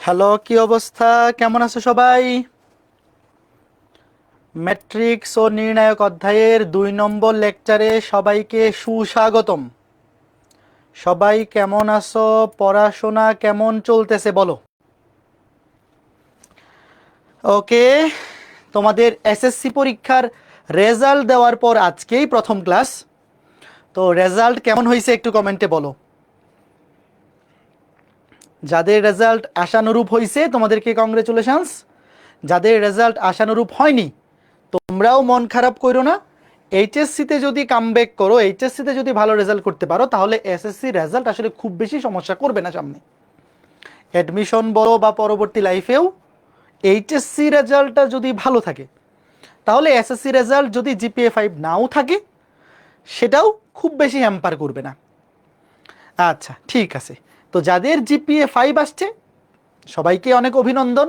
Hello, কি অবস্থা? কেমন আছো সবাই? ম্যাট্রিক্স ও নির্ণায়ক অধ্যায়ের 2 নম্বর লেকচারে সবাইকে সুস্বাগতম। সবাই কেমন আছো? পড়াশোনা কেমন চলতেছে বলো? ওকে, তোমাদের এসএসসি পরীক্ষার রেজাল্ট দেওয়ার পর আজকেই প্রথম ক্লাস। তো রেজাল্ট কেমন হয়েছে একটু কমেন্টে বলো। যাদের রেজাল্ট আশানুরূপ হয়েছে তোমাদেরকে কংগ্রেচুলেশনস। যাদের রেজাল্ট আশানুরূপ হয়নি তোমরাও মন খারাপ করো না। এইচএসসিতে যদি কামব্যাক করো, এইচএসসিতে যদি ভালো রেজাল্ট করতে পারো, তাহলে এসএসসি রেজাল্ট আসলে খুব বেশি সমস্যা করবে না সামনে। অ্যাডমিশন বলো বা পরবর্তী লাইফেও এইচএসসি রেজাল্টটা যদি ভালো থাকে, তাহলে এসএসসি রেজাল্ট যদি জিপিএ 5 নাও থাকে সেটাও খুব বেশি হ্যাম্পার করবে না। আচ্ছা, ঠিক আছে। তো যাদের জিপিএ 5 আসছে সবাইকে অনেক অভিনন্দন,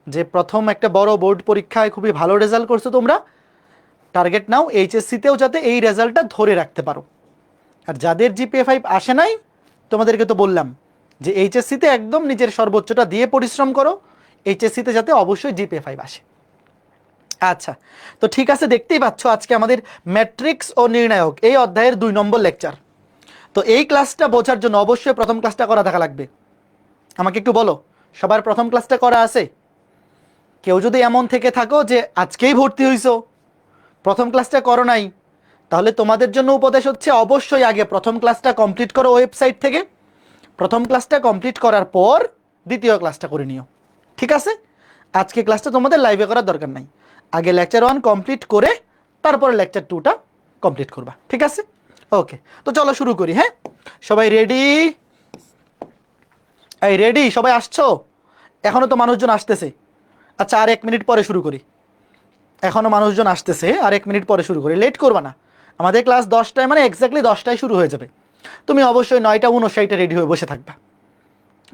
যে প্রথম একটা বড় বোর্ড পরীক্ষায় খুবই ভালো রেজাল্ট করছো তোমরা। টার্গেট নাও এইচএসসিতেও যাতে এই রেজাল্টটা ধরে রাখতে পারো। আর যাদের জিপিএ 5 আসে নাই, তোমাদেরকে তো বললাম যে এইচএসসিতে একদম নিজের সর্বোচ্চটা দিয়ে পরিশ্রম করো, এইচএসসিতে যাতে অবশ্যই জিপিএ 5 আসে। আচ্ছা, তো ঠিক আছে, দেখতেই পাচ্ছ আজকে আমাদের ম্যাট্রিক্স ও নির্ণায়ক এই অধ্যায়ের 2 নম্বর লেকচার। তো এই ক্লাসটা বোঝার জন্য অবশ্যই প্রথম ক্লাসটা করা থাকা লাগবে। আমাকে একটু বলো, সবার প্রথম ক্লাসটা করা আছে? কেউ যদি এমন থেকে থাকো যে আজকেই ভর্তি হইছো, প্রথম ক্লাসটা করো নাই, তাহলে তোমাদের জন্য উপদেশ হচ্ছে অবশ্যই আগে প্রথম ক্লাসটা কমপ্লিট করো ওয়েবসাইট থেকে। প্রথম ক্লাসটা কমপ্লিট করার পর দ্বিতীয় ক্লাসটা করে নিও, ঠিক আছে? আজকে ক্লাসটা তোমাদের লাইভে করার দরকার নাই, আগে লেকচার 1 কমপ্লিট করে তারপরে লেকচার 2টা কমপ্লিট করবা, ঠিক আছে? ওকে, তো চলো শুরু করি। হ্যাঁ, সবাই রেডি? এই রেডি? সবাই আসছো? এখনো তো মানুষজন আসতেছে। আচ্ছা, আর 1 মিনিট পরে শুরু করি। এখনো মানুষজন আসতেছে, আর 1 মিনিট পরে শুরু করি, লেট করবা না। আমাদের ক্লাস 10টায়, মানে এক্স্যাক্টলি 10টায় শুরু হয়ে যাবে। তুমি অবশ্যই 9টা 59 রেডি হয়ে বসে থাকবা,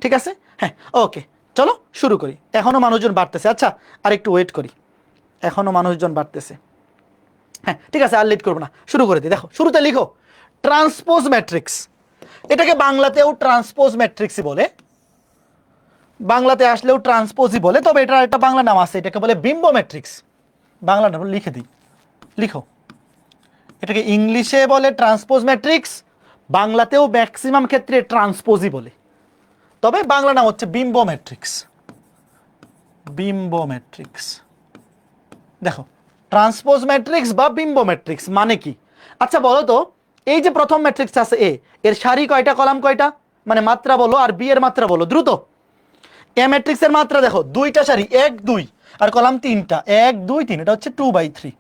ঠিক আছে? হ্যাঁ, ওকে, চলো শুরু করি। এখনো মানুষজন বাড়তেছে। আচ্ছা, আর একটু ওয়েট করি, এখনো মানুষজন বাড়তেছে। হ্যাঁ, ঠিক আছে, আর লেট করবো না, শুরু করে দিই। দেখো, শুরুতে লিখো ট্রান্সপোজ ম্যাট্রিক্স। এটাকে বাংলাতেও ট্রান্সপোজ ম্যাট্রিক্সই বলে, বাংলাতে আসলেও ট্রান্সপোজই বলে, তবে এটার একটা বাংলা নাম আছে, এটাকে বলে বিম্ব ম্যাট্রিক্স। বাংলা নাম লিখে দিই, লিখো। এটাকে ইংলিশে বলে ট্রান্সপোজ ম্যাট্রিক্স, বাংলাতেও ম্যাক্সিমাম ক্ষেত্রে ট্রান্সপোজই বলে, তবে বাংলা নাম হচ্ছে বিম্ব ম্যাট্রিক্স। বিম্ব ম্যাট্রিক্স। দেখো, ট্রান্সপোজ ম্যাট্রিক্স বা বিম্ব ম্যাট্রিক্স মানে কি? আচ্ছা বলো তো, এই যে প্রথম ম্যাট্রিক্স আছে এ, এর সারি কয়টা, কলাম কয়টা? মানে মাত্রা বলো, আর বি এর মাত্রা বলো দ্রুত। এ ম্যাট্রিক্সের মাত্রা দেখো, 2টা সারি, 1 2, আর কলাম 3টা, 1 2 3, এটা হচ্ছে 2/3।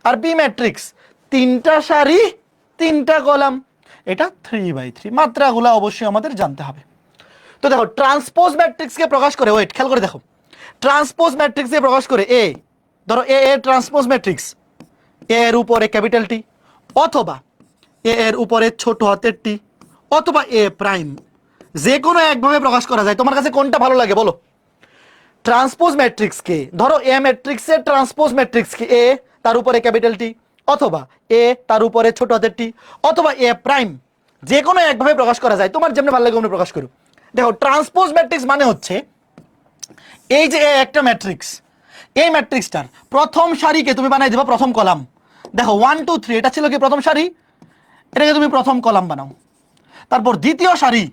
আর বি ম্যাট্রিক্স 3টা সারি 3টা কলাম, এটা 3/3। মাত্রাগুলো অবশ্যই আমাদের জানতে হবে। তো দেখো, ট্রান্সপোজ ম্যাট্রিক্সকে প্রকাশ করে, ওয়েট খেয়াল করে দেখো, ট্রান্সপোজ ম্যাট্রিক্সকে প্রকাশ করে এ, ধরো এ এর ট্রান্সপোজ ম্যাট্রিক্স, এ এর উপরে ক্যাপিটাল টি, অথবা এ এর উপরে ছোট হাতের টি, অথবা এ প্রাইম। যে কোনো একভাবে প্রকাশ করা যায়, তোমার কাছে কোনটা ভালো লাগে বলো? ট্রান্সপোজ ম্যাট্রিক্সকে ধরো এ ম্যাট্রিক্সের ট্রান্সপোজ ম্যাট্রিক্সকে এ, তার উপরে ক্যাপিটাল টি, অথবা এ তার উপরে ছোট হাতের টি, অথবা এ প্রাইম। যে কোনো একভাবে প্রকাশ করা যায়, তোমার যেমন ভালো লাগে অমনি প্রকাশ করো। দেখো, ট্রান্সপোজ ম্যাট্রিক্স মানে হচ্ছে এই যে এ একটা ম্যাট্রিক্স, এই ম্যাট্রিক্সটার প্রথম সারিকে তুমি বানাই দেবা প্রথম কলাম। দেখো 1 2 3 এটা ছিল কি প্রথম সারি, এটাকে তুমি প্রথম কলাম বানাও। তারপর দ্বিতীয় সারি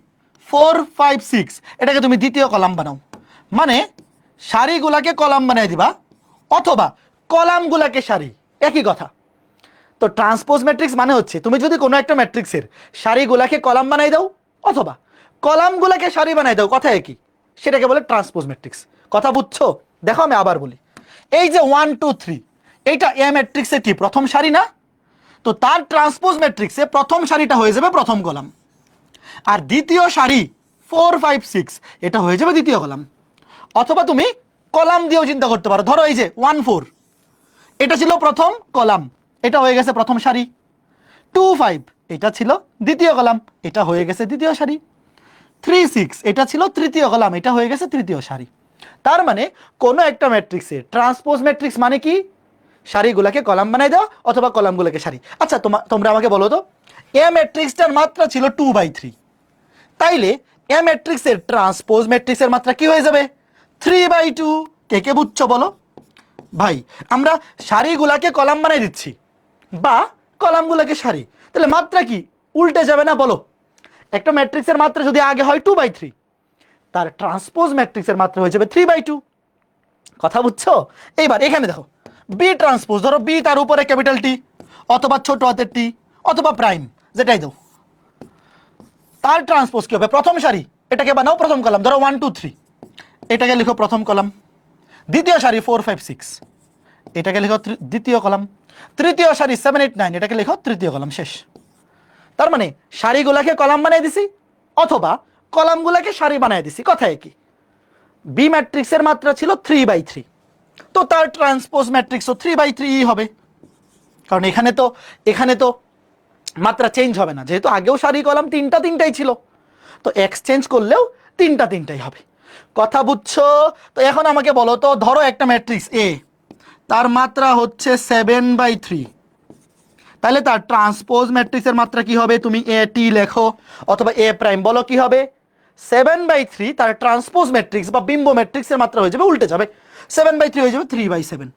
4 5 6, এটাকে তুমি দ্বিতীয় কলাম বানাও। মানে সারিগুলাকে কলাম বানিয়ে দিবা, অথবা কলামগুলাকে সারি, একই কথা। তো ট্রান্সপোজ ম্যাট্রিক্স মানে হচ্ছে তুমি যদি কোনো একটা ম্যাট্রিক্সের সারিগুলাকে কলাম বানাই দাও, অথবা কলামগুলাকে সারি বানাই দাও, কথা একই, সেটাকে বলে ট্রান্সপোজ ম্যাট্রিক্স। কথা বুঝছো? দেখো আমি আবার বলি, এই যে 1 2 3, এইটা এ ম্যাট্রিক্সের কি প্রথম সারি না? তো তার ট্রান্সপোজ ম্যাট্রিক্সে প্রথম সারিটা হয়ে যাবে প্রথম কলাম, আর দ্বিতীয় সারি 4 5 6 এটা হয়ে যাবে দ্বিতীয় কলাম। অথবা তুমি কলাম দিয়েও চিন্তা করতে পারো, ধরো এই যে 1 4, এটা ছিল প্রথম কলাম, এটা হয়ে গেছে প্রথম সারি। 2 5, এটা ছিল দ্বিতীয় কলাম, এটা হয়ে গেছে দ্বিতীয় সারি। 3 6, এটা ছিল তৃতীয় কলাম, এটা হয়ে গেছে তৃতীয় সারি। তার মানে কোনো একটা ম্যাট্রিক্সের ট্রান্সপোজ ম্যাট্রিক্স মানে কি? সারিগুলোকে কলাম বানাই দাও, অথবা কলামগুলোকে সারি। আচ্ছা, তোমরা আমাকে বলো তো, এ ম্যাট্রিক্সটার মাত্রা ছিল 2/3, তাইলে এ ম্যাট্রিক্সের ট্রান্সপোজ ম্যাট্রিক্সের মাত্রা কি হয়ে যাবে 3/2। কে কে বুঝছো বলো ভাই? আমরা সারিগুলাকে কলাম বানাই দিচ্ছি বা কলামগুলোকে সারি, তাহলে মাত্রা কি উল্টে যাবে না বলো? একটা ম্যাট্রিক্সের মাত্রা যদি আগে হয় 2/3, তার ট্রান্সপোজ ম্যাট্রিক্সের মাত্রা হয়ে যাবে 3/2। কথা বুঝছো? এইবার এখানে দেখো বি ট্রান্সপোজ, ধরো বি তার উপরে ক্যাপিটাল টি অথবা ছোট হাতের টি অথবা প্রাইম, যেটাই দাও, তার ট্রান্সপোজ কি হবে? প্রথম সারি এটাকে বানাও প্রথম কলাম, ধরো 1 2 3, এটাকে লিখো প্রথম কলাম। দ্বিতীয় সারি 4 5 6, এটাকে লিখো দ্বিতীয় কলাম। তৃতীয় সারি 7 8 9, এটাকে লিখো তৃতীয় কলাম। শেষ। তার মানে সারিগুলাকে কলাম বানিয়ে দিছি অথবা কলামগুলাকে সারি বানিয়ে দিছি, কথা একই। বি ম্যাট্রিক্সের মাত্রা ছিল 3/3, তো তার ট্রান্সপোজ ম্যাট্রিক্সও 3/3 হবে, কারণ এখানে তো মাত্রা চেঞ্জ হবে না, যেহেতু আগেও সারি কলাম তিনটাই ছিল, তো এক্সচেঞ্জ করলেও তিনটাই হবে। কথা বুঝছো? তো এখন আমাকে বলো তো, ধরো একটা ম্যাট্রিক্স এ, তার মাত্রা হচ্ছে 7/3, তাহলে তার ট্রান্সপোজ ম্যাট্রিক্সের মাত্রা কি হবে? তুমি এ টি লেখো অথবা এ প্রাইম, বলো কি হবে? 7/3 তার ট্রান্সপোজ ম্যাট্রিক্স বা বিম্ব ম্যাট্রিক্সের মাত্রা হয়ে যাবে, উল্টে যাবে, 7/3 হয়ে যাবে 3/7।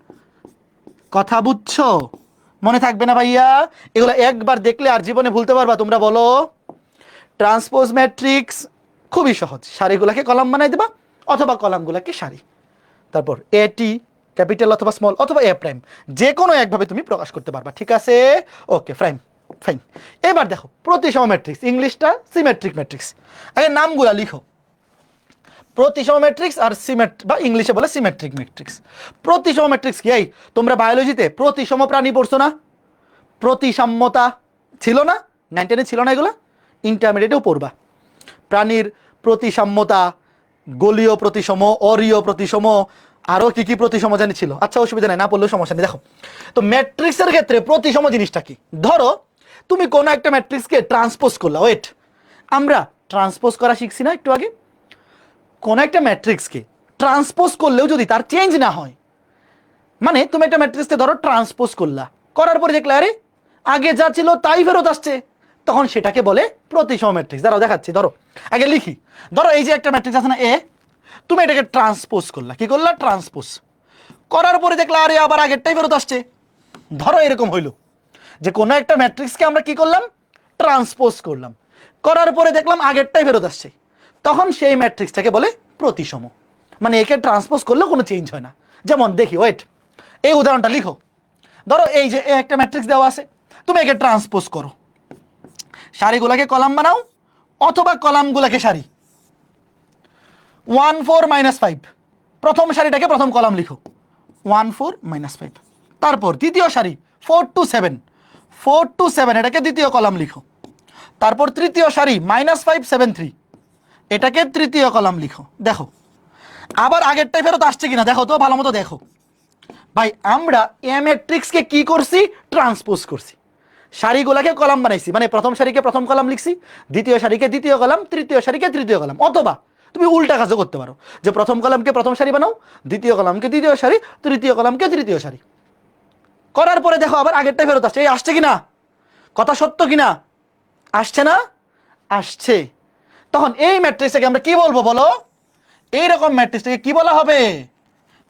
কথা বুঝছো? মনে থাকবে না ভাইয়া? এগুলো একবার দেখলে আর জীবনে ভুলতে পারবা তোমরা? বলো। ট্রান্সপোজ ম্যাট্রিক্স খুবই সহজ, সারিগুলোকে কলাম বানাই দেবা অথবা কলামগুলোকে সারি, তারপর এ টি ক্যাপিটাল অথবা স্মল অথবা এ প্রাইম, যে কোনো একভাবে তুমি প্রকাশ করতে পারবা। ঠিক আছে? Okay fine fine. এবার দেখো প্রতিসম ম্যাট্রিক্স, ইংলিশটা সিমেট্রিক ম্যাট্রিক্স। আগে নামগুলা লিখো, প্রতিসম ম্যাট্রিক্স আর বা ইংলিশে বলে সিমেট্রিক ম্যাট্রিক্স। প্রতিসম ম্যাট্রিক্স কি? এই তোমরা বায়োলজিতে প্রতিসম প্রাণী পড়ছো না? প্রতিসাম্যতা ছিল না? 9-10 ছিল না এগুলো? ইন্টারমিডিয়েটেও পড়বা। প্রাণীর প্রতিসাম্যতা, গোলীয় প্রতিসম, অরীয় প্রতিসম, আরো কি কি প্রতিসম জানি ছিল। আচ্ছা অসুবিধা নাই, না পড়লেও সমস্যা নেই। দেখো তো ম্যাট্রিক্সের ক্ষেত্রে প্রতিসম জিনিসটা কি? ধরো তুমি কোন একটা ম্যাট্রিক্সকে ট্রান্সপোজ করলা, ওয়েট, আমরা ট্রান্সপোজ করা শিখছি না একটু আগে? কোন একটা ম্যাট্রিক্সকে ট্রান্সপোজ করলেও যদি তার চেঞ্জ না হয়, মানে তুমি একটা ম্যাট্রিক্সকে ধরো ট্রান্সপোজ করলা, করার পরে দেখলে আরে আগে যা ছিল তাই ফেরত আসছে, তখন সেটাকে বলে প্রতিসম ম্যাট্রিক্স। দাঁড়াও দেখাচ্ছি। ধরো আগে লিখি, ধরো এই যে একটা ম্যাট্রিক্স আছে না এ, তুমি এটাকে ট্রান্সপোজ করলা, কি করলা? ট্রান্সপোজ করার পরে দেখলা আরে আবার আগেরটাই ফেরত আসছে। ধরো এরকম হইলো যে কোনো একটা ম্যাট্রিক্সকে আমরা কি করলাম? ট্রান্সপোজ করলাম, করার পরে দেখলাম আগেরটাই ফেরত আসছে, তখন সেই ম্যাট্রিক্সটাকে বলে প্রতিসম। মানে একে ট্রান্সপোজ করলেও কোনো চেঞ্জ হয় না। যেমন দেখি, ওয়েট, এই উদাহরণটা লিখো। ধরো এই যে একটা ম্যাট্রিক্স দেওয়া আছে, তুমি একে ট্রান্সপোজ করো, সারিগুলাকে কলাম বানাও অথবা কলামগুলাকে সারি। 1 4 -5, প্রথম সারিটাকে প্রথম কলাম লিখো, 1 4 -5। তারপর দ্বিতীয় সারি 4 to 7, 4 to 7 এটাকে দ্বিতীয় কলাম লিখো। তারপর তৃতীয় সারি -5 7 3, এটাকে তৃতীয় কলাম লিখো। দেখো আবার আগেরটাই ফেরত আসছে কিনা দেখো তো, ভালো মতো দেখো ভাই। আমরা এ ম্যাট্রিক্সকে কি করছি? ট্রান্সপোজ করছি, সারিগুলাকে কলাম বানাইছি, মানে প্রথম সারিকে প্রথম কলাম লিখছি, দ্বিতীয় সারিকে দ্বিতীয় কলাম, তৃতীয় সারিকে তৃতীয় কলাম। অথবা তুমি উল্টা কাজও করতে পারো, যে প্রথম কলামকে প্রথম সারি বানাও, দ্বিতীয় কলামকে দ্বিতীয় সারি, তৃতীয় কলামকে তৃতীয় সারি। করার পরে দেখো আবার আগেরটাই ফেরত আসছে, এই আসছে কিনা? কথা সত্য কিনা? আসছে না? আসছে। তখন এই ম্যাট্রিক্সটাকে আমরা কি বলবো বলো? এইরকম ম্যাট্রিক্সটাকে কি বলা হবে?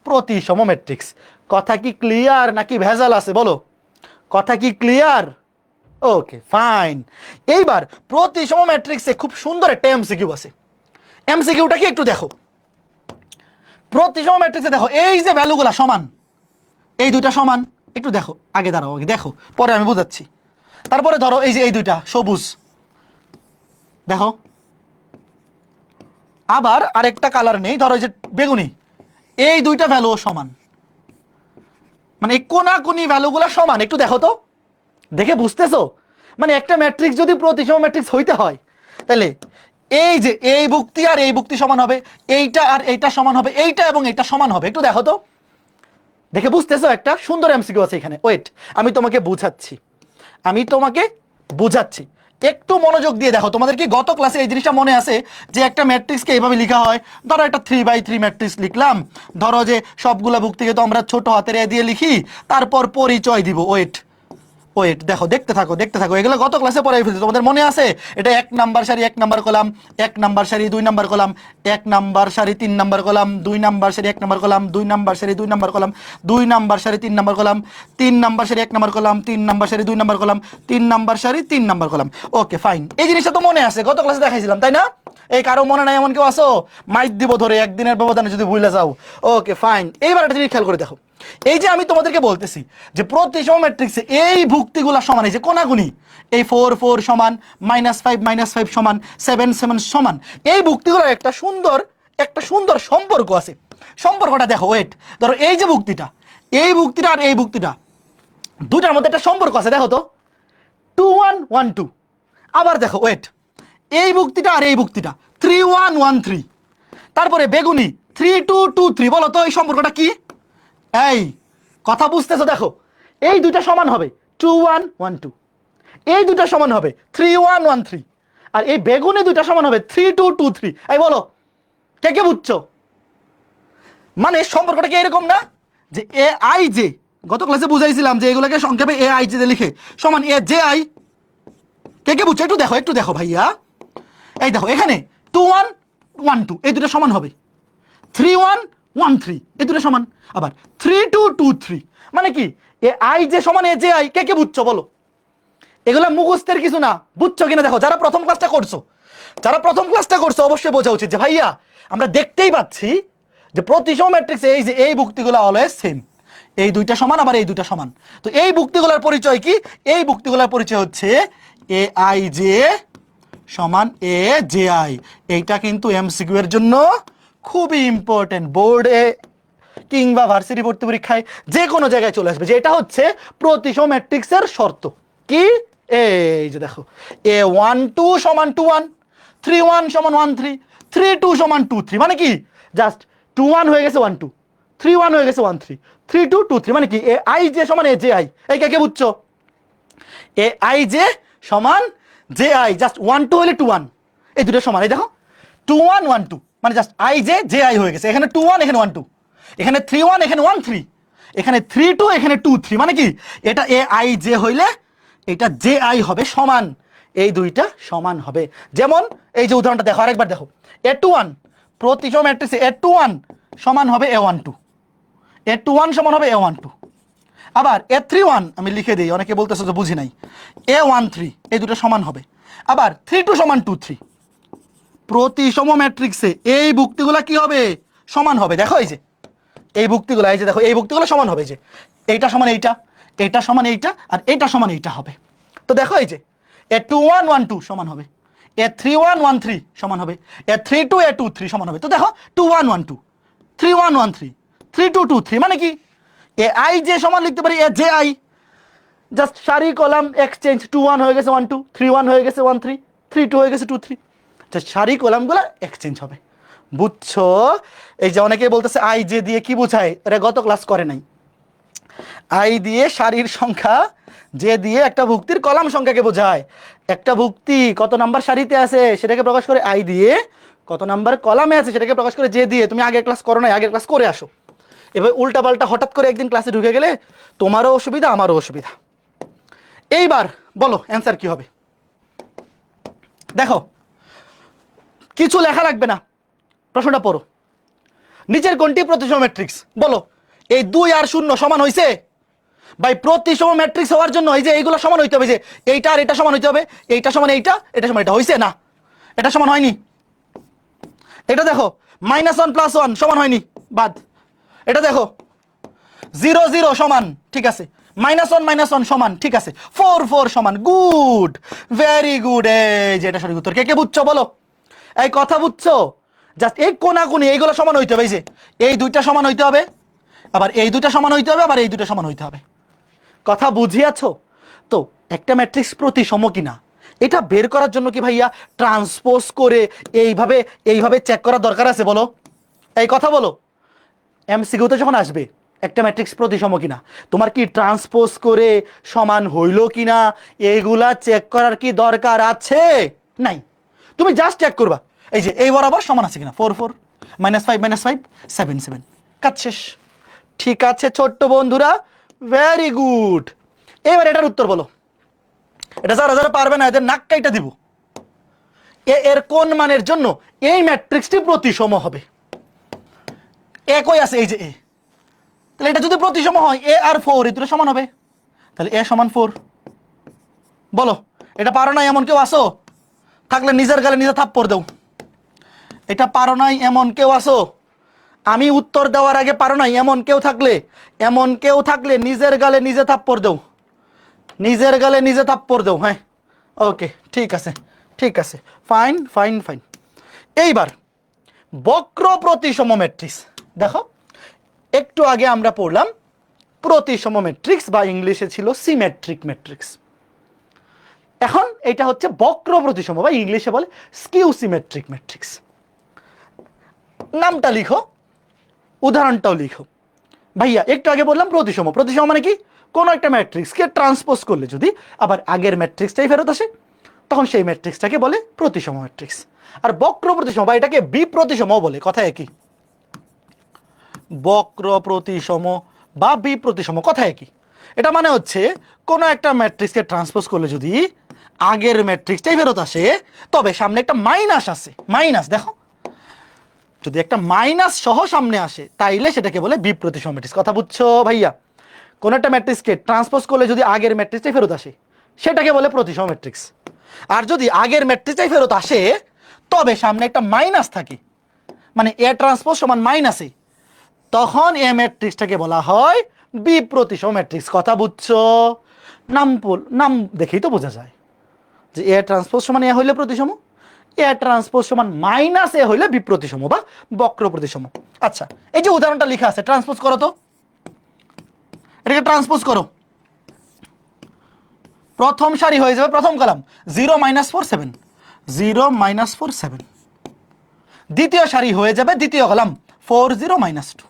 প্রতিসম ম্যাট্রিক্স। কথা কি ক্লিয়ার নাকি ভেজাল আছে বলো? কথা কি ক্লিয়ার? Okay fine. এইবার প্রতিসম ম্যাট্রিক্সে খুব সুন্দর একটা এমসিকিউ আছে, এমসিকিউটা কি একটু দেখো। প্রতিসম ম্যাট্রিক্সে দেখো এই যে ভ্যালুগুলা সমান, এই দুইটা সমান, একটু দেখো, আগে দাঁড়াও, আগে দেখো, পরে আমি বোঝাচ্ছি। তারপরে ধরো এই যে এই দুইটা সবুজ, দেখো আবার আরেকটা কালার নেই, ধরো এই যে বেগুনি, এই দুইটা ভ্যালু সমান, মানে কোনাকুনি ভ্যালুগুলা সমান। একটু দেখো তো, দেখে বুঝতেছো? মানে একটা ম্যাট্রিক্স যদি প্রতিসম ম্যাট্রিক্স হইতে হয়, তাহলে এই যে এই বুক্তি আর এই বুক্তি সমান হবে, এইটা আর এইটা সমান হবে, এইটা এবং এইটা সমান হবে। একটু দেখো তো, দেখে বুঝতেছো? একটা সুন্দর এমসিকিউ আছে এখানে। ওয়েট, আমি তোমাকে বুঝাচ্ছি, একটু মনোযোগ দিয়ে দেখো। তোমাদের কি গত ক্লাসে এই জিনিসটা মনে আছে যে একটা ম্যাট্রিক্সকে এইভাবে লেখা হয়? ধরো একটা 3/3 ম্যাট্রিক্স লিখলাম, ধরো যে সবগুলা ভুক্তিকে তো আমরা ছোট হাতের এ দিয়ে লিখি, তারপর পরিচয় দিব। ওয়েট, ওয়েট দেখো, দেখতে থাকো, এগুলো গত ক্লাসে পড়াই ফেলছি, তোমাদের মনে আছে? এটা 1 নাম্বার সারি 1 নাম্বার কলাম, 1 নাম্বার সারি 2 নাম্বার কলাম, 1 নাম্বার সারি 3 নাম্বার কলাম, 2 নাম্বার সারি 1 নাম্বার কলাম, 2 নাম্বার সারি 2 নাম্বার কলাম, 2 নাম্বার সারি 3 নাম্বার কলাম, 3 নাম্বার সারি 1 নাম্বার কলাম, 3 নাম্বার সারি 2 নাম্বার কলাম, 3 নাম্বার সারি 3 নাম্বার কলাম। ওকে ফাইন, এই জিনিসটা তো মনে আছে, গত ক্লাসে দেখাইছিলাম তাই না? এই কারো মনে নাই এমন কেউ আসো? মাইক দিব ধরে একদিনের ব্যবধানে যদি ভুলে যাও। ওকে ফাইন, এইবার একটা জিনিস খেয়াল করে দেখো, এই যে আমি তোমাদেরকে বলতেছি যে প্রতিসম ম্যাট্রিক্সে এই ভুক্তিগুলা সমান, এই যে কোনাগুনি, এই 4 4 সমান, -5 সমান, 7 7 সমান, এই ভুক্তিগুলোর একটা সুন্দর সম্পর্ক আছে। সম্পর্কটা দেখো, ওয়েট ধরো এই যে ভুক্তিটা, এই ভুক্তিটা আর এই ভুক্তিটা, দুটার মধ্যে একটা সম্পর্ক আছে, দেখো তো 2 1 1 2। আবার দেখো ওয়েট, এই ভুক্তিটা আর এই ভুক্তিটা 3 1 1 3, তারপরে বেগুনি 3 2 2 3। বলো তো এই সম্পর্কটা কি? এই কথা বুঝতেছো? দেখো এই দুইটা সমান হবে 2 1 1 2, এই দুইটা সমান হবে 3 1 1 3, আর এই বেগুনি দুইটা সমান হবে 3 2 2 3। এই বলো কে বুঝছো? মানে সম্পর্কটা কি এরকম না যে এ আই জে, গত ক্লাসে বুঝাইছিলাম যে এগুলোকে সংক্ষেপে এ আই জে লিখে সমান এ জে আই। কে বুঝছো? একটু দেখো ভাইয়া, এই দেখো এখানে 2 1 1 2 এই দুটো সমান হবে, 3 1 1 3 এই দুটো সমান, আবার 3 2 2 3। মানে কি এ আই যে সমান এ জে আই। কে বুঝছো বলো? এগুলো মুখস্থের কিছু না, বুঝছো কিনা দেখো। যারা প্রথম ক্লাসটা করছো অবশ্যই বোঝা উচিত যে ভাইয়া আমরা দেখতেই পাচ্ছি যে প্রতিসম ম্যাট্রিক্সে এই যে এই ভুক্তিগুলো অলওয়েজ সেম, এই দুইটা সমান আবার এই দুইটা সমান। তো এই ভুক্তিগুলোর পরিচয় কি? এই ভুক্তিগুলোর পরিচয় হচ্ছে এ আই জে সমান এ জে আই। এইটা কিন্তু এমসিকিউ এর জন্য খুবই ইম্পর্টেন্ট, বোর্ডে কিংবা ভার্সিটি ভর্তি পরীক্ষায় যে কোনো জায়গায় চলে আসবে যে এটা হচ্ছে প্রতিসম ম্যাট্রিক্সের শর্ত। কি? এই যে দেখো এ 1 2 সমান 2 1, 3 1 সমান 1 3, 3 2 সমান 2 3। মানে কি জাস্ট 2 1 হয়ে গেছে 1 2, 3 1 হয়ে গেছে 1 3, 3 2 2 3। মানে কি এ আই জে সমান এ জে আই। এই কে বুঝছো? এ আই জে সমান জে আই, জাস্ট 1 2 হলে 2 1, এই দুটো সমান। এই দেখো 2 1 1 2 মানে just I J J I হয়ে গেছে। এখানে 2 1 এখানে 1 2, এখানে 3 1 এখানে 1 3, এখানে 3 2 এখানে 2 3। মানে কি এটা এ আই জে হইলে এটা জে আই হবে সমান, এই দুইটা সমান হবে। যেমন এই যে উদাহরণটা দেখো, আরেকবার দেখো, এ 2 1 প্রতিসম ম্যাট্রিক্সে এ 2 1 সমান হবে এ 1 2, এ 2 1 সমান হবে এ 1 2। আবার এ 3 1 আমি লিখে দিই, অনেকে বলতেছে যে বুঝি নাই, এ 1 3 এই দুটো সমান হবে। আবার 3 2 সমান 2 3। প্রতিসম ম্যাট্রিক্সে এই ভুক্তিগুলা কি হবে? সমান হবে। দেখো এই যে এই ভুক্তিগুলো, এই যে দেখো এই ভুক্তিগুলো সমান হবে, যে এইটা সমান এইটা, এইটা সমান এইটা, আর এইটা সমান এইটা হবে। তো দেখো এই যে এ 2 1 1 2 সমান হবে, এ 3 1 1 3 সমান হবে, এ 3 2 এ 2 3 সমান হবে। তো দেখো 2 1 1 2, 3 1 1 3, 3 2 2 3। মানে কি এ আই যে সমান লিখতে পারি এ জে আই, জাস্ট সারি কলাম এক্সচেঞ্জ, 2 1 হয়ে গেছে 1 2, 3 1 হয়ে গেছে 1 3, 3 2 হয়ে গেছে 2 3, জাস্ট সারি কলামগুলো এক্সচেঞ্জ হবে। বুঝছো? এই যে অনেকে বলতেছে আই জে দিয়ে কি বোঝায়, এটা গত ক্লাস করে নাই। আই দিয়ে সারির সংখ্যা, জে দিয়ে একটা ভুক্তির কলাম সংখ্যাকে বোঝায়। একটা ভুক্তি কত নাম্বার সারিতে আছে সেটাকে প্রকাশ করে আই দিয়ে, কত নাম্বার কলামে আছে সেটাকে প্রকাশ করে জে দিয়ে। তুমি আগের ক্লাস করো নাই, আগের ক্লাস করে আসো। এবার উল্টা পাল্টা হঠাৎ করে একদিন ক্লাসে ঢুকে গেলে তোমারও অসুবিধা আমারও অসুবিধা। এইবার বলো অ্যান্সার কি হবে? দেখো কিছু লেখা লাগবে না, প্রশ্নটা পড়ো। নিচের কোনটি প্রতিসম ম্যাট্রিক্স? বলো এই 2 আর 0 সমান হয়েছে? ভাই প্রতিসম ম্যাট্রিক্স হওয়ার জন্য এই যে এইগুলো সমান হইতে হবে, যে এইটা আর এটা সমান হইতে হবে, এইটা সমান এইটা, এটা সমান এটা। হয়েছে না? এটা সমান হয়নি। এটা দেখো -1 + 1 সমান হয়নি, বাদ। এটা দেখো 0 0 সমান, ঠিক আছে। -1 -1 সমান, ঠিক আছে। 4 4 সমান, গুড, ভেরি গুড। এই যে এটা সঠিক উত্তর। কে বুঝছো বলো? এই কথা বুঝছো? জাস্ট এই কোনাকুনি এইগুলো সমান হইতে হবে, এই যে এই দুইটা সমান হইতে হবে, আবার এই দুইটা সমান হইতে হবে, আবার এই দুইটা সমান হইতে হবে। কথা বুঝিয়াছো? তো একটা ম্যাট্রিক্স প্রতিসম কিনা এটা বের করার জন্য কি ভাইয়া ট্রান্সপোজ করে এইভাবে চেক করার দরকার আছে বলো? এই কথা বলো। এমসিকিউতে যখন আসবে একটা ম্যাট্রিক্স প্রতিসম কিনা, তোমার কি ট্রান্সপোজ করে সমান হইল কিনা এইগুলা চেক করার কি দরকার আছে? নাই। তুমি জাস্ট চেক করবা এই যে এই বরাবর সমান আছে কিনা, 4 4 -5 -5 7 7, কাজ শেষ। ঠিক আছে ছোট্ট বন্ধুরা, ভেরি গুড। এবার এটার উত্তর বলো। এটা যারা যারা পারবে না এদের নাক কাইটা দিব। এর কোন মানের জন্য এই ম্যাট্রিক্সটি প্রতিসম হবে? একই আছে এই যে এ, তাহলে এটা যদি প্রতিসম হয় এ আর 4 এই দুটো সমান হবে, তাহলে এ সমান 4। বলো, এটা পারো না এমন কেউ আসো? থাকলে নিজের গালে নিজে থাপ্পড় দাও। এটা পারো নাই এমন কেউ আসো? আমি উত্তর দেওয়ার আগে পারো নাই এমন কেউ থাকলে নিজের গালে নিজে থাপ্পড় দাও, নিজের গালে নিজে থাপ্পড় দাও। হ্যাঁ, ওকে, ঠিক আছে, ফাইন ফাইন ফাইন। এইবার বক্র প্রতিসম ম্যাট্রিক্স দেখো, একটু আগে আমরা পড়লাম প্রতিসম ম্যাট্রিক্স বা ইংলিশে ছিল সিমেট্রিক ম্যাট্রিক্স। এখন এটা হচ্ছে বক্র প্রতিসম বা ইংলিশে বলে স্কিউ সিমেট্রিক ম্যাট্রিক্স। নামটা লিখো, উদাহরণটাও লিখো। ভাইয়া একটু আগে বললাম প্রতিসম, প্রতিসম মানে কি? কোনো একটা ম্যাট্রিক্সকে ট্রান্সপোজ করলে যদি আবার আগের ম্যাট্রিক্সটাই ফেরত আসে তখন সেই ম্যাট্রিক্সটাকে বলে প্রতিসম ম্যাট্রিক্স। আর বক্র প্রতিসম বা এটাকে বিপ্রতিসমও বলে, কথা একই। বক্র প্রতিসম বা বিপ্রতিসম কথা একই। এটা মানে হচ্ছে কোনো একটা ম্যাট্রিক্সকে ট্রান্সপোজ করলে যদি আগের ম্যাট্রিক্সটাই ফেরত আসে তবে সামনে একটা মাইনাস আসে, মাইনাস দেখো, যদি একটা মাইনাস সহ সামনে আসে তাইলে সেটাকে বলে বিপ্রতিসম ম্যাট্রিক্স। কথা বুঝছো ভাইয়া? কোন একটা ম্যাট্রিক্সকে ট্রান্সপোজ করলে যদি আগের ম্যাট্রিক্সটাই ফেরত আসে সেটাকে বলে প্রতিসম ম্যাট্রিক্স। আর যদি আগের ম্যাট্রিক্সটাই ফেরত আসে তবে সামনে একটা মাইনাস থাকে, মানে এ ট্রান্সপোজ সমান মাইনাসে, তখন এ ম্যাট্রিক্সটাকে বলা হয় বিপ্রতিসম ম্যাট্রিক্স। কথা বুঝছো? নাম দেখেই তো বোঝা যায় যে এ ট্রান্সপোজ সমান এ হইলে প্রতিসম, এ ট্রান্সপোজ সমান মাইনাস এ হইলে বিপ্রতিসম বা বক্র প্রতিসম। আচ্ছা, এই যে উদাহরণটা লেখা আছে, ট্রান্সপোজ করো তো, এটাকে ট্রান্সপোজ করো। প্রথম সারি হয়ে যাবে প্রথম কলাম 0 -4 7, 0 -4 7। দ্বিতীয় সারি হয়ে যাবে দ্বিতীয় কলাম 4 0 -2।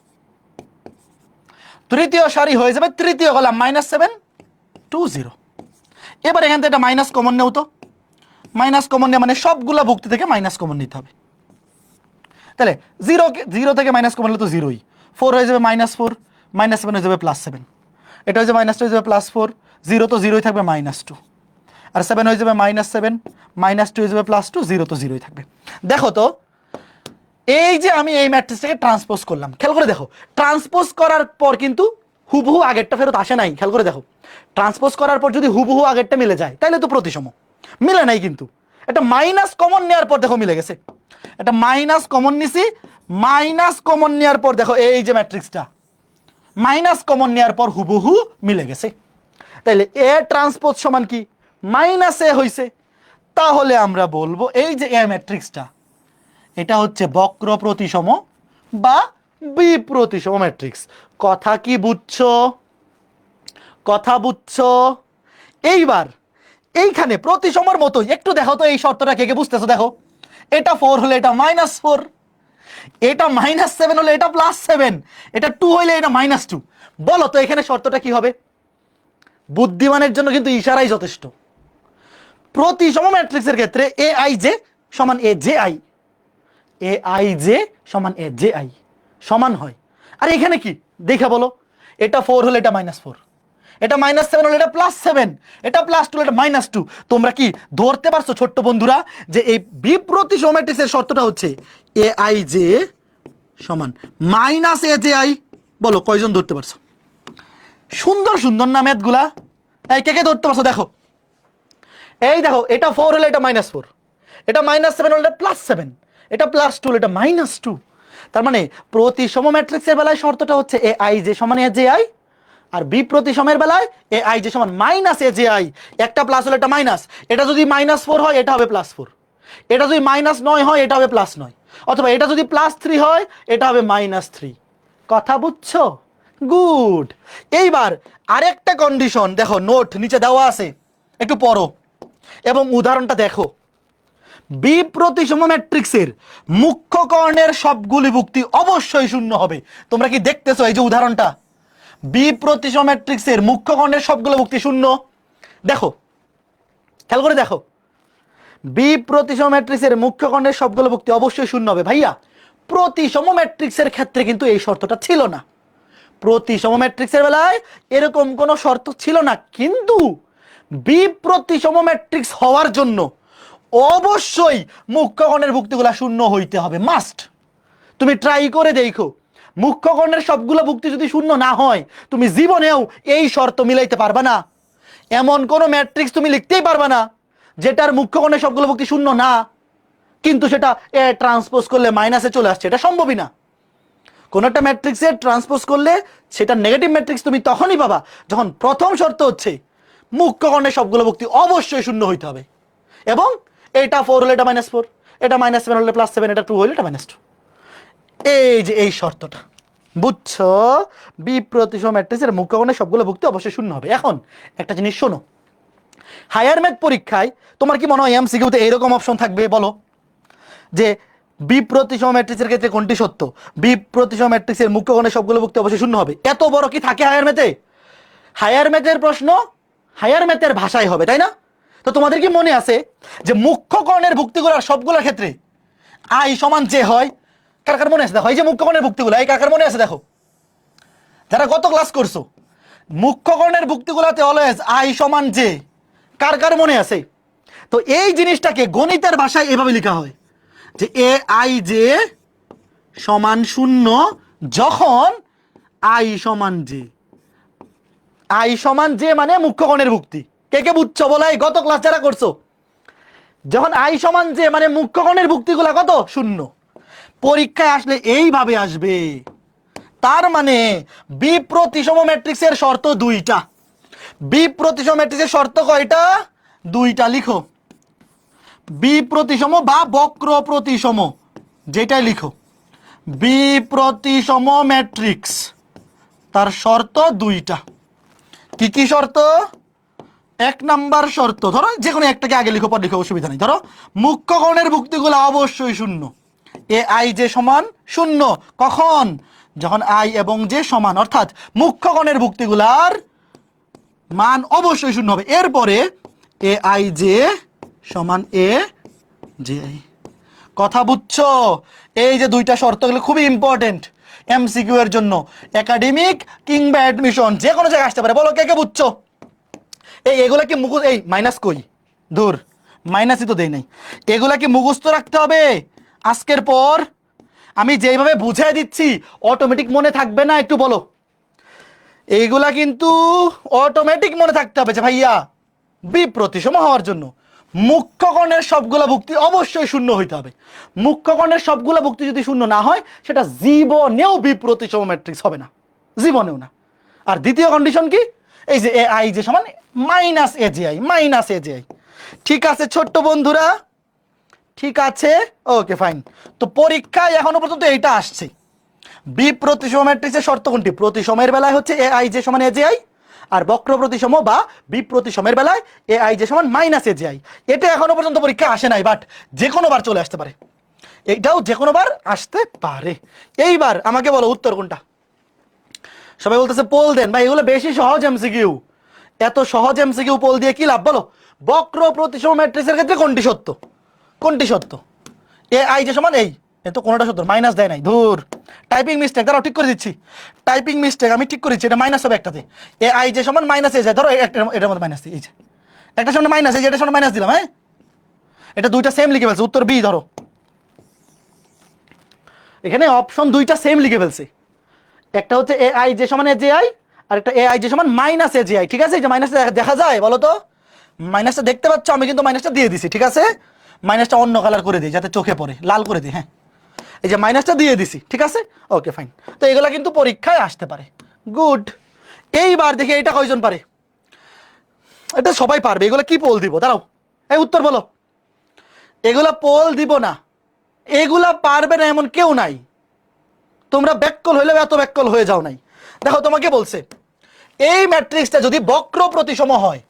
তৃতীয় সারি হয়ে যাবে তৃতীয় কলাম -7 2 0। এবার এখান থেকে একটা মাইনাস কমন নেও তো, মাইনাস কমন নেওয়া মানে সবগুলা ভুক্তি থেকে মাইনাস কমন নিতে হবে। তাহলে 0 থেকে মাইনাস কমন নিলে তো 0ই, 4 হয়ে যাবে -4, -7 হয়ে যাবে +7, এটা হয়ে যাবে -2 হয়ে যাবে +4, 0 তো 0ই থাকবে -2, আর 7 হয়ে যাবে -7, -2 হয়ে যাবে +2, 0 তো 0ই থাকবে। দেখো তো, এই যে আমি এই ম্যাট্রিক্সটাকে ট্রান্সপোজ করলাম, খেয়াল করে দেখো, ট্রান্সপোজ করার পর কিন্তু হুবহু আগেরটা ফেরত আসে নাই। খেয়াল করে দেখো, ট্রান্সপোজ করার পর যদি হুবহু আগেরটা মিলে যায় তাহলে তো প্রতিসম, মিলে নাই কিন্তু। এটা মাইনাস কমন নেওয়ার পর দেখো মিলে গেছে, এটা মাইনাস কমন নিছি, মাইনাস কমন নেওয়ার পর দেখো এই যে ম্যাট্রিক্সটা মাইনাস কমন নেওয়ার পর হুবহু মিলে গেছে। তাহলে এ ট্রান্সপোজ সমান কি? মাইনাস এ হইছে। তাহলে আমরা বলবো এই যে এ ম্যাট্রিক্সটা এটা হচ্ছে বক্র প্রতিসম বা বিপ্রতিসম ম্যাট্রিক্স। কথা কি বুঝছো? কথা বুঝছো? এইবার এইখানে প্রতিসমর মতোই একটু দেখো তো এই শর্তটা কে কে বুঝতেছো? দেখো, এটা 4 হলে এটা -4, এটা -7 হলে এটা +7, এটা 2 হইলে এটা -2। বলো তো এখানে শর্তটা কি হবে? বুদ্ধিমানের জন্য কিন্তু ইশারাই যথেষ্ট। প্রতিসম ম্যাট্রিক্সের ক্ষেত্রে aij সমান aji, aij সমান aji সমান হয়। আর এখানে কি দেখা বলো, এটা 4 হলে এটা -4, এটা -7 হলে এটা +7, এটা +2 হলে এটা -2। তোমরা কি ধরতে পারছো ছোট্ট বন্ধুরা যে এই বিপ্রতিসম ম্যাট্রিক্সের শর্তটা হচ্ছে aij সমান -aji? বলো কয়জন ধরতে পারছো? সুন্দর সুন্দর না ম্যাথগুলা, এই কে কে ধরতে পারছো? দেখো, এই দেখো, এটা 4 হলে এটা -4, এটা -7 হলে এটা +7, এটা +2 হলে এটা -2। তার মানে প্রতিসম ম্যাট্রিক্সের বেলায় শর্তটা হচ্ছে aij সমান aji, আর বিপ্রতিসমের বেলায় aij সমান -aji। একটা প্লাস হলে এটা মাইনাস, এটা যদি -4 হয় এটা হবে +4, এটা যদি -9 হয় এটা হবে +9, অথবা এটা যদি +3 হয় এটা হবে -3। কথা বুঝছো? গুড। এইবার আরেকটা কন্ডিশন দেখো, নোট নিচে দেওয়া আছে, একটু পড়ো এবং উদাহরণটা দেখো। বিপ্রতিসম ম্যাট্রিক্সের মুখ্য কর্ণের সবগুলি ভুক্তি অবশ্যই শূন্য হবে। তোমরা কি দেখতেছো এই যে উদাহরণটা? বিপ্রতিসম ম্যাট্রিক্সের মুখ্য কর্ণের সবগুলো ভুক্তি শূন্য। দেখো, খেয়াল করে দেখো, বিপ্রতিসম ম্যাট্রিক্সের মুখ্য কর্ণের সবগুলো ভুক্তি অবশ্যই শূন্য হবে। ভাইয়া প্রতিসম ম্যাট্রিক্সের ক্ষেত্রে কিন্তু এই শর্তটা ছিল না। প্রতিসম ম্যাট্রিক্সের বেলায় এরকম কোনো শর্ত ছিল না, কিন্তু বি প্রতিসম ম্যাট্রিক্স হওয়ার জন্য অবশ্যই মুখ্য কর্ণের ভুক্তিগুলা শূন্য হইতে হবে, মাস্ট। তুমি ট্রাই করে দেখো, মুখ্য কর্ণের সবগুলো ভুক্তি যদি শূন্য না হয় তুমি জীবনেও এই শর্ত মিলাইতে পারবা না। এমন কোনো ম্যাট্রিক্স তুমি লিখতেই পারবা না যেটার মুখ্য কর্ণের সবগুলো ভুক্তি শূন্য না, কিন্তু সেটা এ ট্রান্সপোজ করলে মাইনাসে চলে আসছে, এটা সম্ভবই না। কোন একটা ম্যাট্রিক্সে ট্রান্সপোজ করলে সেটা নেগেটিভ ম্যাট্রিক্স তুমি তখনই পাবা যখন প্রথম শর্ত হচ্ছে মুখ্য কর্ণের সবগুলো ভুক্তি অবশ্যই শূন্য হইতে হবে, এবং এটা 4 হলে এটা -4, এটা -7 হলে +7, এটা 2 হলে এটা -2। এই যে এই শর্তটা বুঝছো, বি প্রতিসম ম্যাট্রিক্সের মুখ্য কর্ণের সবগুলো ভুক্তি অবশ্যই শূন্য হবে। এখন একটা জিনিস শোনো, হায়ার ম্যাথ পরীক্ষায় তোমার কি মনে হয় এমসিকিউতে এইরকম অপশন থাকবে বলো যে বি প্রতিসম ম্যাট্রিক্সের ক্ষেত্রে কোনটি সত্য, বি প্রতিসম ম্যাট্রিক্সের মুখ্য কর্ণের সবগুলো ভুক্তি অবশ্যই শূন্য হবে? এত বড় কি থাকে হায়ার ম্যাথে? হায়ার ম্যাথের প্রশ্ন হায়ার ম্যাথের ভাষায় হবে, তাই না? তো তোমাদের কি মনে আছে যে মুখ্য কর্ণের ভুক্তিগুলোর সবগুলোর ক্ষেত্রে আই সমান যে হয়? কার কার মনে আছে? দেখো এই যে মুখ্য কর্ণের ভুক্তিগুলো, এই কার কার মনে আছে? দেখো যারা গত ক্লাস করছো, মুখ্য কর্ণের ভুক্তিগুলোতে অলওয়েজ আই সমান যে, কার কার মনে আছে? তো এই জিনিসটাকে গণিতের ভাষায় এভাবে লেখা হয় যে এ আই জে সমান 0 যখন আই সমান জে। আই সমান জে মানে মুখ্য কর্ণের ভুক্তি। কে কে বুঝছো বলো? এই গত ক্লাস যারা করছো, যখন আই সমান জে মানে মুখ্য কর্ণের ভুক্তিগুলা কত? 0। পরীক্ষায় আসলে এইভাবে আসবে। তার মানে বি প্রতিসম ম্যাট্রিক্সের শর্ত দুইটা। বি প্রতিসম ম্যাট্রিক্সের শর্ত কয়টা? দুইটা। লিখো, বি প্রতিসম বা বক্র প্রতিসম, যেটাই লিখো, বি প্রতিসম ম্যাট্রিক্স তার শর্ত দুইটা। কি কি শর্ত? এক নাম্বার শর্ত, ধরো যে কোনো একটাকে আগে লিখো, পর লিখো, অসুবিধা নেই। ধরো মুখ্য কর্ণের ভুক্তিগুলো অবশ্যই 0, এ আই জে সমান 0। কখন? যখন আই এবং জে সমান, অর্থাৎ মুখ্য কর্ণের ভুক্তিগুলার মান অবশ্যই 0 হবে। এরপরে এ আই জে সমান এ জে আই। কথা বুঝছো? এই যে দুইটা শর্তগুলো খুবই ইম্পর্টেন্ট এমসিকিউ এর জন্য, একাডেমিক কিংবা অ্যাডমিশন যে কোনো জায়গায় আসতে পারে। বলো কে কে বুঝছো? এগুলা কি মুখস্থ? এই মাইনাস কই? দূর, মাইনাসই তো দেই নাই। এগুলা কি মুখস্থ রাখতে হবে আজকের পর? আমি যেইভাবে বুঝাই দিচ্ছি অটোমেটিক মনে থাকবে না? একটু বলো। এইগুলা কিন্তু অটোমেটিক মনে থাকতে হবে যে ভাইয়া বি প্রতিসম হওয়ার জন্য মুখ্য কর্ণের সবগুলা ভুক্তি অবশ্যই 0 হইতে হবে। মুখ্য কর্ণের সবগুলা ভুক্তি যদি 0 না হয় সেটা জীবনেও বি প্রতিসম ম্যাট্রিক্স হবে না, জীবনেও না। আর দ্বিতীয় কন্ডিশন কি? এই যে এ আই যে সমান minus A J I, minus A J I. ঠিক আছে ছোট্ট বন্ধুরা, ঠিক আছে, ওকে ফাইন। তো পরীক্ষায় এখনো পর্যন্ত এইটা আসছে। বি প্রতিসম ম্যাট্রিক্সের শর্ত কোনটি? প্রতিসমের বেলায় হচ্ছে এ আই জে সমান এ জে আই, আর বক্র প্রতিসম বা বি প্রতিসমের বেলায় এ আই জে সমান মাইনাস এ জে আই। এটা এখনো পর্যন্ত পরীক্ষায় আসে নাই, বাট যে কোনো বার চলে আসতে পারে। এইটাও যে কোনো বার আসতে পারে। এইবার আমাকে বলো উত্তর কোনটা? সবাই বলতেছে পোল দেন। ভাই এগুলো বেশি সহজ এমসিকিউ, এত সহজ এমসিকিউ পোল দিয়ে কি লাভ বলো? বক্র প্রতিসম ম্যাট্রিক্সের ক্ষেত্রে কোনটি সত্য? কোনটি সত্য? এ আই যে সমান এই, এ তো কোনোটা সত্য, মাইনাস দেয় নাই। ধুর, টাইপিং মিস্টেক, দাঁড়াও ঠিক করে দিচ্ছি। টাইপিং মিস্টেক, আমি ঠিক করেছি, এটা মাইনাস হবে একটাতে। এ আই যে সমান মাইনাস এ যায়, ধরো এটার মধ্যে মাইনাস দিই, এই যে একটা সামনে মাইনাস, এই যে এটার সামনে মাইনাস দিলাম। হ্যাঁ, এটা দুইটা সেম লিখে ফেলছে, উত্তর বি। ধরো এখানে অপশন দুইটা সেম লিখে ফেলছে, একটা হচ্ছে এ আই যে সমান এ জে আই, আর একটা এ আই যে সমান মাইনাস এ জে আই। ঠিক আছে, এই যে মাইনাসটা দেখা যায় বলো তো? মাইনাসটা দেখতে পাচ্ছ? আমি কিন্তু মাইনাসটা দিয়ে দিছি। ঠিক আছে, মাইনাসটা অন্য কালার করে দিই যাতে চোখে পড়ে, লাল করে দিই। হ্যাঁ, এই যে মাইনাসটা দিয়ে দিছি। ঠিক আছে, ওকে ফাইন। তো এগুলা কিন্তু পরীক্ষায় আসতে পারে। গুড। এইবার দেখি এইটা কয়জন পারে? এটা সবাই পারবে। এগুলো কি পোল দিব? দাঁড়াও, এই উত্তর বলো। এগুলা পোল দিব না, এগুলা পারবে না এমন কেউ নাই। তোমরা ব্যাককল হইলেও এত ব্যাককল হয়ে যাও নাই। দেখো তোমাকে বলছে এই ম্যাট্রিক্সটা যদি বক্র প্রতিসম হয়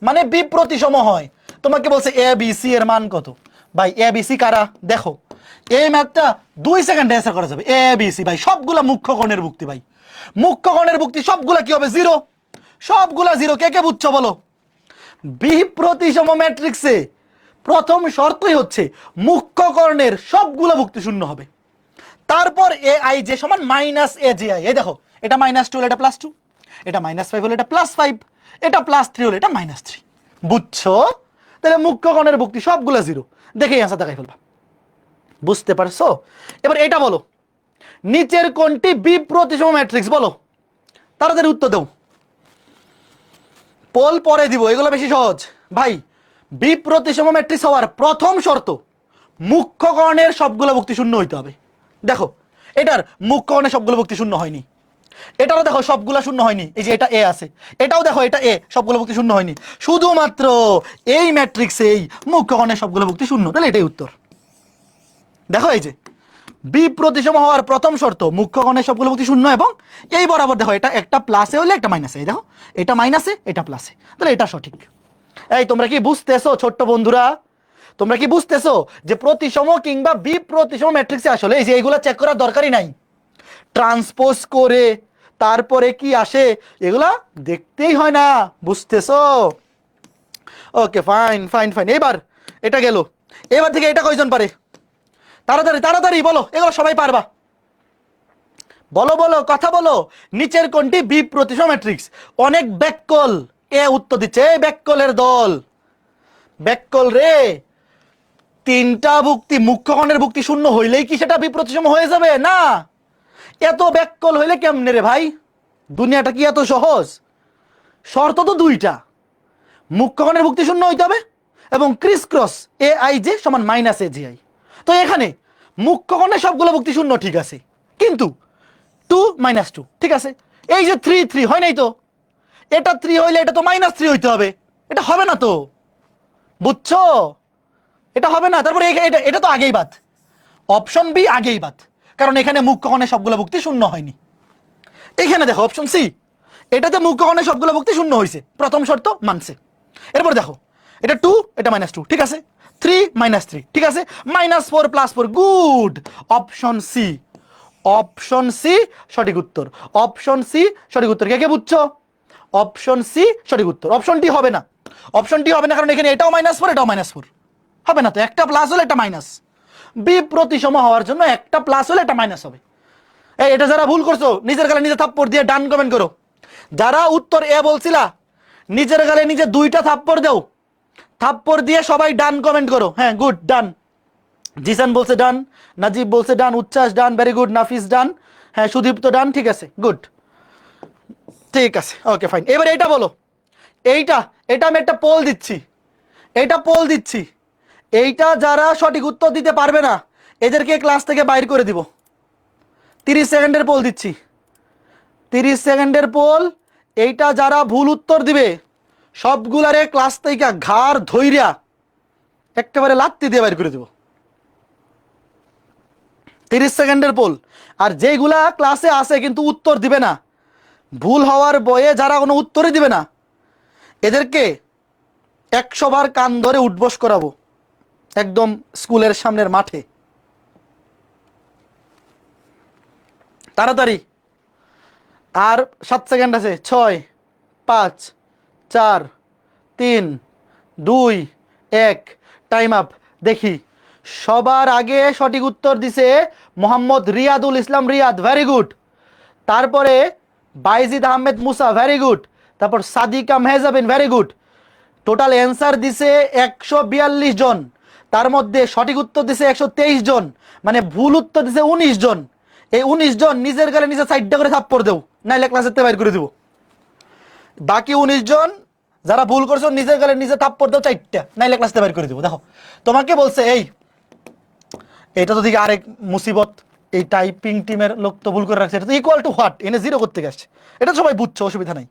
মানে বি প্রতিসম হয়, তোমাকে বলছে এ বি সি এর মান কত? ভাই এ বি সি কারা? দেখো এই ম্যাথটা 2 সেকেন্ডে অ্যান্সার করা যাবে। এ বি সি ভাই সবগুলা মুখ্য কর্ণের ভুক্তি। ভাই মুখ্য কর্ণের ভুক্তি সবগুলা কি হবে? 0। সবগুলা 0। কে কে বুঝছো বলো? বি প্রতিসম ম্যাট্রিক্সে প্রথম শর্তই হচ্ছে মুখ্য কর্ণের সবগুলা ভুক্তি 0 হবে। তারপর এ আই যে সমান মাইনাস এ জে আই। এই দেখো এটা -2 হলে এটা +2, এটা -5 হলে এটা +5, এটা +3 হলে এটা -3। বুঝছো? তাহলে মুখ্য কোণের ভুক্তি সবগুলো 0। দেখেই অ্যান্সার দেখাই ফেলবা। বুঝতে পারছো? এবার এটা বলো, নিচের কোনটি বিপ্রতিসম ম্যাট্রিক্স? বলো, তাড়াতাড়ি উত্তর দাও। পোল পরে দিব, এগুলো বেশি সহজ ভাই। বিপ্রতিসম ম্যাট্রিক্স হওয়ার প্রথম শর্ত মুখ্য কোণের সবগুলো ভুক্তি শূন্য হইতে হবে। দেখো এটার মুখ্য কোণের সবগুলো ভুক্তি শূন্য হয়নি, এটাও দেখো সবগুলো শূন্য হয়নি, এই যে এটা এ আছে, এটাও দেখো এটা এ, সবগুলো ভুক্তি শূন্য হয়নি, শুধুমাত্র এই ম্যাট্রিক্সেই মুখ্য কোণের সবগুলো ভুক্তি শূন্য। তাহলে এটাই উত্তর। দেখো এই যে বিপ্রতিসম হওয়ার প্রথম শর্ত মুখ্য কোণের সবগুলো ভুক্তি শূন্য, এবং এই বরাবর দেখো এটা একটা প্লাসে হলে একটা মাইনাসে, দেখো এটা মাইনাসে এটা প্লাসে, তাহলে এটা সঠিক। এই তোমরা কি বুঝতেছো ছোট্ট বন্ধুরা? তোমরা কি বুঝতেছো যে প্রতিসম কিংবা বিপ্রতিসম ম্যাট্রিক্সে আসলে এই যে এগুলা চেক করার দরকারই নাই, ট্রান্সপোজ করে তারপরে কি আসে এগুলা দেখতেই হয় না। বুঝতেছো? ওকে, ফাইন ফাইন ফাইন। এবার এটা গেল, এবার থেকে এটা কয়জন পারে? তাড়াতাড়ি তাড়াতাড়ি বলো, এগুলো সবাই পারবা। বলো বলো, কথা বলো। নিচের কোনটি বিপ্রতিসম ম্যাট্রিক্স? অনেক ব্যাককল এ উত্তর দিচ্ছে, এই ব্যাককলের দল, ব্যাককল রে। তিনটা ভুক্তি মুখ্য কোণের ভুক্তি শূন্য হইলেই কি সেটা বিপ্রতিসম হয়ে যাবে? না, এত ব্যাককল হইলে কেমনে রে ভাই? দুনিয়াটা কি এত সহজ? শর্ত তো দুইটা, মুখ্য কোণের ভুক্তি শূন্য হইতে হবে এবং Chris cross A I J সমান -a জি আই। তো এখানে মুখ্য কোণের সবগুলো ভুক্তি শূন্য ঠিক আছে, কিন্তু 2 -2 ঠিক আছে। এই যে 3 3 হয় নাই তো, এটা 3 হইলে এটা তো -3 হইতে হবে, এটা হবে না তো। বুঝছো? এটা হবে না। তারপরে এটা এটা তো আগেই বাদ, অপশন বি আগেই বাদ, কারণ এখানে মুখ্য কোণের সবগুলো ভুক্তি শূন্য হয়নি। এখানে দেখো অপশন সি, এটাতে মুখ্য কোণের সবগুলো ভুক্তি শূন্য হয়েছে, প্রথম শর্ত মানছে। এরপর দেখো এটা 2 এটা -2 ঠিক আছে, 3 -3 ঠিক আছে, -4 +4 good. Option C, option C সঠিক উত্তর, অপশন সি সঠিক উত্তর। কে কে বুঝছো? অপশন সি সঠিক উত্তর। অপশন ডি হবে না, অপশন ডি হবে না, কারণ এখানে এটাও -4 এটাও -4 হবে না তো, একটা প্লাস হলে একটা মাইনাস। বিপ্রতিসম হওয়ার জন্য একটা প্লাস হলে একটা মাইনাস হবে। এই এটা যারা ভুল করছো নিজের গালে নিজে থাপ্পড় দিয়ে ডান কমেন্ট করো। যারা উত্তর এ বলছিলা নিজের গালে নিজে 2টা থাপ্পড় দাও, থাপ্পড় দিয়ে সবাই ডান কমেন্ট করো। হ্যাঁ গুড, ডান। জিসান বলছে ডান, নাজিব বলছে ডান, উচ্ছ্বাস ডান, ভেরি গুড, নাফিস ডান, হ্যাঁ সুদীপ্ত ডান, ঠিক আছে গুড, ঠিক আছে ওকে ফাইন। এবার এইটা বলো, এইটা এটা আমি একটা পোল দিচ্ছি, এইটা পোল দিচ্ছি, এইটা যারা সঠিক উত্তর দিতে পারবে না এদেরকে ক্লাস থেকে বাইর করে দিব। 30 সেকেন্ডের পোল দিচ্ছি, 30 সেকেন্ডের পোল। এইটা যারা ভুল উত্তর দিবে সবগুলারে ক্লাস থেকে ঘাড় ধইরা একেবারে লাত্তি দিয়ে বাইর করে দিব। 30 সেকেন্ডের পোল। আর যেগুলা ক্লাসে আছে কিন্তু উত্তর দিবে না, ভুল হওয়ার বয়ে যারা কোনো উত্তরই দিবে না, এদেরকে 100 বার কান ধরে উঠবস করাবো একদম স্কুলের সামনের মাঠে। তাড়াতাড়ি, আর 7 সেকেন্ড আছে। 6 5 4 3 2 1, টাইম আপ। দেখি সবার আগে সঠিক উত্তর দিছে মোহাম্মদ রিয়াদুল ইসলাম, রিয়াদ, ভেরি গুড। তারপরে বাইজিদ আহমেদ মুসা, ভেরি গুড। তারপর Sadika Mehjabin, very good. Total answer দিছে 142 জন, তার মধ্যে সঠিক উত্তর দিছে 123 জন, মানে ভুল উত্তর দিছে 19 জন। এই 19 জন নিজের গালে নিজে সাইডটা করে থাপ্পড় দেও, নাইলে ক্লাসের থেকে বাইর করে দিব। বাকি 19 জন যারা ভুল করছো নিজের গালে নিজে থাপ্পড় দাও 4টা, নাইলে ক্লাস থেকে বাইর করে দিব। দেখো তোমাকে বলছে এই, এটা তো দিকে আরেক মুসিবত, এই টাইপিং টিমের লোক তো ভুল করে রাখছে। এটা তো ইকুয়াল টু হোয়াট, এনে 0 করতে আসছে, এটা সবাই বুঝছো, অসুবিধা নাই।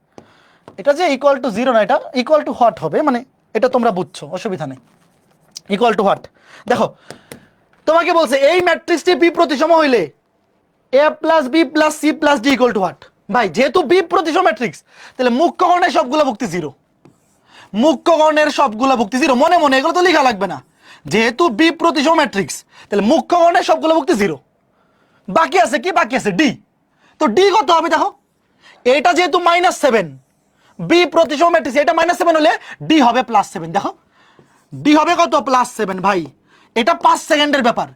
এটা যে ইকুয়াল টু 0 না, এটা ইকুয়াল টু হোয়াট হবে, মানে এটা তোমরা বুঝছো, অসুবিধা নেই। ইকুয়াল টু হোয়াট, দেখো তোমাকে বলছে এই ম্যাট্রিক্সটি বিপ্রতিসম হইলে a plus B plus C plus D equal to what. ভাই যেহেতু বিপ্রতিসম ম্যাট্রিক্স, তাহলে মুখ্য কোণের সবগুলো ভুক্তি 0, মুখ্য কোণের সবগুলো ভুক্তি 0। মনে মনে এগুলো তো লেখা লাগবে না, যেহেতু বিপ্রতিসম ম্যাট্রিক্স তাহলে মুখ্য কোণের সবগুলো ভুক্তি 0। বাকি আছে কি? বাকি আছে ডি। তো ডি কত হবে দেখো, এটা যেহেতু -7, বিপ্রতিসম ম্যাট্রিক্স, এটা -7 হলে ডি হবে +7। দেখো ডি হবে কত? +7। ভাই এটা 5 সেকেন্ডের ব্যাপার,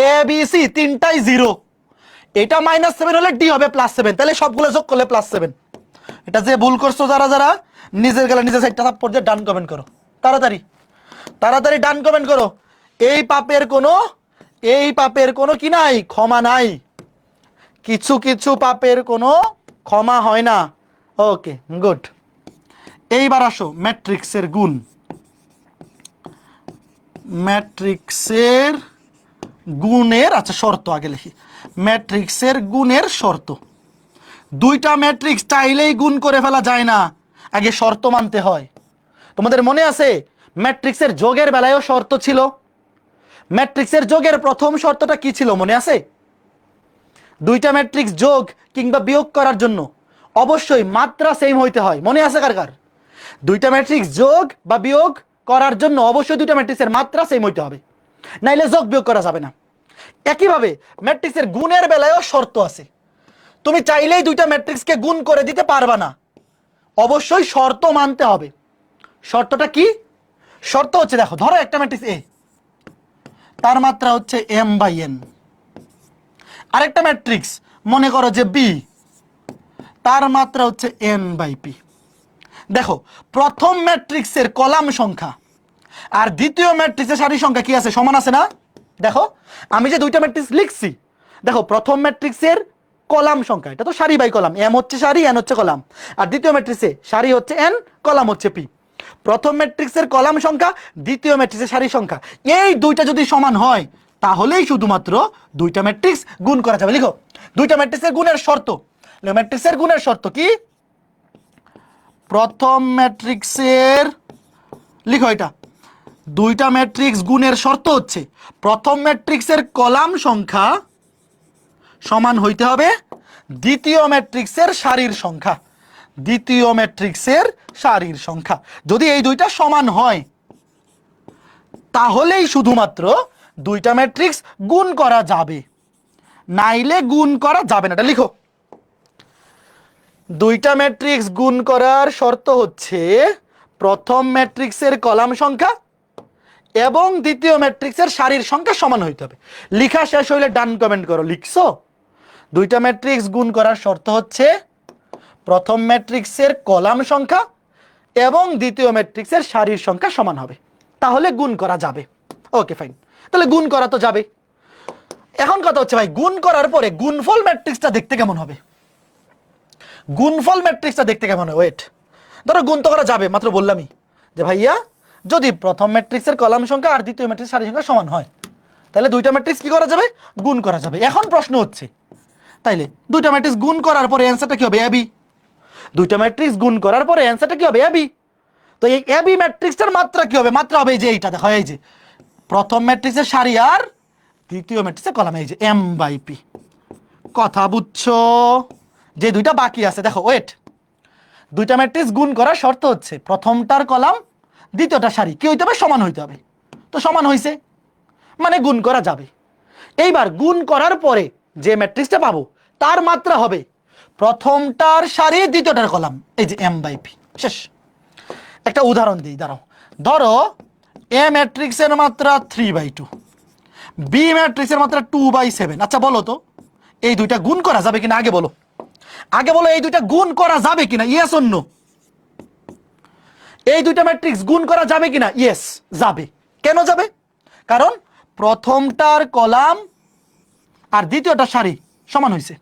এ বি সি তিনটাই 0, এটা -7 হলে ডি হবে +7, তাহলে সবগুলো যোগ করলে +7। এটা যে ভুল করছো যারা যারা, নিজের গেলে নিজের সাইডটা পর্যায়ে ডান কমেন্ট করো, তাড়াতাড়ি তাড়াতাড়ি ডান কমেন্ট করো। এই পাপের কোনো কি নাই, ক্ষমা নাই। কিছু কিছু পাপের কোনো ক্ষমা হয় না। Okay good. এইবার আসো ম্যাট্রিক্সের গুণ। ম্যাট্রিক্সের গুণের আচ্ছা শর্ত আগে লিখি। ম্যাট্রিক্সের গুণের শর্ত। দুইটা ম্যাট্রিক্স চাইলেই গুণ করে ফেলা যায় না, আগে শর্ত মানতে হয়। তোমাদের মনে আছে ম্যাট্রিক্সের যোগের বেলায়ও শর্ত ছিল। ম্যাট্রিক্সের যোগের প্রথম শর্তটা কি ছিল মনে আছে? দুইটা ম্যাট্রিক্স যোগ কিংবা বিয়োগ করার জন্য অবশ্যই মাত্রা সেম হইতে হয়। মনে আছে কার কার? দুইটা ম্যাট্রিক্স যোগ বা বিয়োগ করার জন্য অবশ্যই দুইটা ম্যাট্রিক্সের মাত্রা সেম হইতে হবে, নাইলে যোগ বিয়োগ করা যাবে না। একইভাবে ম্যাট্রিক্সের গুণের বেলায়ও শর্ত আছে। তুমি চাইলেই দুইটা ম্যাট্রিক্সকে গুণ করে দিতে পারবা না, অবশ্যই শর্ত মানতে হবে। শর্তটা কি? শর্ত হচ্ছে দেখো, ধরো একটা ম্যাট্রিক্স এ, তার মাত্রা হচ্ছে m/n। আরেকটা ম্যাট্রিক্স মনে করো যে বি, তার মাত্রা হচ্ছে n/p। দেখো প্রথম ম্যাট্রিক্সের কলাম সংখ্যা আর দ্বিতীয় ম্যাট্রিক্সের সারি সংখ্যা কি আছে? সমান আছে না? দেখো আমি যে দুইটা ম্যাট্রিক্স লিখছি, দেখো প্রথম ম্যাট্রিক্সের কলাম সংখ্যা, এটা তো সারি বাই কলাম, m হচ্ছে সারি, n হচ্ছে কলাম। আর দ্বিতীয় ম্যাট্রিক্সে সারি হচ্ছে n, কলাম হচ্ছে p। প্রথম ম্যাট্রিক্সের কলাম সংখ্যা, দ্বিতীয় ম্যাট্রিক্সের সারি সংখ্যা, এই দুইটা যদি সমান হয় তাহলেই শুধুমাত্র দুইটা ম্যাট্রিক্স গুণ করা যাবে। লিখো দুইটা ম্যাট্রিক্সের গুণের শর্ত। ম্যাট্রিক্সের গুণের শর্ত কি? প্রথম ম্যাট্রিক্সের, লিখো এটা, দুইটা ম্যাট্রিক্স গুণের শর্ত হচ্ছে প্রথম ম্যাট্রিক্সের কলাম সংখ্যা সমান হইতে হবে দ্বিতীয় ম্যাট্রিক্সের সারির সংখ্যা। দ্বিতীয় ম্যাট্রিক্সের সারির সংখ্যা যদি এই দুইটা সমান হয় তাহলেই শুধুমাত্র দুইটা ম্যাট্রিক্স গুণ করা যাবে, নাইলে গুণ করা যাবে না। এটা লিখো, দুইটা ম্যাট্রিক্স গুণ করার শর্ত হচ্ছে প্রথম ম্যাট্রিক্সের কলাম সংখ্যা এবং দ্বিতীয় ম্যাট্রিক্সের সারির সংখ্যা সমান হইতে হবে। লিখা শেষ হইলে ডান কমেন্ট করো। লিখছো? দুইটা ম্যাট্রিক্স গুণ করার শর্ত হচ্ছে প্রথম ম্যাট্রিক্সের কলাম সংখ্যা এবং দ্বিতীয় ম্যাট্রিক্সের সারির সংখ্যা সমান হবে, তাহলে গুণ করা যাবে। ওকে ফাইন, তাহলে গুণ করা তো যাবে। এখন কথা হচ্ছে ভাই গুণ করার পরে গুণফল ম্যাট্রিক্সটা দেখতে কেমন হবে? গুণফল ম্যাট্রিক্সটা দেখতে কেমন হবে? ওয়েট, ধরো গুণ তো করা যাবে, মাত্র বললামই যে ভাইয়া যদি প্রথম ম্যাট্রিক্সের কলাম সংখ্যা আর দ্বিতীয় ম্যাট্রিক্স সারির সংখ্যা সমান হয় তাহলে দুইটা ম্যাট্রিক্স কি করা যাবে? গুণ করা যাবে। এখন প্রশ্ন হচ্ছে তাইলে দুইটা ম্যাট্রিক্স গুণ করার পরে অ্যান্সারটা কি হবে? এবি। দুইটা ম্যাট্রিক্স গুণ করার পরে অ্যান্সারটা কি হবে? এবি। তো এই এবি ম্যাট্রিক্সটার মাত্রা কি হবে? মাত্রা হবে এই যে এইটা, দেখো এই যে প্রথম ম্যাট্রিক্সের সারি আর দ্বিতীয় ম্যাট্রিক্সের কলাম, এই যে m/p। কথা বুঝছো? যে দুইটা বাকি আছে, দেখো ওয়েট, দুইটা ম্যাট্রিক্স গুণ করার শর্ত হচ্ছে প্রথমটার কলাম দ্বিতীয়টা সারি কি হইতে হবে? সমান হইতে হবে। তো সমান হইছে মানে গুণ করা যাবে। এইবার গুণ করার পরে যে ম্যাট্রিক্সটা পাবো তার মাত্রা হবে প্রথমটার সারি দ্বিতীয়টার কলাম, এই যে m/p। শেষ। একটা উদাহরণ দিই, দাঁড়াও। ধরো এ ম্যাট্রিক্সের মাত্রা 3/2, বি ম্যাট্রিক্সের মাত্রা 2/7। আচ্ছা বলো তো এই দুইটা গুণ করা যাবে কিনা? আগে বলো, আগে বলো এই দুইটা গুণ করা যাবে কিনা? Yes or no? এই দুইটা ম্যাট্রিক্স গুণ করা যাবে কিনা? ইয়েস যাবে। কেন যাবে? কারণ প্রথমটার কলাম আর দ্বিতীয়টার সারি সমান হয়েছে।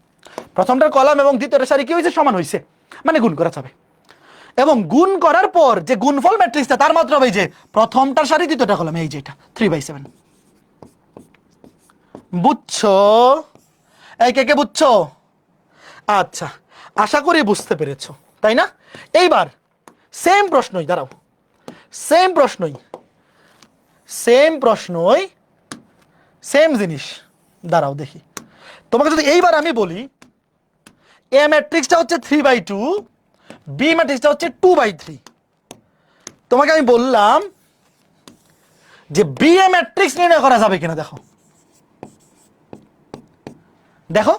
প্রথমটার কলাম এবং দ্বিতীয়টার সারি কি হয়েছে? সমান হয়েছে, মানে গুণ করা যাবে। এবং গুণ করার পর যে গুণফল ম্যাট্রিক্সটা তার মাত্রা হবে যে প্রথমটার সারি দ্বিতীয়টা কলাম, এই যে এটা 3/7। বুঝছো? এই কে কে বুঝছো? আচ্ছা, আশা করি বুঝতে পেরেছো, তাই না? এইবার সেম প্রশ্নই, দাঁড়াও, সেম প্রশ্নই সেম জিনিস, দাঁড়াও দেখি। তোমাকে যদি এইবার আমি বলি এ ম্যাট্রিক্সটা হচ্ছে 3/2, বি ম্যাট্রিক্সটা হচ্ছে 2/3, তোমাকে আমি বললাম যে বি এ ম্যাট্রিক্স নির্ণয় করা যাবে কিনা? দেখো দেখো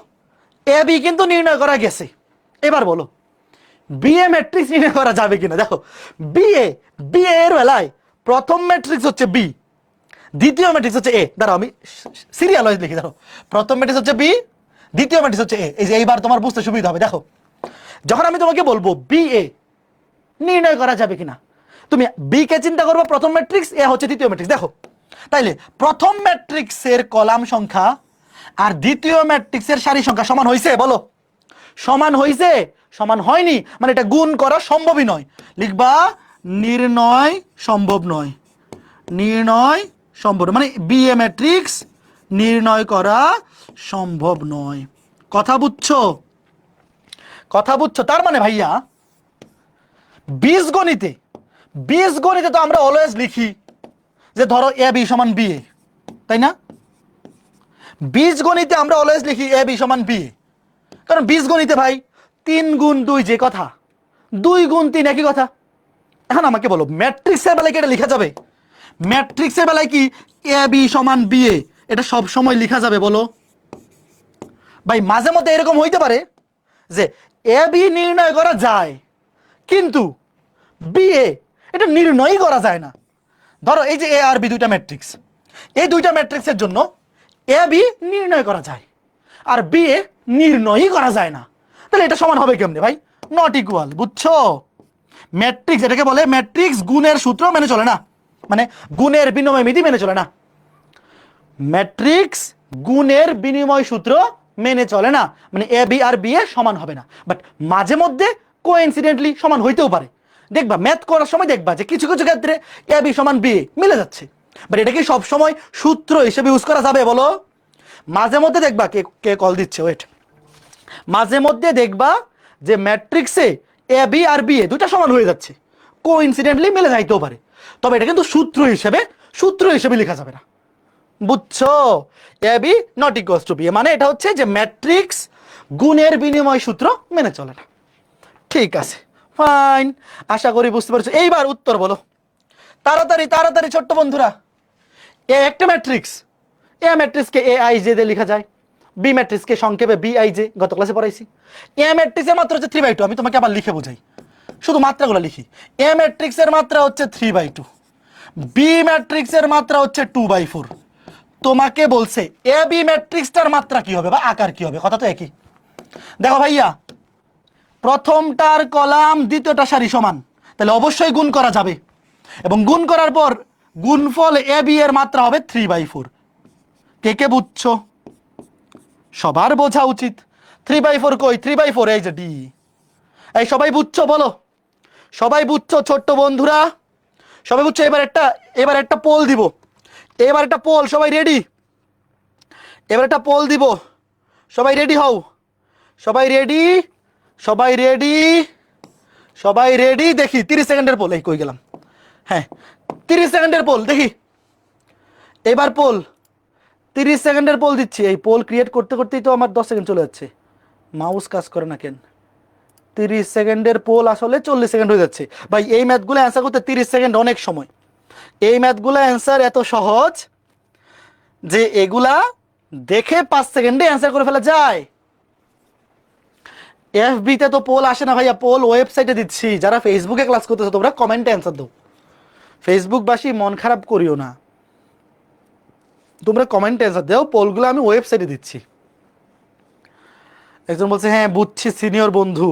এ বি কিন্তু নির্ণয় করা গেছে। এবার বলো বি এ ম্যাট্রিক্স নির্ণয় করা যাবে কিনা? দেখো বি এ এর বেলায় প্রথম ম্যাট্রিক্স হচ্ছে বি, দ্বিতীয় ম্যাট্রিক্স হচ্ছে এ। দাঁড়াও আমি সিরিয়াল ওয়াইজ লিখি। দেখো প্রথম ম্যাট্রিক্স হচ্ছে বি, দ্বিতীয় ম্যাট্রিক্স হচ্ছে এ। এই যে এইবার তোমার বুঝতে সুবিধা হবে। দেখো, যখন আমি তোমাকে বলবো বি এ নির্ণয় করা যাবে কিনা, তুমি বি কে চিন্তা করবে প্রথম ম্যাট্রিক্স, এ হচ্ছে দ্বিতীয় ম্যাট্রিক্স। দেখো তাইলে প্রথম ম্যাট্রিক্সের কলাম সংখ্যা আর দ্বিতীয় ম্যাট্রিক্সের সারি সংখ্যা সমান হয়েছে? বলো, সমান হয়েছে? সমান হয়নি, মানে এটা গুণ করা সম্ভবই নয়। লিখবা নির্ণয় সম্ভব নয়, নির্ণয় সম্ভব, মানে বি এ ম্যাট্রিক্স নির্ণয় করা সম্ভব নয়। কথা বুঝছো? কথা বুঝছো? তার মানে ভাইয়া বীজগণিতে, বীজগণিতে তো আমরা অলওয়েজ লিখি যে ধরো এ বি সমান বি এ, তাই না? বীজগণিতে আমরা অলওয়েজ লিখি এ বি সমান বি এ, কারণ বীজগণিতে ভাই 3 গুণ 2 যে কথা, 2 গুণ 3 একই কথা। এখন আমাকে বলো ম্যাট্রিক্সের বেলায় কি এটা লেখা যাবে? ম্যাট্রিক্সের বেলায় কি এ বি সমান বি এ এটা সব সময় লেখা যাবে? বলো ভাই, মাঝে মধ্যে এরকম হইতে পারে যে এ বি নির্ণয় করা যায় কিন্তু বি এ এটা নির্ণয়ই করা যায় না। ধরো এই যে এ আর বি দুইটা ম্যাট্রিক্স, এই দুইটা ম্যাট্রিক্সের জন্য এ বি নির্ণয় করা যায় আর বি এ নির্ণয়ই করা যায় না, তাহলে এটা সমান হবে কেমনে ভাই? Not equal. বুঝছো? ম্যাট্রিক্স এটাকে বলে ম্যাট্রিক্স গুণের সূত্র মেনে চলে না, মানে গুণের বিনিময় বিধি মেনে চলে না। ম্যাট্রিক্স গুণের বিনিময় সূত্র মেনে চলে না, মানে A B R B A সমান হবে না। বাট মাঝে মধ্যে কোইন্সিডেন্টলি সমান হইতেও পারে। দেখবা ম্যাথ করার সময় দেখবা যে কিছু কিছু ক্ষেত্রে এ বি সমান বি এ মিলে যাচ্ছে, বাট এটা কি সব সময় সূত্র হিসেবে ইউজ করা যাবে? বলো। মাঝে মধ্যে দেখবা, কে কে কল দিচ্ছে, ওয়েট, মাঝে মধ্যে দেখবা যে ম্যাট্রিক্সে A B R B A দুটা সমান হয়ে যাচ্ছে, কোইন্সিডেন্টলি মিলে যাইতেও পারে, তবে এটা কিন্তু সূত্র হিসেবে লেখা যাবে না। বুঝছো? A B not equals to B A, মানে এটা হচ্ছে যে ম্যাট্রিক্স গুণের বিনিময় সূত্র মেনে চলে না। ঠিক আছে, ফাইন, আশা করি বুঝতে পারছো। এইবার উত্তর বলো তাড়াতাড়ি তাড়াতাড়ি ছোট্ট বন্ধুরা। এ একটা ম্যাট্রিক্স, এ ম্যাট্রিক্সকে এ আই জে দিয়ে লেখা যায়, বি ম্যাট্রিক্সকে সংক্ষেপে বি আই জে, গত ক্লাসে পড়াইছি। এ ম্যাট্রিক্সের মাত্রা হচ্ছে 3/2, আমি তোমাকে আবার লিখে বোঝাই, শুধু মাত্রাগুলো লিখি। এ ম্যাট্রিক্সের মাত্রা হচ্ছে 3/2, বি ম্যাট্রিক্সের মাত্রা হচ্ছে 2/4। তোমাকে বলছে এ বি ম্যাট্রিক্সটার মাত্রা কি হবে বা আকার কি হবে, কথা তো একই। দেখো ভাইয়া, প্রথমটার কলাম দ্বিতীয়টা সারি সমান, তাহলে অবশ্যই গুণ করা যাবে, এবং গুণ করার পর গুণফল এ বি এর মাত্রা হবে 3/4। কে কে বুঝছো? সবার বোঝা উচিত। 3/4 কই? 3/4 এই যে ডি। এই সবাই বুঝছো? বলো সবাই বুঝছো ছোট্ট বন্ধুরা? সবাই বুঝছো? এবার একটা পোল দিব, এবার একটা পোল, সবাই রেডি? এবার একটা পোল দিব, সবাই রেডি হও, সবাই রেডি, সবাই রেডি, সবাই রেডি। দেখি 30 সেকেন্ডের পোল, এই কই গেলাম, হ্যাঁ 30 সেকেন্ডের পোল দেখি। এবার পোল 30 সেকেন্ডের পোল দিচ্ছি। এই পোল ক্রিয়েট করতে করতেই তো আমার 10 সেকেন্ড চলে যাচ্ছে, মাউস কাজ করে না কেন? 30 সেকেন্ডের পোল আসলে 40 সেকেন্ড হয়ে যাচ্ছে। ভাই এই ম্যাথগুলো অ্যান্সার করতে 30 সেকেন্ড অনেক সময়। এই ম্যাথগুলো অ্যান্সার এত সহজ যে এগুলা দেখে 5 সেকেন্ডে অ্যান্সার করে ফেলা যায়। এফবিতে তো পোল আসে না ভাইয়া, পোল ওয়েবসাইটে দিচ্ছি। যারা ফেসবুকে ক্লাস করতেছো তোমরা কমেন্টে অ্যান্সার দাও, ফেসবুকবাসী মন খারাপ করিও না, তোমরা কমেন্টে অ্যান্সার দাও, পোলগুলো আমি ওয়েবসাইটে দিচ্ছি। একজন বলছে হ্যাঁ বুঝছি সিনিয়র বন্ধু।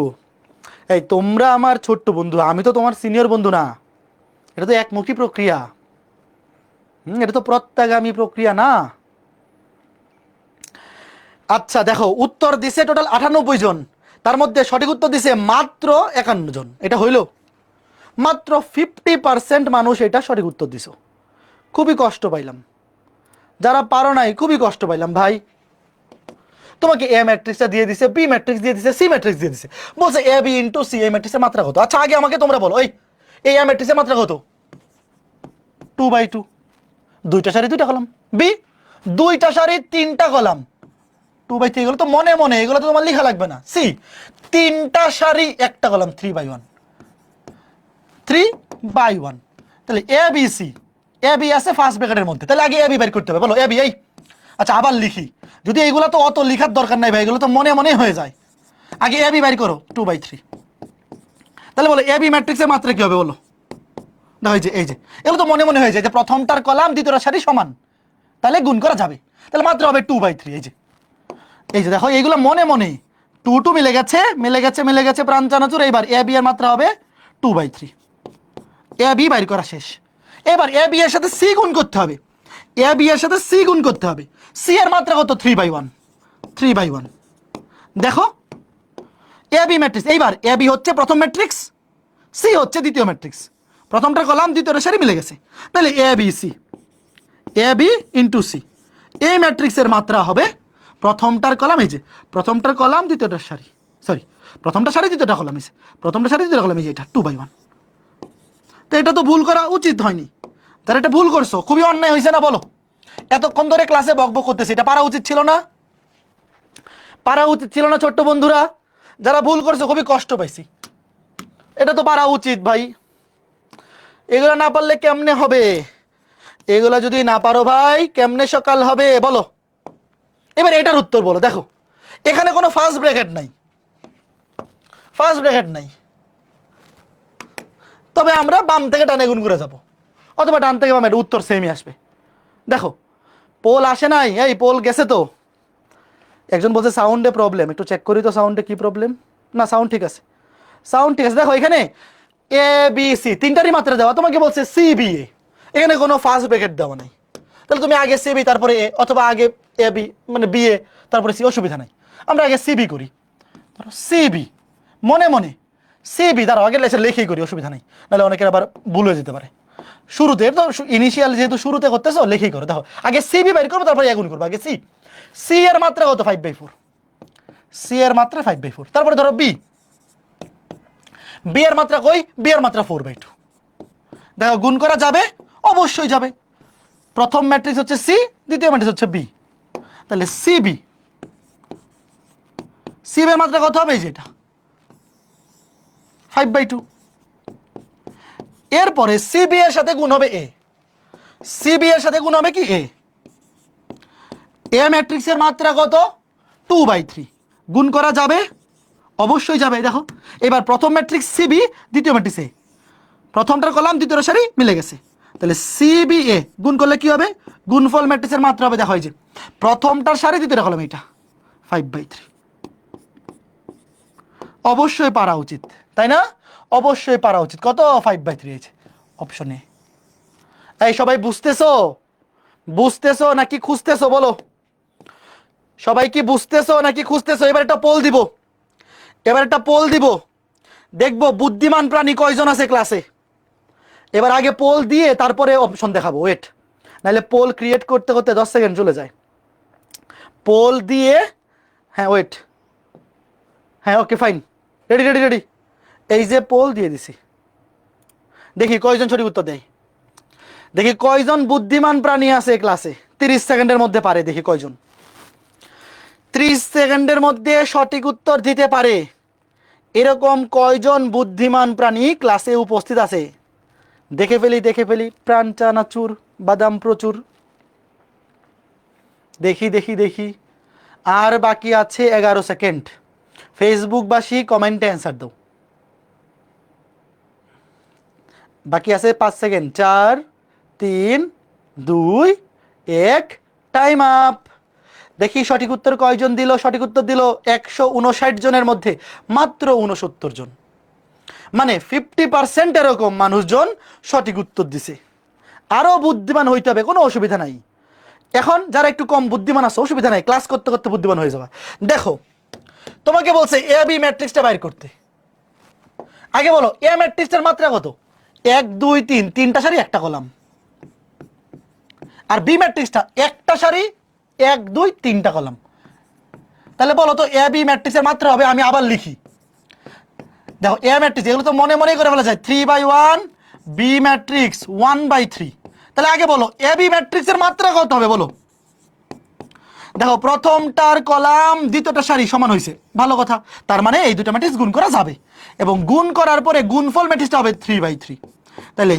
এই তোমরা আমার ছোট্ট বন্ধু, আমি তো তোমার সিনিয়র বন্ধু না, এটা তো একমুখী প্রক্রিয়া, এটা তো প্রত্যাগামী প্রক্রিয়া না। আচ্ছা দেখো, উত্তর দিছে টোটাল 98 জন, তার মধ্যে সঠিক উত্তর দিছে মাত্র 51 জন। এটা হইল মাত্র 50% মানুষ এটা সঠিক উত্তর দিছো। খুবই কষ্ট পাইলাম, যারা পারো নাই খুবই কষ্ট পাইলাম ভাই। তোমাকে এ ম্যাট্রিক্সটা দিয়ে দিছে, বি ম্যাট্রিক্স দিয়ে দিছে, সি ম্যাট্রিক্স দিয়ে দিছে, বলছে এ বি ইন্টু সি, এই ম্যাট্রিক্সের মাত্রা কত? আচ্ছা আগে আমাকে তোমরা বলো, এই এ ম্যাট্রিক্সের মাত্রা কত? 2/2, দুইটা সারি দুইটা কলাম। বি দুইটা সারি তিনটা কলাম, 2/3। এগুলো তো মনে মনে, এগুলো তো তোমার লেখা লাগবে না। সি তিনটা সারি একটা কলাম, 3/1, 3/1। তাহলে A B C, A B আছে ফার্স্ট ব্র্যাকেটের মধ্যে, তাহলে আগে এ বি বের করতে হবে। বলো এ বি, এই আচ্ছা আবার লিখি, যদি এগুলো তো অত লিখার দরকার নাই ভাই, এগুলো তো মনে মনে হয়ে যায়। আগে এ বি বের করো, 2/3। তাহলে বলো এ বি ম্যাট্রিক্সের মাত্রা কি হবে? বলো দেখো, এই যে এগুলো তো মনে মনে হয়ে যায় যে প্রথমটার কলাম দ্বিতীয়টার সারি সমান, তাহলে গুণ করা যাবে, তাহলে মাত্রা হবে 2/3। এই যে এই যে দেখো এইগুলো মনে মনে টু টু মিলে গেছে মিলে গেছে মিলে গেছে প্রাণ চানাচুর। এইবার এ বি এর মাত্রা হবে 2/3। এ বি বাইর করা শেষ। এবার এ বি এর সাথে সি গুণ করতে হবে, এ বি এর সাথে সি গুণ করতে হবে। সি এর মাত্রা কত? 3/1, 3/1। দেখো এ বি ম্যাট্রিক্স, এইবার এ বি হচ্ছে প্রথম ম্যাট্রিক্স, সি হচ্ছে দ্বিতীয় ম্যাট্রিক্স। প্রথমটার কলাম দ্বিতীয়টার সারি মিলে গেছে, তাহলে A B C, A B into C. এই ম্যাট্রিক্সের মাত্রা হবে প্রথমটার কলাম, এই যে প্রথমটার কলাম দ্বিতীয়টার সারি, সরি প্রথমটা সারি দ্বিতীয়টা কলাম, এই যে প্রথমটা সারি দ্বিতীয়টা কলাম, এই যে এটা 2/1। তো এটা তো ভুল করা উচিত হয়নি, তার এটা ভুল করছো, খুবই অন্যায় হয়েছে না বলো? এতক্ষণ ধরে ক্লাসে বকবক করতেছে, এটা পারা উচিত ছিল না? পারা উচিত ছিল না ছোট্ট বন্ধুরা? যারা ভুল করছো খুবই কষ্ট পাইছি, এটা তো পারা উচিত ভাই। এগুলো না পারলে কেমনে হবে? এগুলো যদি না পারো ভাই কেমনে সকাল হবে বলো? এবার এটার উত্তর বলো। দেখো এখানে কোনো ফার্স্ট ব্র্যাকেট নাই, ফার্স্ট ব্র্যাকেট নাই, তবে আমরা বাম থেকে ডানে গুণ করে যাব, অথবা ডান থেকে বামে, উত্তর সেমই আসবে। দেখো পোল আসে নাই, এই পোল গেছে তো। একজন বলছে সাউন্ডে প্রবলেম, একটু চেক করি তো সাউন্ডে কি প্রবলেম। না সাউন্ড ঠিক আছে, সাউন্ড ঠিক আছে। দেখো এখানে এ বি সি তিনটারই মাত্রা দেওয়া, তোমাকে বলছে সি বি এ, এখানে কোনো ফার্স্ট ব্র্যাকেট দেওয়া নাই। তাহলে তুমি আগে সি বি তারপরে এ, অথবা আগে এ বি মানে বি এ তারপরে সি, অসুবিধা নাই। আমরা আগে সি বি করি, সি বি মনে মনে সি বি, তার আগে লেখেই করি, অসুবিধা নেই, নাহলে অনেকের আবার ভুল হয়ে যেতে পারে। শুরুতে তো ইনিশিয়াল যেহেতু শুরুতে করতেছো লেখেই করো। দেখো আগে সি বি বের করবো, তারপরে গুণ করবো। আগে সি, সি এর মাত্রা কত? 5/4, সি এর মাত্রা 5/4। তারপরে ধরো বি, বি এর মাত্রা কই? বি এর মাত্রা 4/2। দেখো গুণ করা যাবে, অবশ্যই যাবে। প্রথম ম্যাট্রিক্স হচ্ছে সি, দ্বিতীয় ম্যাট্রিক্স হচ্ছে বি, তাহলে সি বি, সি এর মাত্রা কত হবে? যেটা 5/2। এরপরে সিবি এর সাথে গুণ হবে এ, সিবি এর সাথে গুণ হবে কি? এ, এ ম্যাট্রিক্সের মাত্রা কত? 2/3। গুণ করা যাবে, অবশ্যই যাবে। দেখো এবার প্রথম ম্যাট্রিক্স সিবি, দ্বিতীয় ম্যাট্রিক্স এ, প্রথমটার কলাম দ্বিতীয়টার সারি মিলে গেছে, তাহলে সিবি এ গুণ করলে কি হবে? গুণফল ম্যাট্রিক্সের মাত্রা হবে, দেখো এই যে প্রথমটার সারি দ্বিতীয়টা কলাম, এটা 5/3। অবশ্যই পারা উচিত, তাই না? অবশ্যই পারা উচিত। কত? 5/3 হয়েছে অপশনে। এই সবাই বুঝতেছো? বুঝতেছো নাকি খুঁজতেছো বলো? সবাই কি বুঝতেছো নাকি খুঁজতেছো? এবার একটা পোল দিব, এবার একটা পোল দিব, দেখবো বুদ্ধিমান প্রাণী কয়জন আছে ক্লাসে। এবার আগে পোল দিয়ে তারপরে অপশন দেখাবো, ওয়েট, নাহলে পোল ক্রিয়েট করতে করতে 10 সেকেন্ড চলে যায়। পোল দিয়ে, হ্যাঁ ওয়েট, হ্যাঁ okay fine, ready ready ready. এই যে পোল দিয়ে দিছি, দেখি কয়জন সঠিক উত্তর দেয়, দেখি কয়জন বুদ্ধিমান প্রাণী আছে ক্লাসে 30 সেকেন্ডের মধ্যে পারে, দেখি কয়জন 30 সেকেন্ডের মধ্যে সঠিক উত্তর দিতে পারে। এরকম কয়জন বুদ্ধিমান প্রাণী ক্লাসে উপস্থিত আছে? দেখে ফেলি দেখে ফেলি, প্রাণ চানাচুর বাদাম প্রচুর, দেখি দেখি দেখি। আর বাকি আছে 11 সেকেন্ড। ফেসবুকবাসী কমেন্টে অ্যান্সার দাও। বাকি আছে 5 সেকেন্ড, 4 3 2 1, টাইম আপ। দেখি সঠিক উত্তর কয়জন দিল। সঠিক উত্তর দিল 159 জনের মধ্যে মাত্র 69 জন, মানে 50% এরকম মানুষজন সঠিক উত্তর দিছে। আরো বুদ্ধিমান হইতে হবে, কোনো অসুবিধা নাই। এখন যারা একটু কম বুদ্ধিমান আছে অসুবিধা নাই, ক্লাস করতে করতে বুদ্ধিমান হয়ে যাবে। দেখো তোমাকে বলছে এ বি ম্যাট্রিক্সটা বাইর করতে। আগে বলো এ ম্যাট্রিক্সের মাত্রা কত? 1 2 3, তিনটা সারি একটা কলাম। আর বি ম্যাট্রিক্সটা একটা সারি 1 2 3টা কলাম। তাহলে বলো তো এ বি ম্যাট্রিক্সের মাত্রা হবে, আমি আবার লিখি। দেখো এ ম্যাট্রিক্স এগুলো তো মনে মনেই করে ফেলা যায়, 3/1, বি ম্যাট্রিক্স 1/3। তাহলে আগে বলো এ বি ম্যাট্রিক্সের মাত্রা কত হবে বলো? দেখো প্রথমটার কলাম দ্বিতীয়টা সারি সমান হয়েছে, ভালো কথা, তার মানে এই দুটো ম্যাট্রিক্স গুণ করা যাবে, এবং গুণ করার পরে গুণফল ম্যাট্রিক্সটা হবে 3/3। তাহলে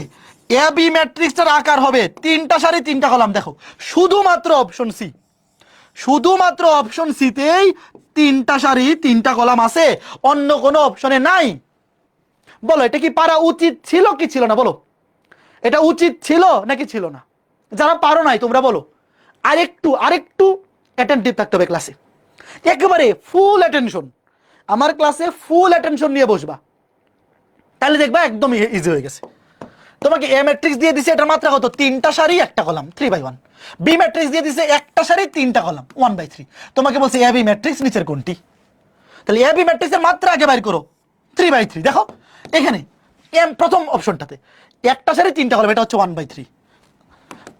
এ বি ম্যাট্রিক্সটার আকার হবে তিনটা সারি তিনটা কলাম। দেখো শুধুমাত্র অপশন সি, শুধুমাত্র অপশন সিতেই তিনটা সারি তিনটা কলাম আছে, অন্য কোনো অপশনে নাই। বলো এটা কি পারা উচিত ছিল কি ছিল না বলো? এটা উচিত ছিল নাকি ছিল না? যারা পারো নাই তোমরা বলো, আরেকটু আরেকটু অ্যাটেন্টিভ থাকতে হবে ক্লাসে। একেবারে ফুল অ্যাটেনশন, আমার ক্লাসে ফুল অ্যাটেনশন নিয়ে বসবা, তাহলে দেখবা একদম ইজি হয়ে গেছে। তোমাকে এ ম্যাট্রিক্স দিয়ে দিছে, এটা মাত্রা কত, 3টা সারি 1টা কলাম, 3/1। বি ম্যাট্রিক্স দিয়ে দিছে, 1টা সারি 3টা কলাম, 1/3। তোমাকে বলছে এ বি ম্যাট্রিক্স নিচের কোনটি, তাহলে এ বি ম্যাট্রিক্সের মাত্রা আগে বাইর করো, 3/3। দেখো এখানে প্রথম অপশনটাতে 1টা সারি 3টা কলাম, এটা হচ্ছে 1/3।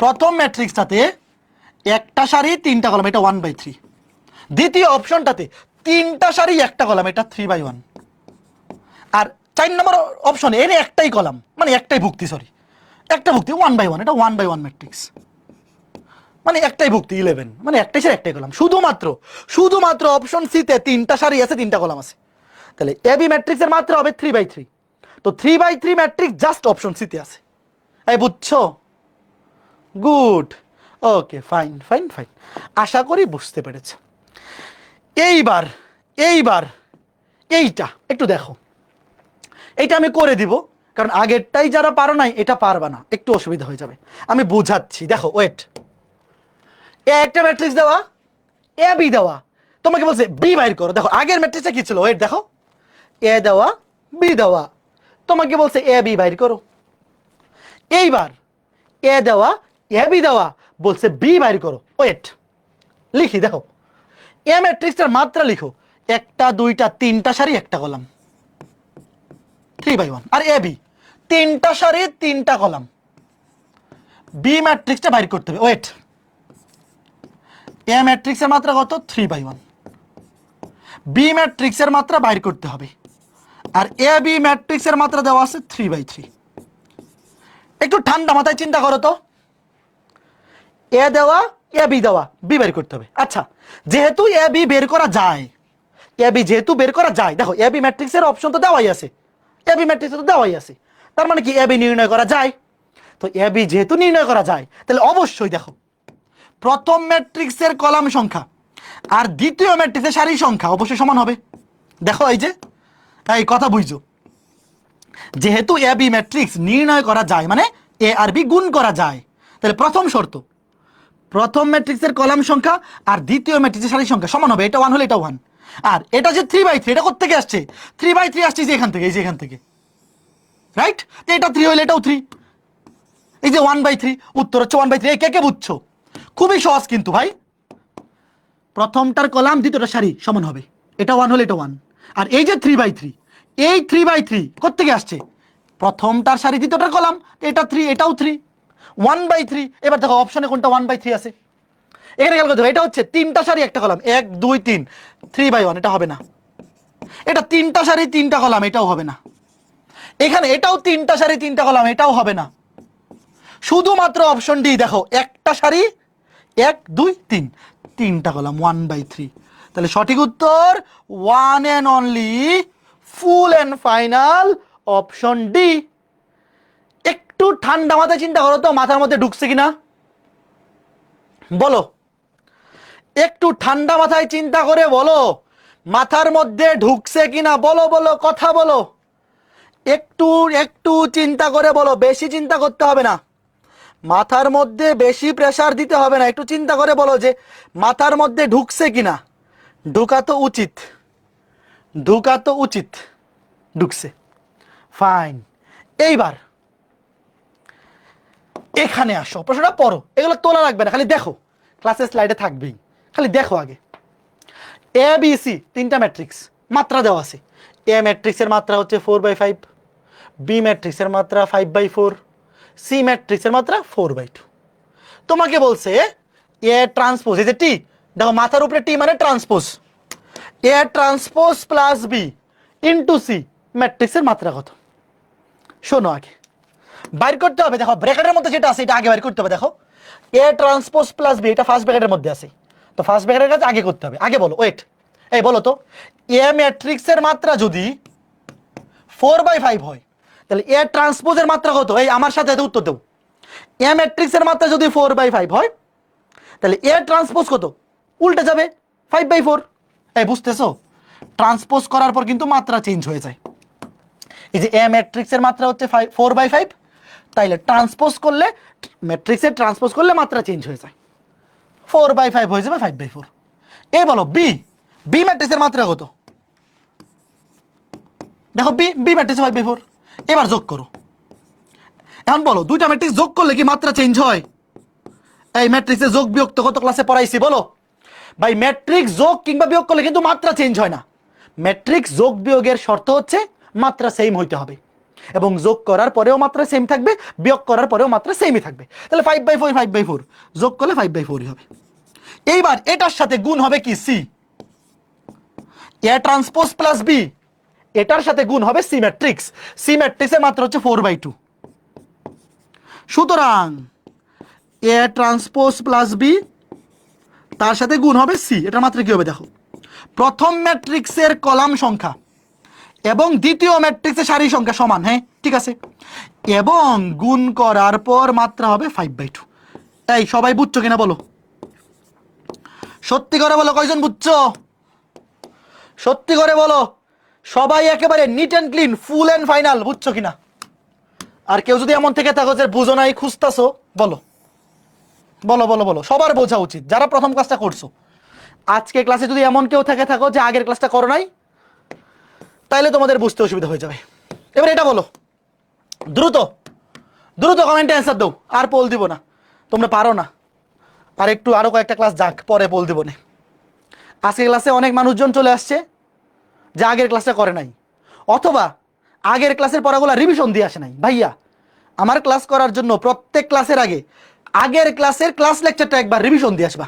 প্রথম ম্যাট্রিক্সটাতে 1টা সারি 3টা কলাম, এটা 1/3। দ্বিতীয় অপশনটাতে 3টা সারি 1টা কলাম, এটা 3/1। আর 4 নম্বর অপশনে এর একটাই কলাম, মানে একটাই ভুক্তি, সরি একটা ভুক্তি, 1/1, এটা 1/1 ম্যাট্রিক্স, মানে একটাই ভুক্তি 11, মানে একটাই সারি একটাই কলাম। শুধুমাত্র অপশন সিতে 3টা সারি আছে 3টা কলাম আছে, তাহলে এ বি ম্যাট্রিক্সের মাত্রা হবে 3/3। তো 3/3 ম্যাট্রিক্স জাস্ট অপশন সিতে আছে, এই বুঝছো? গুড, ওকে, ফাইন ফাইন ফাইন, আশা করি বুঝতে পেরেছে। এইবার এইটা একটু দেখো, এইটা আমি করে দিব, কারণ আগেরটাই যারা পারো নাই এটা পারবা না, একটু অসুবিধা হয়ে যাবে, আমি বুঝাচ্ছি। দেখো ওয়েট, এ একটা ম্যাট্রিক্স দেওয়া, এ বি দেওয়া, তোমাকে বলছে বি বাইর করো। দেখো আগের ম্যাট্রিক্সটা কি ছিল, ওয়েট দেখো, এ দেওয়া বি দেওয়া, তোমাকে বলছে এ বি বাইর করো। এইবার এ দেওয়া এ বি দেওয়া, বলছে বি বাইর করো। ওয়েট লিখি, দেখো এ ম্যাট্রিক্সটার মাত্রা লিখো, 1টা 2টা 3টা সারি 1টা কলাম, 3/1। আর এ বি 3টা সারি 3টা কলাম, বি ম্যাট্রিক্সটা বাইর করতে হবে। ওয়েট, এ ম্যাট্রিক্সের মাত্রা কত, 3/1, বি ম্যাট্রিক্সের মাত্রা বাইর করতে হবে, আর এ বি ম্যাট্রিক্সের মাত্রা দেওয়া আছে 3/3। একটু ঠান্ডা মাথায় চিন্তা করো তো, এ দেওয়া এ বি দেওয়া, বি বের করতে হবে। আচ্ছা, যেহেতু এ বি বের করা যায়, এ বি যেহেতু বের করা যায়, দেখো এ বি ম্যাট্রিক্সের অপশন তো দেওয়াই আছে, এ বি ম্যাট্রিক্সে তো দেওয়াই আছে, তার মানে কি এ বি নির্ণয় করা যায়। তো এ বি যেহেতু নির্ণয় করা যায়, তাহলে অবশ্যই দেখো প্রথম ম্যাট্রিক্সের কলাম সংখ্যা আর দ্বিতীয় ম্যাট্রিক্সের সারি সংখ্যা অবশ্যই সমান হবে। দেখো এই যে, এই কথা বুঝছো, যেহেতু এ বি ম্যাট্রিক্স নির্ণয় করা যায়, মানে এ আর বি গুণ করা যায়, তাহলে প্রথম শর্ত, প্রথম ম্যাট্রিক্সের কলাম সংখ্যা আর দ্বিতীয় ম্যাট্রিক্সের সারি সংখ্যা সমান হবে। এটা 1 হলে এটা 1। আর এটা যে 3/3, এটা কোত্থেকে আসছে, 3/3 আসছে যে এখান থেকে, এই যে এখান থেকে, রাইট? এটা 3 হলে এটাও 3, এই যে 1/3, উত্তর হচ্ছে 1/3। কে কে বুঝছো? খুবই সহজ কিন্তু ভাই, প্রথমটার কলাম দ্বিতীয়টার সারি সমান হবে, এটা 1 হলে এটা 1। আর এই যে 3/3, এই 3/3 কোত্থেকে আসছে, প্রথমটার সারি দ্বিতীয়টার কলাম, এটা 3 এটাও 3, 1/3। এবার দেখো অপশনে কোনটা 1/3 আছে, এখানে খেয়াল করতে হবে, এটা হচ্ছে 3টা সারি 1টা কলাম, 1 2 3, 3/1, এটা হবে না। এটা 3টা সারি 3টা কলাম, এটাও হবে না। এখানে এটাও 3টা সারি 3টা কলাম, এটাও হবে না। শুধুমাত্র অপশন ডি, দেখো একটা সারি 1 2 3, 3টা কলাম, 1/3। তাহলে সঠিক উত্তর 1 and only, full and final option D. একটু ঠান্ডা মাথায় চিন্তা করো তো, মাথার মধ্যে ঢুকছে কিনা বলো, একটু ঠান্ডা মাথায় চিন্তা করে বলো, মাথার মধ্যে ঢুকছে কিনা, বলো বলো, কথা বলো, একটু একটু চিন্তা করে বলো, বেশি চিন্তা করতে হবে না, মাথার মধ্যে বেশি প্রেসার দিতে হবে না, একটু চিন্তা করে বলো যে মাথার মধ্যে ঢুকছে কিনা। ঢুকা তো উচিত, ঢুকা তো উচিত, ঢুকছে, ফাইন। এইবার এখানে আসো, প্রশ্নটা পড়ো, এগুলো তোলা লাগবে না, খালি দেখো, ক্লাসের স্লাইডে থাকবেই, খালি দেখো আগে। এ বি সি 3টা ম্যাট্রিক্স, মাত্রা দেওয়া আছে। এ ম্যাট্রিক্সের মাত্রা হচ্ছে 4/5, বি ম্যাট্রিক্সের মাত্রা 5/4, সি ম্যাট্রিক্সের মাত্রা 4/2। তোমাকে বলছে এ ট্রান্সপোজ, এই যে টি, দেখো মাথার উপরে টি মানে transpose, A transpose plus B into C ম্যাট্রিক্সের মাত্রা কত। শোনো আগে বাইর করতে হবে, দেখো ব্র্যাকেটের মধ্যে যেটা আছে এটা আগে বাইর করতে হবে। দেখো এ ট্রান্সপোজ প্লাস বি, এটা ফার্স্ট ব্র্যাকেটের মধ্যে আছে, তো ফার্স্ট ব্র্যাকেটের কাছে আগে করতে হবে। আগে বলো, ওয়েট, এই বলো তো, এ ম্যাট্রিক্সের মাত্রা যদি 4/5 হয়, তাহলে এ ট্রান্সপোজের মাত্রা কত? এই আমার সাথে উত্তর দেবো। এ ম্যাট্রিক্সের মাত্রা যদি 4/5 হয়, তাহলে এ ট্রান্সপোজ কত? উল্টে যাবে, 5/4। এই বুঝতেছো, ট্রান্সপোজ করার পর কিন্তু মাত্রা চেঞ্জ হয়ে যায়। এই যে এ ম্যাট্রিক্সের মাত্রা হচ্ছে 4/5, তাইলে ট্রান্সপোজ করলে, ম্যাট্রিক্সের ট্রান্সপোজ করলে মাত্রা চেঞ্জ হয়ে যায়, 4/5 হয়ে যাবে 5/4। এই বলো বি, বি ম্যাট্রিক্সের মাত্রা কত? দেখো বি বি ম্যাট্রিক্স 5/4। এবার যোগ করো। এখন বলো দুইটা ম্যাট্রিক্স যোগ করলে কি মাত্রা চেঞ্জ হয়? এই ম্যাট্রিক্সে যোগ বিয়োগ তো কত ক্লাসে পড়াইছি বলো ভাই, ম্যাট্রিক্স যোগ কিংবা বিয়োগ করলে কিন্তু মাত্রা চেঞ্জ হয় না। ম্যাট্রিক্স যোগ বিয়োগের শর্ত হচ্ছে মাত্রা সেম হইতে হবে, এবং যোগ করার পরেও মাত্রা সেম থাকবে, বিয়োগ করার পরেও মাত্রা সেমই থাকবে। তাহলে 5/4 5/4 যোগ করলে 5/4ই হবে। এইবার এটার সাথে গুণ হবে কি? C, A transpose plus B, এটার সাথে গুণ হবে সি ম্যাট্রিক্স। সি ম্যাট্রিক্সের মাত্রা হচ্ছে 4/2। সুতরাং এ ট্রান্সপোজ প্লাস বি তার সাথে গুণ হবে সি। এটার মাত্রা কি হবে দেখো, প্রথম ম্যাট্রিক্সের কলাম সংখ্যা এবং দ্বিতীয় ম্যাট্রিক্সের সারি সংখ্যা সমান। হ্যাঁ ঠিক আছে, এবং গুণ করার পর মাত্রা হবে 5/2। এই সবাই বুঝছো কিনা বলো, সত্যি করে বলো কয়জন বুঝছো? সত্যি করে বলো, সবাই একেবারে neat and clean, full and final বুঝছো কিনা? আর কেউ যদি এমন থেকে থাকো যে বুঝো নাই, খুঁজতাছো, বলো বলো বলো বলো। সবার বোঝা উচিত যারা প্রথম ক্লাসটা করছো। আজকে ক্লাসে যদি এমন কেউ থেকে থাকো যে আগের ক্লাসটা করো নাই, তাইলে তোমাদের বুঝতে অসুবিধা হয়ে যাবে। এবার এটা বলো, দ্রুত দ্রুত কমেন্টে অ্যান্সার দাও। আর পোল দিব না, তোমরা পারো না। আর একটু আরো কয়েকটা ক্লাস যাক, পরে পোল দিব না। আজকে ক্লাসে অনেক মানুষজন চলে আসছে যে আগের ক্লাসটা করে নাই, অথবা আগের ক্লাসের পড়াগুলো রিভিশন দিয়ে আসে নাই। ভাইয়া, আমার ক্লাস করার জন্য প্রত্যেক ক্লাসের আগে আগের ক্লাসের ক্লাস লেকচারটা একবার রিভিশন দিয়ে আসবা,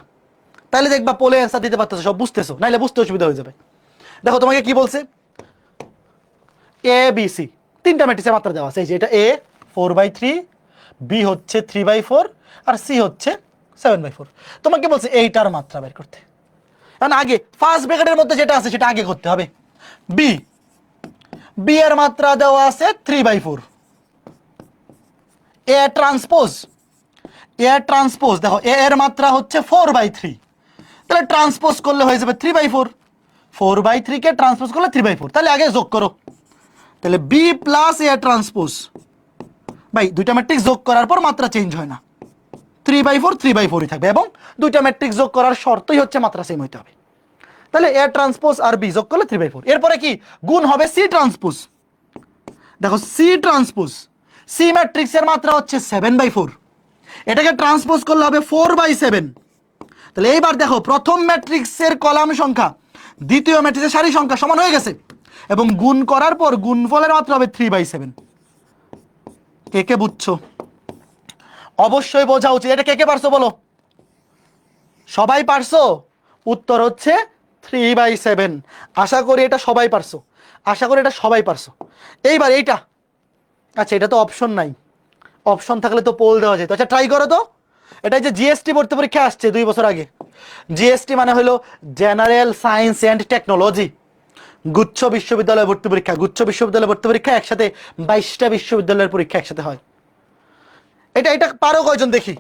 তাহলে দেখবা পোলে অ্যান্সার দিতে পারতেছো, সব বুঝতেছো, নাইলে বুঝতে অসুবিধা হয়ে যাবে। দেখো তোমাকে কি বলছে, এ বি সি তিনটা ম্যাট্রিক্সের মাত্রা দেওয়া আছে। এই যে এটা এ 4/3, বি হচ্ছে 3/4, আর সি হচ্ছে 7/4। তোমাকে বলছে এইটার মাত্রা বের করতে। কারণ আগে ফার্স্ট ব্র্যাকেটের মধ্যে যেটা আছে সেটা আগে করতে হবে। বি, বি এর মাত্রা দেওয়া আছে 3/4। এ ট্রান্সপোজ, এ ট্রান্সপোজ দেখো এ এর মাত্রা হচ্ছে 4/3, তাহলে ট্রান্সপোজ করলে হয়ে যাবে 3/4। 4/3 কে ট্রান্সপোজ করলে 3/4, তাহলে আগে যোগ করো। তাহলে বি প্লাস এ ট্রান্সপোজ, ভাই দুইটা ম্যাট্রিক্স যোগ করার পর মাত্রা চেঞ্জ হয় না, 3/4 3/4ই থাকবে, এবং দুইটা ম্যাট্রিক্স যোগ করার শর্তই হচ্ছে মাত্রা সেম হইতে হবে। তাহলে এ ট্রান্সপোজ আর বি যোগ করলে 3/4। এরপরে কি গুণ হবে সি ট্রান্সপোজ। দেখো সি ট্রান্সপোজ, সি ম্যাট্রিক্সের মাত্রা হচ্ছে 7/4, এটাকে ট্রান্সপোজ করলে হবে 4/7। তাহলে এইবার দেখো প্রথম ম্যাট্রিক্সের কলাম সংখ্যা দ্বিতীয় ম্যাট্রিক্সের সারি সংখ্যা সমান হয়ে গেছে, এবং গুণ করার পর গুণফলের মাত্রা হবে 3/7। কে কে বুঝছো? অবশ্যই বোঝা উচিত। এটা কে কে পারছো বলো? সবাই পারছো? উত্তর হচ্ছে 3/7। আশা করি এটা সবাই পারছো, আশা করি এটা সবাই পারছো। এইবার এইটা, আচ্ছা এটা তো অপশন নাই, অপশন থাকলে তো পোল দেওয়া যেত। আচ্ছা ট্রাই করো তো। এটা যে জিএসটি ভর্তি পরীক্ষা আসছে 2 বছর আগে, জিএসটি মানে হলো জেনারেল সায়েন্স অ্যান্ড টেকনোলজি, গুচ্ছ বিশ্ববিদ্যালয় ভর্তি পরীক্ষা। গুচ্ছ বিশ্ববিদ্যালয় ভর্তি পরীক্ষা একসাথে 22টা বিশ্ববিদ্যালয়ের পরীক্ষা একসাথে হয়। এটা এটা পারো কয়জন দেখি?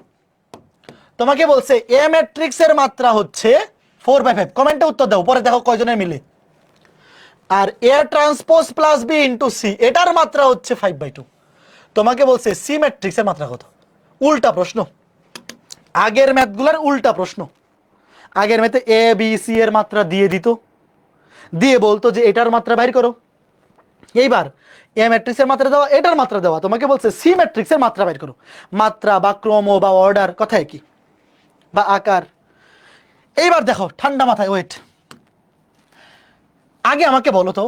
তোমাকে বলছে এ ম্যাট্রিক্সের মাত্রা হচ্ছে 4/5, কমেন্টে উত্তর দাও, পরে দেখো কয়জনের মিলে। আর A transpose plus B into C, এটার মাত্রা হচ্ছে 5/2। তোমাকে বলছে সি ম্যাট্রিক্সের মাত্রা কত? উল্টা প্রশ্ন, আগের ম্যাথগুলোর উল্টা প্রশ্ন। আগের ম্যাথে এ বি সি এর মাত্রা দিয়ে দিত, দিয়ে বলতো যে এটার মাত্রা বাইর করো। এইবার এ ম্যাট্রিক্সের মাত্রা দেওয়া, এটার মাত্রা দেওয়া, তোমাকে বলছে সি ম্যাট্রিক্সের মাত্রা বাইর করো। মাত্রা বা ক্রম বা অর্ডার কথা একই, বা আকার। এইবার দেখো ঠান্ডা মাথায়, ওয়েট, আগে আমাকে বলো তো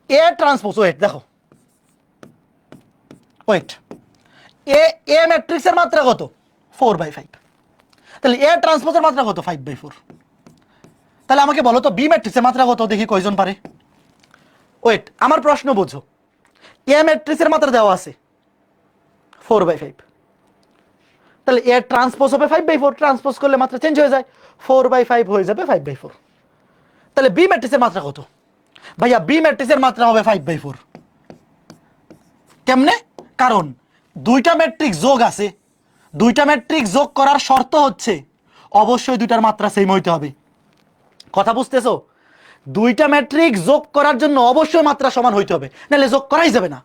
এ ট্রান্সপোজ, ওয়েট দেখো, ওয়েট, এ এ ম্যাট্রিক্সের মাত্রা কত? 4/5। তাহলে এ ট্রান্সপোজের মাত্রা কত? 5/4। তাহলে আমাকে বলো তো বি ম্যাট্রিক্সের মাত্রা কত, দেখি কয়জন পারে। ওয়েট, আমার প্রশ্ন বোঝো, এ ম্যাট্রিক্সের মাত্রা দেওয়া আছে 4/5, তাহলে এ ট্রান্সপোজ হবে 5/4, ট্রান্সপোজ করলে মাত্রা চেঞ্জ হয়ে যায়, 4/5 হয়ে যাবে 5/4। তাহলে বি ম্যাট্রিক্সের মাত্রা কত? ভাইয়া বি ম্যাট্রিক্সের মাত্রা হবে 5/4। কেমনে? কারণ দুইটা ম্যাট্রিক্স যোগ আছে, দুইটা ম্যাট্রিক্স যোগ করার শর্ত হচ্ছে অবশ্যই দুইটার মাত্রা সেম হইতে হবে। কথা বুঝতেছো? দুইটা ম্যাট্রিক্স যোগ করার জন্য অবশ্যই মাত্রা সমান হইতে হবে, নাহলে যোগ করাই যাবে না।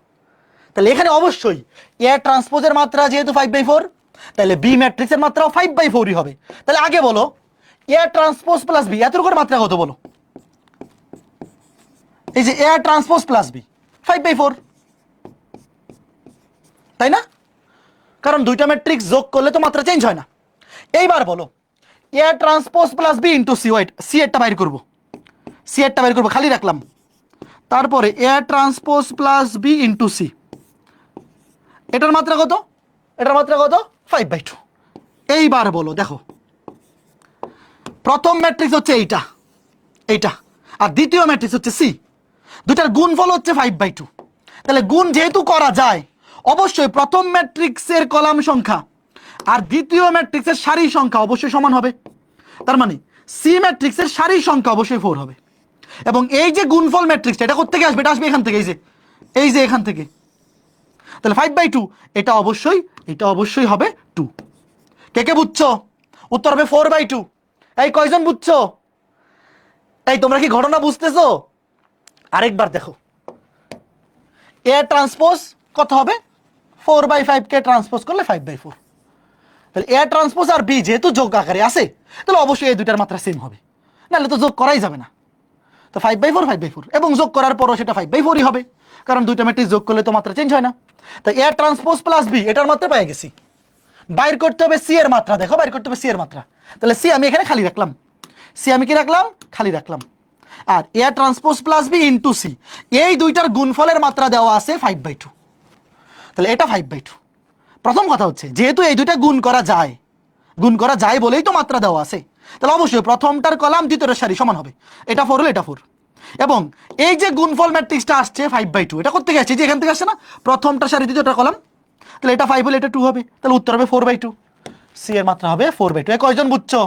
তাহলে এখানে অবশ্যই এ ট্রান্সপোজের মাত্রা যেহেতু 5/4, তাহলে বি ম্যাট্রিক্সের মাত্রাও 5/4ই হবে। তাহলে আগে বলো এ ট্রান্সপোজ প্লাস বি এত করে মাত্রা কত বলো? এই যে এ ট্রান্সপোজ প্লাস বি 5/4, তাই না? কারণ দুইটা ম্যাট্রিক্স যোগ করলে তো মাত্রা চেঞ্জ হয় না। এইবার বলো A transpose plus B into C, wait C এরটা বাইর করবো, সি এরটা বাইর করবো, খালি রাখলাম। তারপরে A transpose plus B into C, এটার মাত্রা কত? এটার মাত্রা কত? 5/2। এইবার বলো, দেখো প্রথম ম্যাট্রিক্স হচ্ছে এইটা, এইটা, আর দ্বিতীয় ম্যাট্রিক্স হচ্ছে সি, দুটার গুণফল হচ্ছে 5/2। তাহলে গুণ যেহেতু করা যায়, অবশ্যই প্রথম ম্যাট্রিক্সের কলাম সংখ্যা আর দ্বিতীয় ম্যাট্রিক্সের সারি সংখ্যা অবশ্যই সমান হবে। তার মানে সি ম্যাট্রিক্সের সারি সংখ্যা অবশ্যই 4 হবে। এবং এই যে গুণফল ম্যাট্রিক্সটা, এটা কোত্থেকে আসবে? এটা আসবে এখান থেকে, এই যে এখান থেকে। তাহলে 5/2 এটা অবশ্যই হবে 2। কে কে বুঝছো? উত্তর হবে 4/2। এই কয়জন বুঝছো? এই তোমরা কি ঘটনা বুঝতেছো? আরেকবার দেখো, এ ট্রান্সপোজ কত হবে? 4/5 কে ট্রান্সপোজ করলে 5/4। তাহলে এ ট্রান্সপোজ আর বি যেহেতু যোগ আকারে আছে, তাহলে অবশ্যই এই দুইটার মাত্রা সেম হবে, নাহলে তো যোগ করাই যাবে না। তো 5/4 এবং যোগ করার পরও সেটা 5/4ই হবে, কারণ দুইটা ম্যাট্রিক্স যোগ করলে তো মাত্রা চেঞ্জ হয় না। তো এ ট্রান্সপোজ প্লাস বি এটার মাত্রা পেয়ে গেছি। বাইর করতে হবে সি এর মাত্রা, দেখো বাইর করতে হবে সি এর মাত্রা। তাহলে সি আমি এখানে খালি রাখলাম, সি আমি কি রাখলাম? খালি রাখলাম। আর A transpose plus B into C, এই দুইটার গুণফলের মাত্রা দেওয়া আছে 5/2। তাহলে এটা 5/2। প্রথম কথা হচ্ছে যেহেতু এই দুইটা গুণ করা যায় বলেই তো মাত্রা দেওয়া আছে, তাহলে অবশ্যই প্রথমটার কলাম দ্বিতীয়টার সারি সমান হবে। এটা 4 হলে এটা 4। এবং এই যে গুণফল ম্যাট্রিক্সটা আসছে 5/2, এটা কোত্থেকে আসছে? যে এখান থেকে আসছে না, প্রথমটা সারি দ্বিতীয়টা কলাম। তাহলে এটা 5 হলে এটা 2 হবে, তাহলে উত্তর হবে 4/2। সি এর মাত্রা হবে 4/2। কয়জন বুঝছো?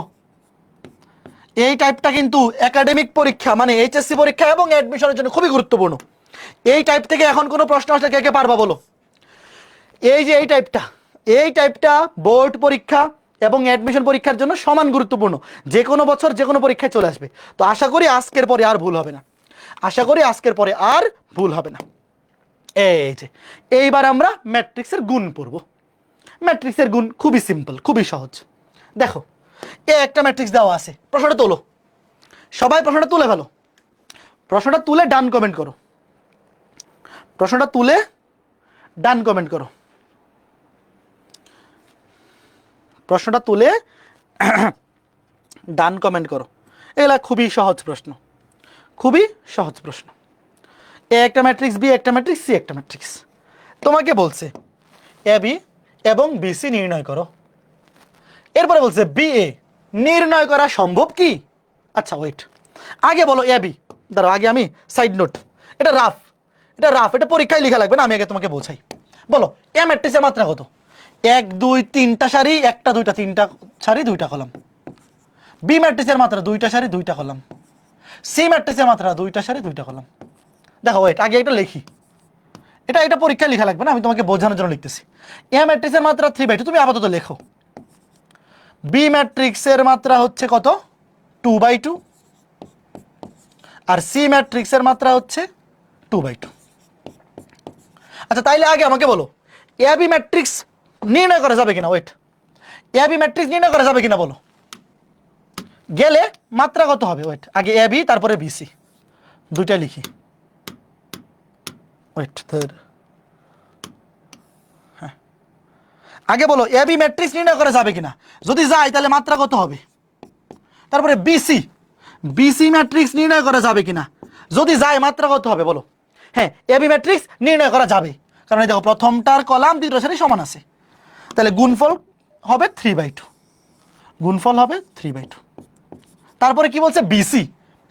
এই টাইপটা কিন্তু একাডেমিক পরীক্ষা মানে এইচএসসি পরীক্ষা এবং অ্যাডমিশনের জন্য খুবই গুরুত্বপূর্ণ। এই টাইপ থেকে এখন কোনো প্রশ্ন আসলে কে কে পারবা বলো? এই যে এই টাইপটা বোর্ড পরীক্ষা এবং অ্যাডমিশন পরীক্ষার জন্য সমান গুরুত্বপূর্ণ। যে কোনো বছর যে কোনো পরীক্ষায় চলে আসবে। তো আশা করি আজকের পরে আর ভুল হবে না। এই যে এইবার আমরা ম্যাট্রিক্সের গুণ পড়ব। ম্যাট্রিক্সের গুণ খুবই সিম্পল, খুবই সহজ। দেখো একটা ম্যাট্রিক্স দেওয়া আছে, প্রশ্নটা তোলো, সবাই প্রশ্নটা তুলে ফেলো। প্রশ্নটা তুলে ডান কমেন্ট করো। প্রশ্নটা তুলে ডান কমেন্ট করো। প্রশ্নটা তুলে ডান কমেন্ট করো। এগুলা খুবই সহজ প্রশ্ন, খুবই সহজ প্রশ্ন। এ একটা ম্যাট্রিক্স, বি একটা ম্যাট্রিক্স, সি একটা ম্যাট্রিক্স। তোমাকে বলছে এ বি এবং বি সি নির্ণয় করো। এরপরে বলছে বি এ নির্ণয় করা সম্ভব কি? আচ্ছা ওয়েট, আগে বলো এ বি। দাঁড়াও, আগে আমি সাইড নোট, এটা রাফ, এটা পরীক্ষায় লেখা লাগবে না, আমি আগে তোমাকে বোঝাই। বলো এ ম্যাট্রিক্সের মাত্রা কত? 1 2 3টা সারি, 1টা 2টা 3টা সারি 2টা কলাম। বি ম্যাট্রিক্সের মাত্রা 2টা সারি 2টা কলাম। সি ম্যাট্রিক্সের মাত্রা 2টা সারি 2টা কলাম। দেখো ওয়েট, আগে এটা লিখি, এটা পরীক্ষায় লেখা লাগবে না, আমি তোমাকে বোঝানোর জন্য লিখতেছি। এ ম্যাট্রিক্সের মাত্রা 3/2, তুমি আপাতত লেখো। বি ম্যাট্রিক্সের মাত্রা হচ্ছে কত? 2/2। আর সি ম্যাট্রিক্সের মাত্রা হচ্ছে 2/2। আচ্ছা তাইলে আগে আমাকে বলো এ বি ম্যাট্রিক্স নির্ণয় করা যাবে কিনা? ওয়েট, এ বি ম্যাট্রিক্স নির্ণয় করা যাবে কিনা বলো? গেলে মাত্রা কত হবে? ওয়েট, আগে এ বি তারপরে বিসি, দুইটা লিখি। ওয়েট, হ্যাঁ, আগে বলো এ বি ম্যাট্রিক্স নির্ণয় করা যাবে কিনা? যদি যায় তাহলে মাত্রা কত হবে? তারপরে বিসি ম্যাট্রিক্স নির্ণয় করা যাবে কিনা? যদি যায় মাত্রা কত হবে বলো? হ্যাঁ, এ বি ম্যাট্রিক্স নির্ণয় করা যাবে, কারণ দেখো প্রথমটার কলাম দ্বিতীয় সারি সমান আছে। তাহলে গুণফল হবে 3/2, গুণফল হবে 3/2। তারপরে কি বলছে? বিসি,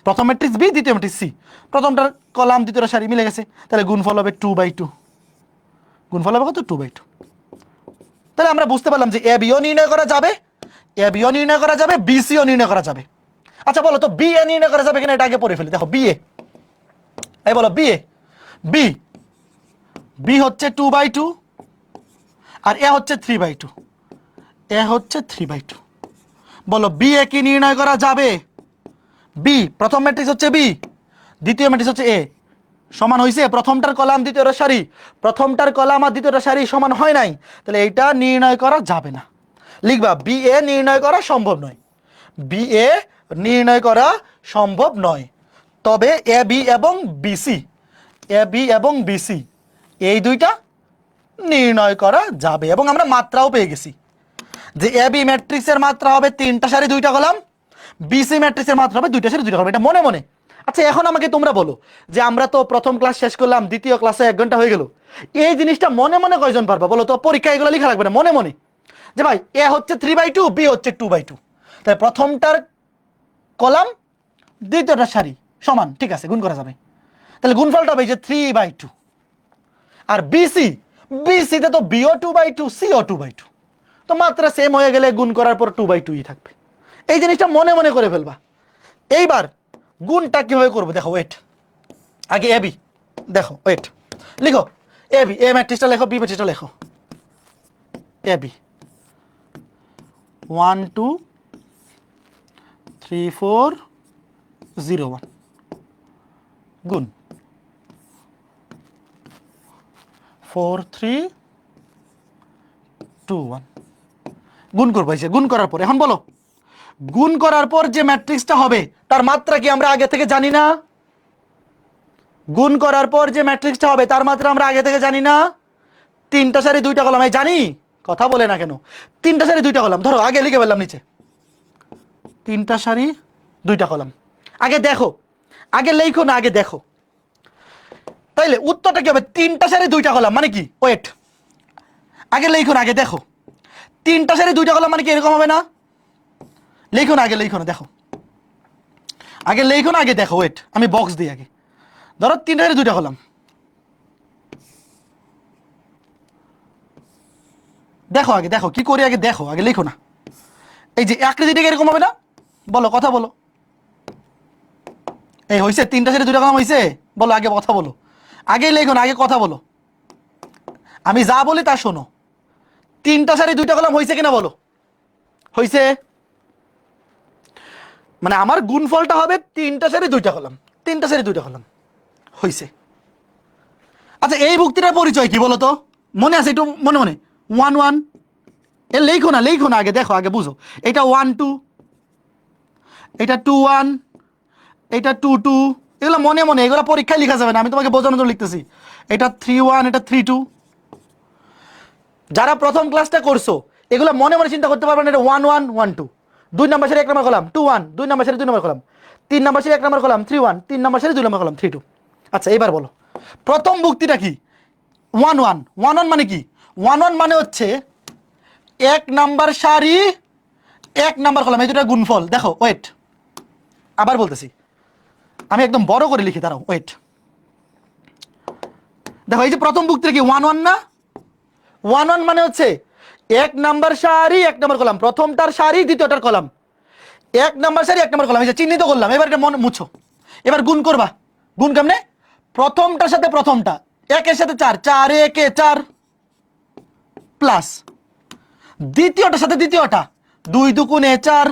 প্রথম ম্যাট্রিক্স বি, দ্বিতীয় ম্যাট্রিক্স সি, প্রথমটার কলাম দ্বিতীয় সারি মিলে গেছে, তাহলে গুণফল হবে 2/2। গুণফল হবে কত? 2/2। তাহলে আমরা বুঝতে পারলাম যে এ বিও নির্ণয় করা যাবে, বিসিও নির্ণয় করা যাবে। আচ্ছা বলো তো বি এ নির্ণয় করা যাবে কিনা? এটা আগে পড়ে ফেলি। দেখো বি এ, এই বলো বি এ, বি হচ্ছে 2/2 আর এ হচ্ছে 3/2, হচ্ছে 3/2। বলো বি এ কি নির্ণয় করা যাবে? বি প্রথম ম্যাট্রিক্স হচ্ছে বি, দ্বিতীয় ম্যাট্রিক্স হচ্ছে এ, সমান হয়েছে। প্রথমটার কলাম দ্বিতীয়টার সারি, প্রথমটার কলাম আর দ্বিতীয়টার সারি সমান হয় নাই, তাহলে এইটা নির্ণয় করা যাবে না। লিখবা বি এ নির্ণয় করা সম্ভব নয়। বি এ নির্ণয় করা সম্ভব নয়, তবে এ বি এবং বিসি, এ বি এবং বিসি এই দুইটা নির্ণয় করা যাবে। এবং আমরা মাত্রাও পেয়ে গেছি যে এ বি ম্যাট্রিক্সের মাত্রা হবে 3টা সারি 2টা কলাম, বিসি ম্যাট্রিক্সের মাত্রা হবে 2টা সারি 2টা কলাম। এটা মনে মনে। আচ্ছা এখন আমাকে তোমরা বলো যে আমরা তো প্রথম ক্লাস শেষ করলাম, দ্বিতীয় ক্লাসে 1 ঘন্টা হয়ে গেল, এই জিনিসটা মনে মনে কয়জন পারবা বলো তো? পরীক্ষা এগুলো লেখা লাগবে না, মনে মনে যে ভাই এ হচ্ছে 3/2, বি হচ্ছে 2/2, তাই প্রথমটার কলাম দ্বিতীয়টার সারি সমান, ঠিক আছে, গুণ করা যাবে। তাহলে গুণফলটা হবে যে 3/2। আর বিসি, বিসিতে তো বিও 2/2, সিও 2/2, তো মাত্রা সেম হয়ে গেলে গুণ করার পর 2/2ই থাকবে। এই জিনিসটা মনে মনে করে ফেলবা। এইবার গুণটা কিভাবে করবো দেখো, ওয়েট, আগে এবি দেখো, ওয়েট, লিখো এবি, এ ম্যাট্রিক্সটা লেখো, বি ম্যাট্রিক্সটা লেখো। এবি 1 2 3 4 0 1 গুণ 4 3 2 1 গুণ করবো। এই যে গুণ করার পর, এখন বলো গুণ করার পর যে ম্যাট্রিক্সটা হবে তার মাত্রা কি আমরা আগে থেকে জানি না? গুণ করার পর যে ম্যাট্রিক্সটা হবে তার মাত্রা আমরা আগে থেকে জানি না? 3টা সারি 2টা কলাম, এই জানি, কথা বলে না কেন? 3টা সারি 2টা কলাম, ধরো আগে লিখে ফেললাম নিচে 3টা সারি 2টা কলাম। আগে দেখো, আগে লেখো না, আগে দেখো। তাইলে উত্তরটা কি হবে? 3টা সারি 2টা কলাম মানে কি? ওয়েট, আগে লেখো না, আগে দেখো। 3টা সারি 2টা কলাম মানে কি এরকম হবে না? লেখো না, আগে লেখো না, দেখো, আগে লেখো না, আগে দেখো। ওয়েট, আমি বক্স দিই আগে। ধরো 3টা সারি 2টা কলাম, দেখো আগে, দেখো কি করি আগে দেখো, আগে লেখো না। এই যে আকৃতিটা এরকম হবে না? বলো, কথা বলো। এই হয়েছে 3টা সারি 2টা কলাম হয়েছে? বলো আগে, কথা বলো। আগে লেখো না, আগে কথা বলো। আমি যা বলি তা শোনো। 3টা সারি 2টা কলাম হয়েছে কিনা বলো? হয়েছে। মানে আমার গুণফলটা হবে 3টা সারি 2টা কলাম, 3টা সারি 2টা কলাম হয়েছে। আচ্ছা এই ভুক্তিটার পরিচয় কি বলো তো? মনে আছে একটু মনে মনে? 1 1, এ লেখো না, লেখো না, আগে দেখো, আগে বুঝো। এটা 1 2, এটা 2 1, এটা 2 2, এগুলো মনে মনে, এগুলো পরীক্ষায় লেখা যাবে না, আমি তোমাকে বোঝানোর জন্য লিখতেছি। এটা 3 1, এটা 3 2। যারা প্রথম ক্লাসটা করছো এগুলো মনে মনে চিন্তা করতে পারবে না। এটা 1 1 1 2, 2 নম্বর সারি 1 নম্বর কলাম 2 1, 2 নম্বর সারি 2 নম্বর কলাম, 3 নম্বর সারি 1 নম্বর কলাম 3 1, 3 নম্বর সারি 2 নম্বর কলাম 3 2। আচ্ছা এবার বলো প্রথম ভুক্তিটা কি? 1 1 1 1 মানে কি? 1 1 মানে হচ্ছে 1 নাম্বার সারি 1 নাম্বার কলাম, এই দুটো গুণফল। দেখো ওয়েট, আবার বলতেছি, আমি একদম বড় করে লিখি, দাঁড়াও, ওয়েট। দেখো এই যে প্রথম ভুক্তিটা কি 1 1 না? 1 1 মানে হচ্ছে 1 নাম্বার সারি 1 নাম্বার কলাম, প্রথমটার সারি দ্বিতীয়টার কলাম, 1 নাম্বার সারি 1 নাম্বার কলাম, এই যে চিহ্নিত করলাম। এবার এটা মনে মুছো। এবার গুণ করবা। গুণ কেমনে? প্রথমটার সাথে প্রথমটা, 1 এর সাথে 4, 4 1 4 প্লাস দ্বিতীয়টার সাথে দ্বিতীয়টা, 2 2 4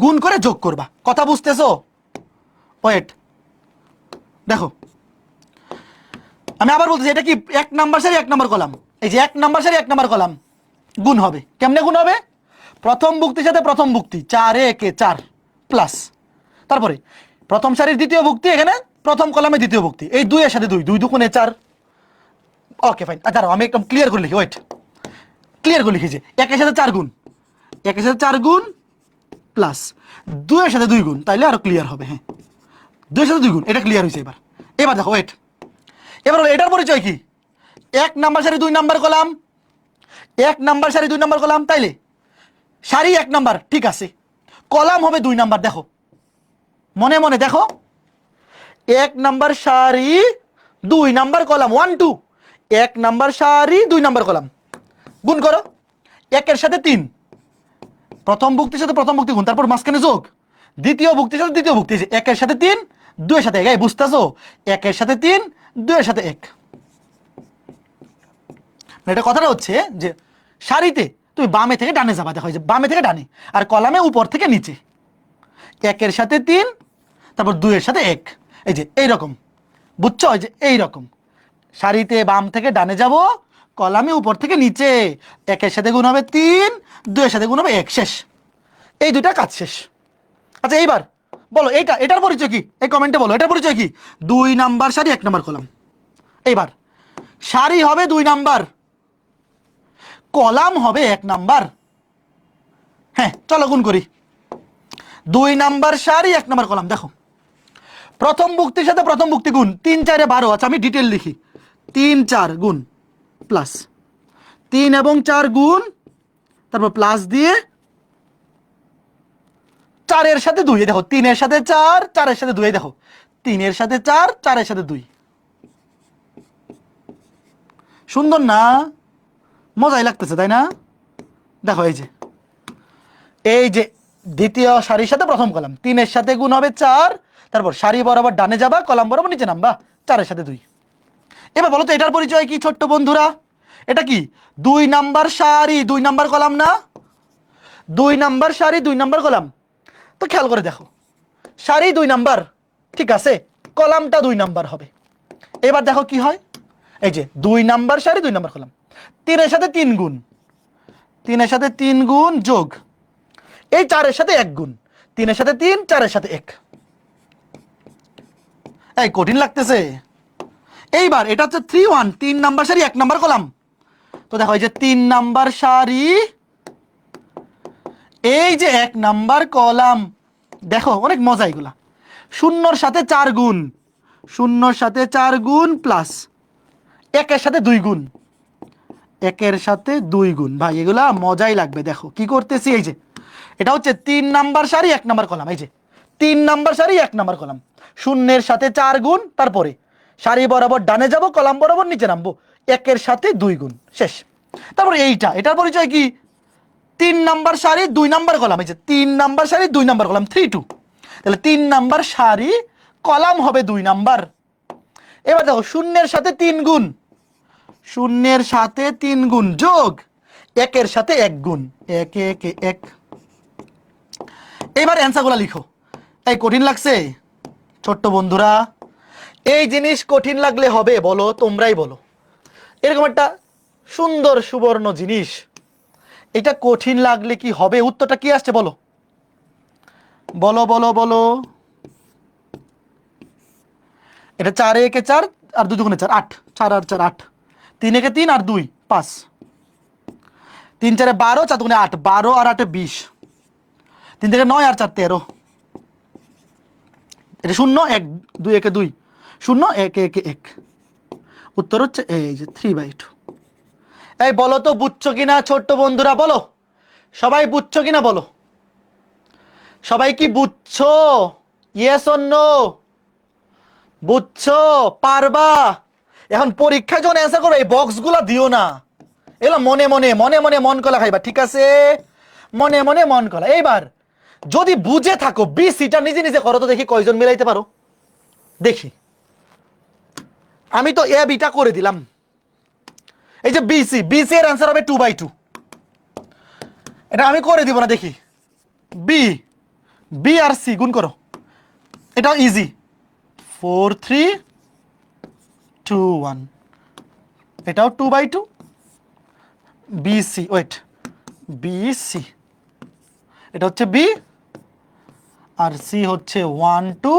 গুণ করে যোগ করবা। কথা বুঝতেছো? ওয়েট দেখো, আমি আবার বলতেছি, এটা কি 1 নাম্বার সারি 1 নাম্বার কলাম, এই যে 1 নাম্বার সারি 1 নাম্বার কলাম গুণ হবে। কেমনে গুণ হবে? প্রথম ভুক্তির সাথে প্রথম ভুক্তি, 4 1 4 প্লাস, তারপরে প্রথম সারির দ্বিতীয় ভুক্তি, এখানে প্রথম কলামে দ্বিতীয় ভুক্তি, এই 2 এর সাথে 2, 2 2 4। ওকে ফাইন, দাঁড়াও আমি একদম ক্লিয়ার করে লিখি। ওয়েট, ক্লিয়ার করে লিখি যে 1 এর সাথে 4 গুণ, 1 এর সাথে 4 গুণ প্লাস 2 এর সাথে 2 গুণ, তাইলে আরো ক্লিয়ার হবে। হ্যাঁ, 2 এর সাথে 2 গুণ, এটা ক্লিয়ার হয়েছে। এবার এবার দেখো, ওয়েট, এবার এটার পরিচয় কি? 1 নাম্বার সারি 2 নাম্বার কলাম, 1 নাম্বার সারি 2 নাম্বার কলাম, তাইলে সারি 1 নাম্বার, ঠিক আছে, কলাম হবে 2 নাম্বার। দেখো মনে মনে দেখো, 1 নাম্বার সারি 2 নাম্বার কলাম 1 2, 1 নাম্বার সারি 2 নাম্বার কলাম, গুণ করো 1 এর সাথে 3, প্রথম ভুক্তির সাথে প্রথম ভুক্তি গুণ, তারপর মাঝখানে যোগ, দ্বিতীয় ভুক্তির সাথে দ্বিতীয় ভুক্তি, 1 এর সাথে 3, 2 এর সাথে 1, এই বুঝতেছো? 1 এর সাথে 3, 2 এর সাথে 1। এটা কথাটা হচ্ছে যে সারিতে তুমি বামে থেকে ডানে যাবা, দেখো যে বামে থেকে ডানে, আর কলামে উপর থেকে নিচে, 1 এর সাথে 3, তারপর 2 এর সাথে 1, এই যে এইরকম, বুঝছো? এই যে এইরকম সারিতে বাম থেকে ডানে যাব, কলামে উপর থেকে নিচে, 1 এর সাথে গুণ হবে 3, 2 এর সাথে গুণ হবে 1, শেষ। এই দুইটা কাজ শেষ। আচ্ছা এইবার বলো এটার পরিচয় কি, এই কমেন্টে বলো এটার পরিচয় কি। 2 নাম্বার সারি 1 নাম্বার কলাম। এইবার সারি হবে 2 নাম্বার, কলাম হবে 1 নাম্বার। হ্যাঁ চলো গুণ করি। 2 নাম্বার সারি 1 নাম্বার কলাম। দেখো প্রথম ভুক্তির সাথে প্রথম ভুক্তি গুণ, 3 4 12। আচ্ছা আমি ডিটেল লিখি, 3 4 গুণ প্লাস 3 এবং 4 গুণ, তারপর প্লাস দিয়ে 4 এর সাথে 2, দেখো 3 এর সাথে 4, 4 এর সাথে 2, দেখো 3 এর সাথে 4, 4 এর সাথে 2। সুন্দর না, মজাই লাগতেছে তাই না। দেখো এই যে দ্বিতীয় সারির সাথে প্রথম কলাম, 3 এর সাথে গুণ হবে 4, তারপর সারি বরাবর ডানে যাবা, কলাম বরাবর নিচে নামবা, 4 এর সাথে 2। এবার বলো তো এটার পরিচয় কি ছোট্ট বন্ধুরা। এটা কি 2 নাম্বার সারি 2 নাম্বার কলাম না, 2 নাম্বার সারি 2 নাম্বার কলাম। তো খেয়াল করে দেখো, সারি 2 নাম্বার, ঠিক আছে, কলামটা 2 নাম্বার হবে। এবার দেখো কি হয়, এই যে 2 নাম্বার সারি 2 নাম্বার কলাম, 3 এর সাথে 3 গুণ, 3 এর সাথে 3 গুণ যোগ এই 4 এর সাথে 1 গুণ, 3 এর সাথে 3, 4 এর সাথে 1। এই কঠিন লাগতেছে। এইবার এটা হচ্ছে 3 1, 3 নাম্বার সারি 1 নাম্বার কলাম। তো দেখো এই যে 3 নাম্বার সারি, এই যে 1 নাম্বার কলাম। দেখো অনেক মজা এগুলা। 0 সাথে 4 গুণ, 0 সাথে 4 গুণ প্লাস 1 এর সাথে 2 গুণ, 1 এর সাথে 2 গুণ। ভাই এগুলা মজাই লাগবে। দেখো কি করতেছি, এই যে এটা হচ্ছে 3 নাম্বার সারি 1 নাম্বার কলাম। এই যে 3 নাম্বার সারি 1 নাম্বার কলাম, 0 এর সাথে 4 গুণ, তারপরে সারি বরাবর ডানে যাব, কলাম বরাবর নিচে নামবো, 1 এর সাথে 2 গুণ, শেষ। তারপর এটার পরিচয় কি, 3 নাম্বার সারি 2 নাম্বার কলাম। এই যে 3 নাম্বার সারি 2 নাম্বার কলাম, 3 2। তাহলে 3 নাম্বার সারি কলাম হবে 2 নাম্বার। এবার দেখো 0 এর সাথে 3 গুণ, 0 এর সাথে 3 গুণ যোগ 1 এর সাথে 1 গুণ, 1 1 1। এবার অ্যান্সারগুলো লিখো। এই কঠিন লাগছে ছোট্ট বন্ধুরা, এই জিনিস কঠিন লাগলে হবে বলো, তোমরাই বলো। এরকম একটা সুন্দর সুবর্ণ জিনিস, এটা কঠিন লাগলে কি হবে, উত্তরটা কি আসছে বলো বলো বলো বলো। এটা 4 1 4 আর 2 2 4 8, 4 আর 4 8, 3 1 3 আর 2 5, 3 4 12, 4 2 8, 12 আর 8 20, 3 থেকে 9 আর 4 13। এটা 0 1 2 1 2, 0 1 1 1। উত্তর হচ্ছে এই যে 3/2। এই বলো তো বুঝছো কিনা ছোট্ট বন্ধুরা, বলো সবাই বুঝছো কিনা বলো, সবাই কি বুঝছো, ইয়েস অর নো, বুঝছো পারবা। এখন পরীক্ষায় যখন অ্যান্সার করবে এই বক্সগুলো দিও না, এগুলো মনে মনে মনে মনে মন কলা খাইবা, ঠিক আছে, মনে মনে মন কলা। এইবার যদি বুঝে থাকো বিসিটা নিজে নিজে করো তো দেখি কয়জন মিলাইতে পারো, দেখি। আমি তো এ বিটা করে দিলাম। এই যে বিসি এর অ্যান্সার হবে 2/2। এটা আমি করে দিব না, দেখি বি আর সি গুণ করো, এটাও ইজি, 4 3 2 1। এটাও 2/2। বিসি ওয়েট, বিসি এটা হচ্ছে বি, আর সি হচ্ছে 1 2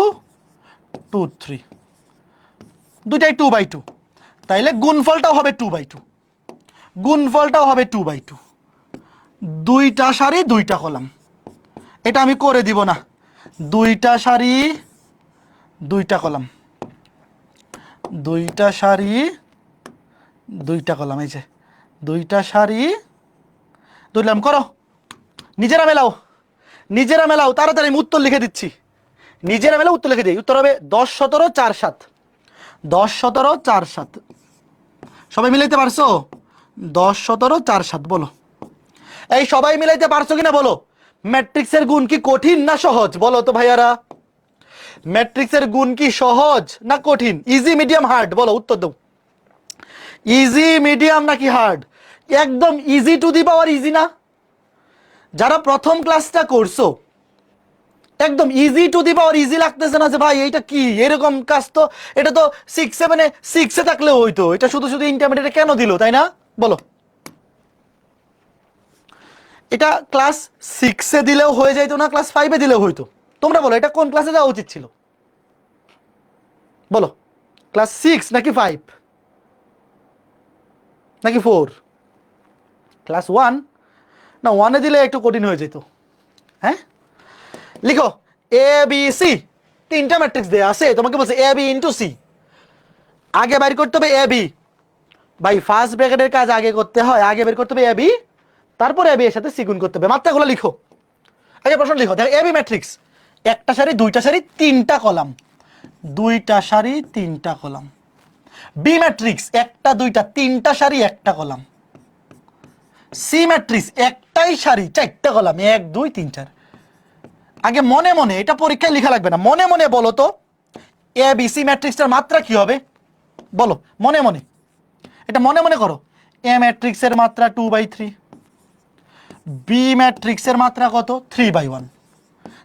2 3, দুইটাই 2/2। তাইলে গুণফলটাও হবে 2/2, গুণফলটাও হবে 2/2। দুইটা সারি দুইটা কলাম, এটা আমি করে দিব না। দুইটা সারি দুইটা কলাম, দুইটা সারি দুইটা কলাম, এই যে দুইটা সারি দুইলাম, করো নিজেরা মেলাও, নিজেরা মেলাও, তাড়াতাড়ি আমি উত্তর লিখে দিচ্ছি, নিজেরা মেলাও উত্তর লিখে দিই। উত্তর হবে 10 17 4 7, 10 17 4 7। সবাই মিলাইতে পারছো, 10 17 4 7 বলো। এই সবাই মিলাইতে পারছো কিনা বলো। ম্যাট্রিক্সের গুণ কি কঠিন না সহজ বলো তো ভাইয়ারা, ম্যাট্রিক্সের গুণ কি সহজ না কঠিন, ইজি মিডিয়াম হার্ড বলো, উত্তর দাও। ইজি মিডিয়াম নাকি হার্ড, একদম easy to the power easy না। যারা প্রথম ক্লাসটা করছো একদম easy to the power easy লাগতেছে না, যে ভাই এইটা কি এরকম কাজ, তো এটা তো 6 7 এ 6 এ থাকলেও হইতো, এটা শুধু শুধু ইন্টারমিডিয়েটে কেন দিল, তাই না বলো। এটা ক্লাস 6-এ দিলেও হয়ে যাইতো না, ক্লাস 5-এ দিলেও হইতো। তোমরা বলো এটা কোন ক্লাসে যাওয়া উচিত ছিল? বলো, ক্লাস 6 নাকি 5 নাকি 4? ক্লাস 1 না, 1-এ দিলে একটু কঠিন হয়ে যেত। হ্যাঁ, লিখো এ বি সি, তিনটা ম্যাট্রিক্স দেয়া আছে, তোমাকে বলছে এ বি ইন্টু সি। আগে বাইর করতে হবে এ বি। ভাই ফার্স্ট ব্র্যাকেটের কাজ আগে করতে হয়, আগে বের করতে হবে এ বি, তারপর এ বি এর সাথে সি গুণ করতে হবে। মাত্রাগুলো লিখো, আগে প্রশ্ন লিখো। দেখো এ বি ম্যাট্রিক্স, একটা সারি, দুইটা সারি, তিনটা কলাম, দুইটা সারি, তিনটা কলাম। বি ম্যাট্রিক্স, একটা, দুইটা, তিনটা সারি, একটা কলাম। সি ম্যাট্রিক্স, একটাই সারি, চারটা কলাম, 1 2 3 4। আগে মনে মনে, এটা পরীক্ষায় লেখা লাগবে না, মনে মনে বলো তো এ বি সি ম্যাট্রিক্সটার মাত্রা কি হবে? বলো মনে মনে, এটা মনে মনে করো। এ ম্যাট্রিক্সের মাত্রা 2/3, বি ম্যাট্রিক্সের মাত্রা কত? 3/1।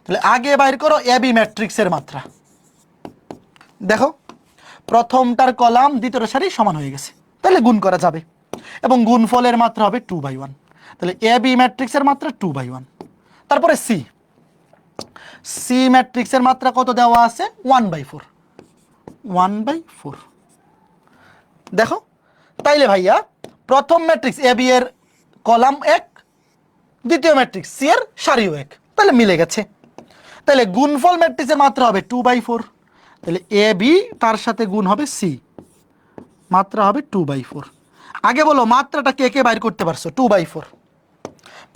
তাহলে আগে বাইর করো এ বি ম্যাট্রিক্সের মাত্রা। দেখো প্রথমটার কলাম দ্বিতীয়টার সারি সমান হয়ে গেছে, তাহলে গুণ করা যাবে, এবং গুণফলের মাত্রা হবে 2/1। তাহলে এ বি ম্যাট্রিক্সের মাত্রা 2/1। তারপরে সি, সি ম্যাট্রিক্সের মাত্রা কত দেওয়া আছে? 1/4, 1/4। দেখো তাইলে ভাইয়া প্রথম ম্যাট্রিক্স এ বি এর কলাম 1, দ্বিতীয় ম্যাট্রিক্স সি এর সারিও 1, তাহলে মিলে গেছে। তাহলে গুণফল ম্যাট্রিক্সের মাত্রা হবে 2/4। তাহলে এ বি তার সাথে গুণ হবে সি, মাত্রা হবে 2/4। আগে বলো মাত্রাটা কে কে বাইর করতে পারছো? 2/4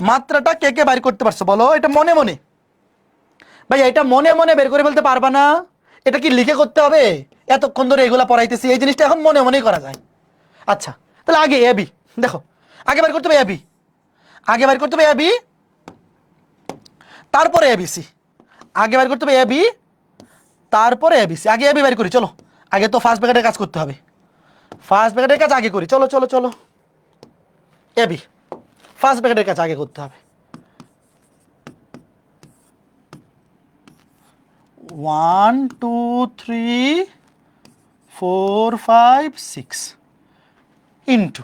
মাত্রাটা কে কে বাইর করতে পারছো বলো, এটা মনে মনে। ভাই এটা মনে মনে বের করে ফেলতে পারবা না? এটা কি লিখে করতে হবে? এতক্ষণ ধরে এগুলা পড়াইতেছি, এই জিনিসটা এখন মনে মনেই করা যায়। আচ্ছা তাহলে আগে এ বি, দেখো আগে বের করতে হবে এ বি, আগে বের করতে হবে এ বি, তারপরে এ বি সি। আগে বের করতে হবে এ বি, তারপরে এ বি সি। আগে এ বি বের করি, চলো আগে তো ফার্স্ট ব্র্যাকেটের কাজ করতে হবে, ফার্স্ট ব্র্যাকেটের কাজ আগে করি, চলো চলো চলো। এ বি ফার্স্ট ব্র্যাকেটের কাজ আগে করতে হবে। 1 2 3 4 5 6 ইন্টু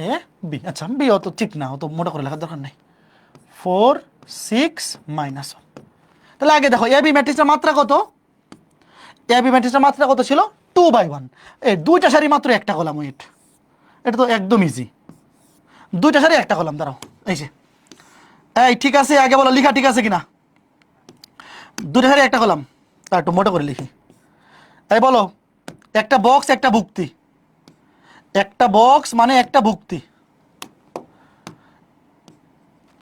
এ বি। আচ্ছা বি অত ঠিক না, অত মোটা করে লেখার দরকার নেই। 4 6 -1। তাহলে আগে দেখো এ বি ম্যাট্রিক্সের মাত্রা কত? এ বি ম্যাট্রিক্সের মাত্রা কত ছিল? 2/1। এই দুইটা সারি মাত্র একটা কলাম, ওয়েট, এটা তো একদম ইজি। দুইটা সারি একটা কলাম, দাঁড়াও এই যে, এই ঠিক আছে, আগে বলো লেখা ঠিক আছে কিনা? দুইটা সারি একটা কলাম, তা একটু মোটা করে লিখি। এই বলো একটা বক্স একটা ভুক্তি, একটা বক্স মানে একটা ভুক্তি,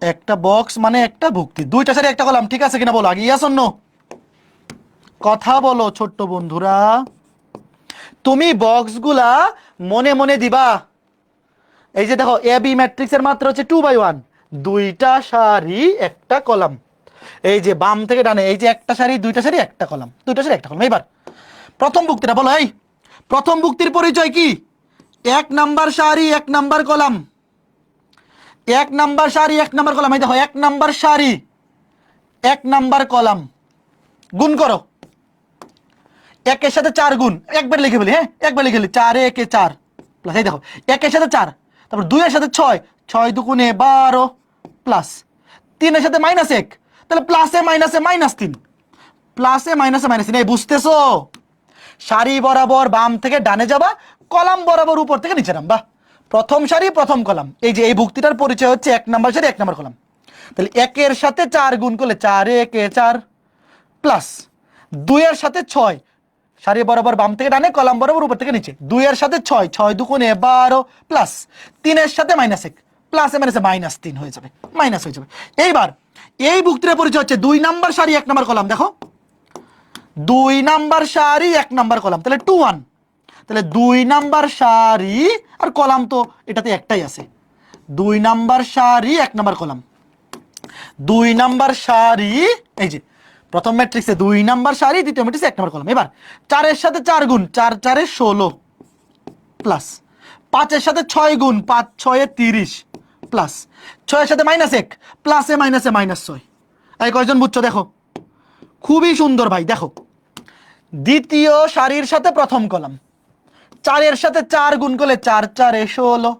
একটা বক্স মানে একটা ভুক্তি, দুইটা সারি একটা কলাম, ঠিক আছে কিনা বলো আগে, ইয়েস অর নো? কথা বলো ছোট্ট বন্ধুরা, তুমি বক্সগুলা মনে মনে দিবা। এই যে দেখো এ বি ম্যাট্রিক্সের মাত্রা হচ্ছে 2/1, দুইটা সারি একটা কলাম। এই যে বাম থেকে ডানে, এই যে একটা সারি দুইটা সারি একটা কলাম, দুইটা সারি একটা কলাম। এবার প্রথম ভুক্তিটা বলো, এই প্রথম ভুক্তির পরিচয় কি? 1 নাম্বার সারি 1 নাম্বার কলাম, 1 নাম্বার সারি 1 নাম্বার কলাম। এই দেখো 1 নাম্বার সারি 1 নাম্বার কলাম, গুণ করো। 1 এর সাথে 4 গুণ, একবার লিখে ফেলি, হ্যাঁ একবার লিখে ফেলি, 4 1 4 প্লাস, এই দেখো 1 এর সাথে 4, তারপর 2 এর সাথে 6, 6 দুগুণে 12 প্লাস 3 এর সাথে -1, তাহলে প্লাসে মাইনাসে -3, প্লাসে মাইনাসে -3। এই বুঝতেছো? সারি বরাবর বাম থেকে ডানে যাবা, কলাম বরাবর উপর থেকে নিচে নামবা, প্রথম সারি প্রথম কলাম। এই যে এই ভুক্তিটার পরিচয় হচ্ছে 1 নাম্বার সারি 1 নাম্বার কলাম। তাহলে 1 এর সাথে 4 গুণ করলে 4 1 4 প্লাস 2 এর সাথে 6, সারি বরাবর বাম থেকে ডানে, কলাম বরাবর উপর থেকে নিচে, 2 এর সাথে 6, 6 দুগুণে 12 প্লাস 3 এর সাথে -1, প্লাসে মাইনাসে -3 হয়ে যাবে, মাইনাস হয়ে যাবে। এইবার এই ভুক্তির পরিচয় হচ্ছে 2 নাম্বার সারি 1 নাম্বার কলাম। দেখো 2 নাম্বার সারি 1 নাম্বার কলাম, তাহলে 2 1, তাহলে 2 নাম্বার সারি আর কলাম তো এটাতে একটাই আছে, 2 নাম্বার সারি 1 নাম্বার কলাম, 2 নাম্বার সারি, এই যে প্রথম ম্যাট্রিক্সে 2 নাম্বার সারি, দ্বিতীয় ম্যাট্রিক্সে 1 নাম্বার কলাম। এবার 4 এর সাথে 4 গুণ, 4 4 16 প্লাস 5 এর সাথে 6 গুণ, 5 6 30 প্লাস 6 এর সাথে -1, প্লাসে মাইনাসে -6। এই কয়জন বুঝছো? দেখো খুবই সুন্দর ভাই। দেখো দ্বিতীয় সারির সাথে প্রথম কলাম, 4 এর সাথে 4 গুণ করলে 4 4 16,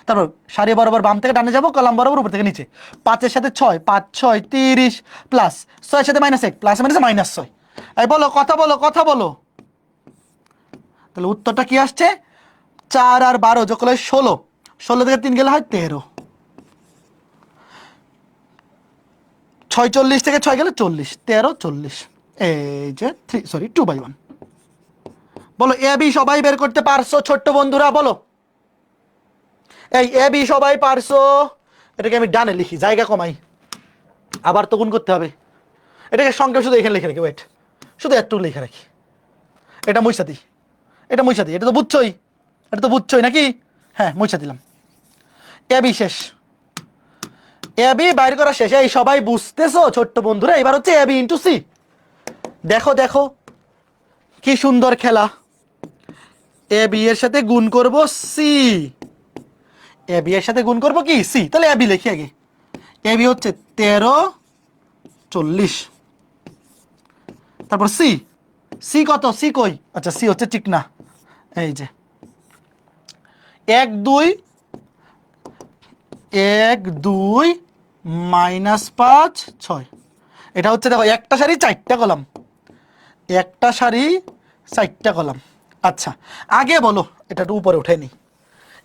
তারপর সারি বরাবর বাম থেকে ডানে যাবো, কলাম বরাবর উপর থেকে নিচে। 5-এর সাথে 6, 5 6 30 প্লাস 6-এর সাথে -1, প্লাস -6। এই বলো, কথা বলো, কথা বলো। তাহলে উত্তরটা কি আসছে? 4 আর 12 যোগ করলে 16, 16 থেকে 3 গেলে হয় 13, 46 থেকে 6 গেলে 40, 13 40। এই যে 2/1। বলো এ বি সবাই বের করতে পারছো ছোট্ট বন্ধুরা? বলো এই এ বি সবাই পারছো? এটাকে আমি ডানে লিখি, জায়গা কমাই, আবার তো গুণ করতে হবে। এটাকে সংক্ষেপ শুধু এখানে লিখে রাখি, ওয়েট, শুধু একটু লিখে রাখি। এটা মুইসা দিই, এটা মুইসা দিই, এটা তো বুঝছই, এটা তো বুঝছই নাকি? হ্যাঁ, মুইসা দিলাম। এ বি শেষ, এ বি বাইর করা শেষ। এই সবাই বুঝতেছো ছোট্ট বন্ধুরা? এবার হচ্ছে এ বি ইন্টু সি। দেখো দেখো কি সুন্দর খেলা। এ বি এর সাথে গুণ করব সি, এ বি এর সাথে গুণ করব কি? সি। তাহলে এ বি লিখি আগে। এ বি হচ্ছে 13 40। তারপর সি, সি কত? সি কই? আচ্ছা, সি হচ্ছে ঠিক না, এই যে 1 2 1 2 -5 6। এটা হচ্ছে দেখো একটা সারি 4টা কলাম, একটা সারি 4টা কলাম। আচ্ছা, আগে বলো, এটা একটু উপরে উঠে নি।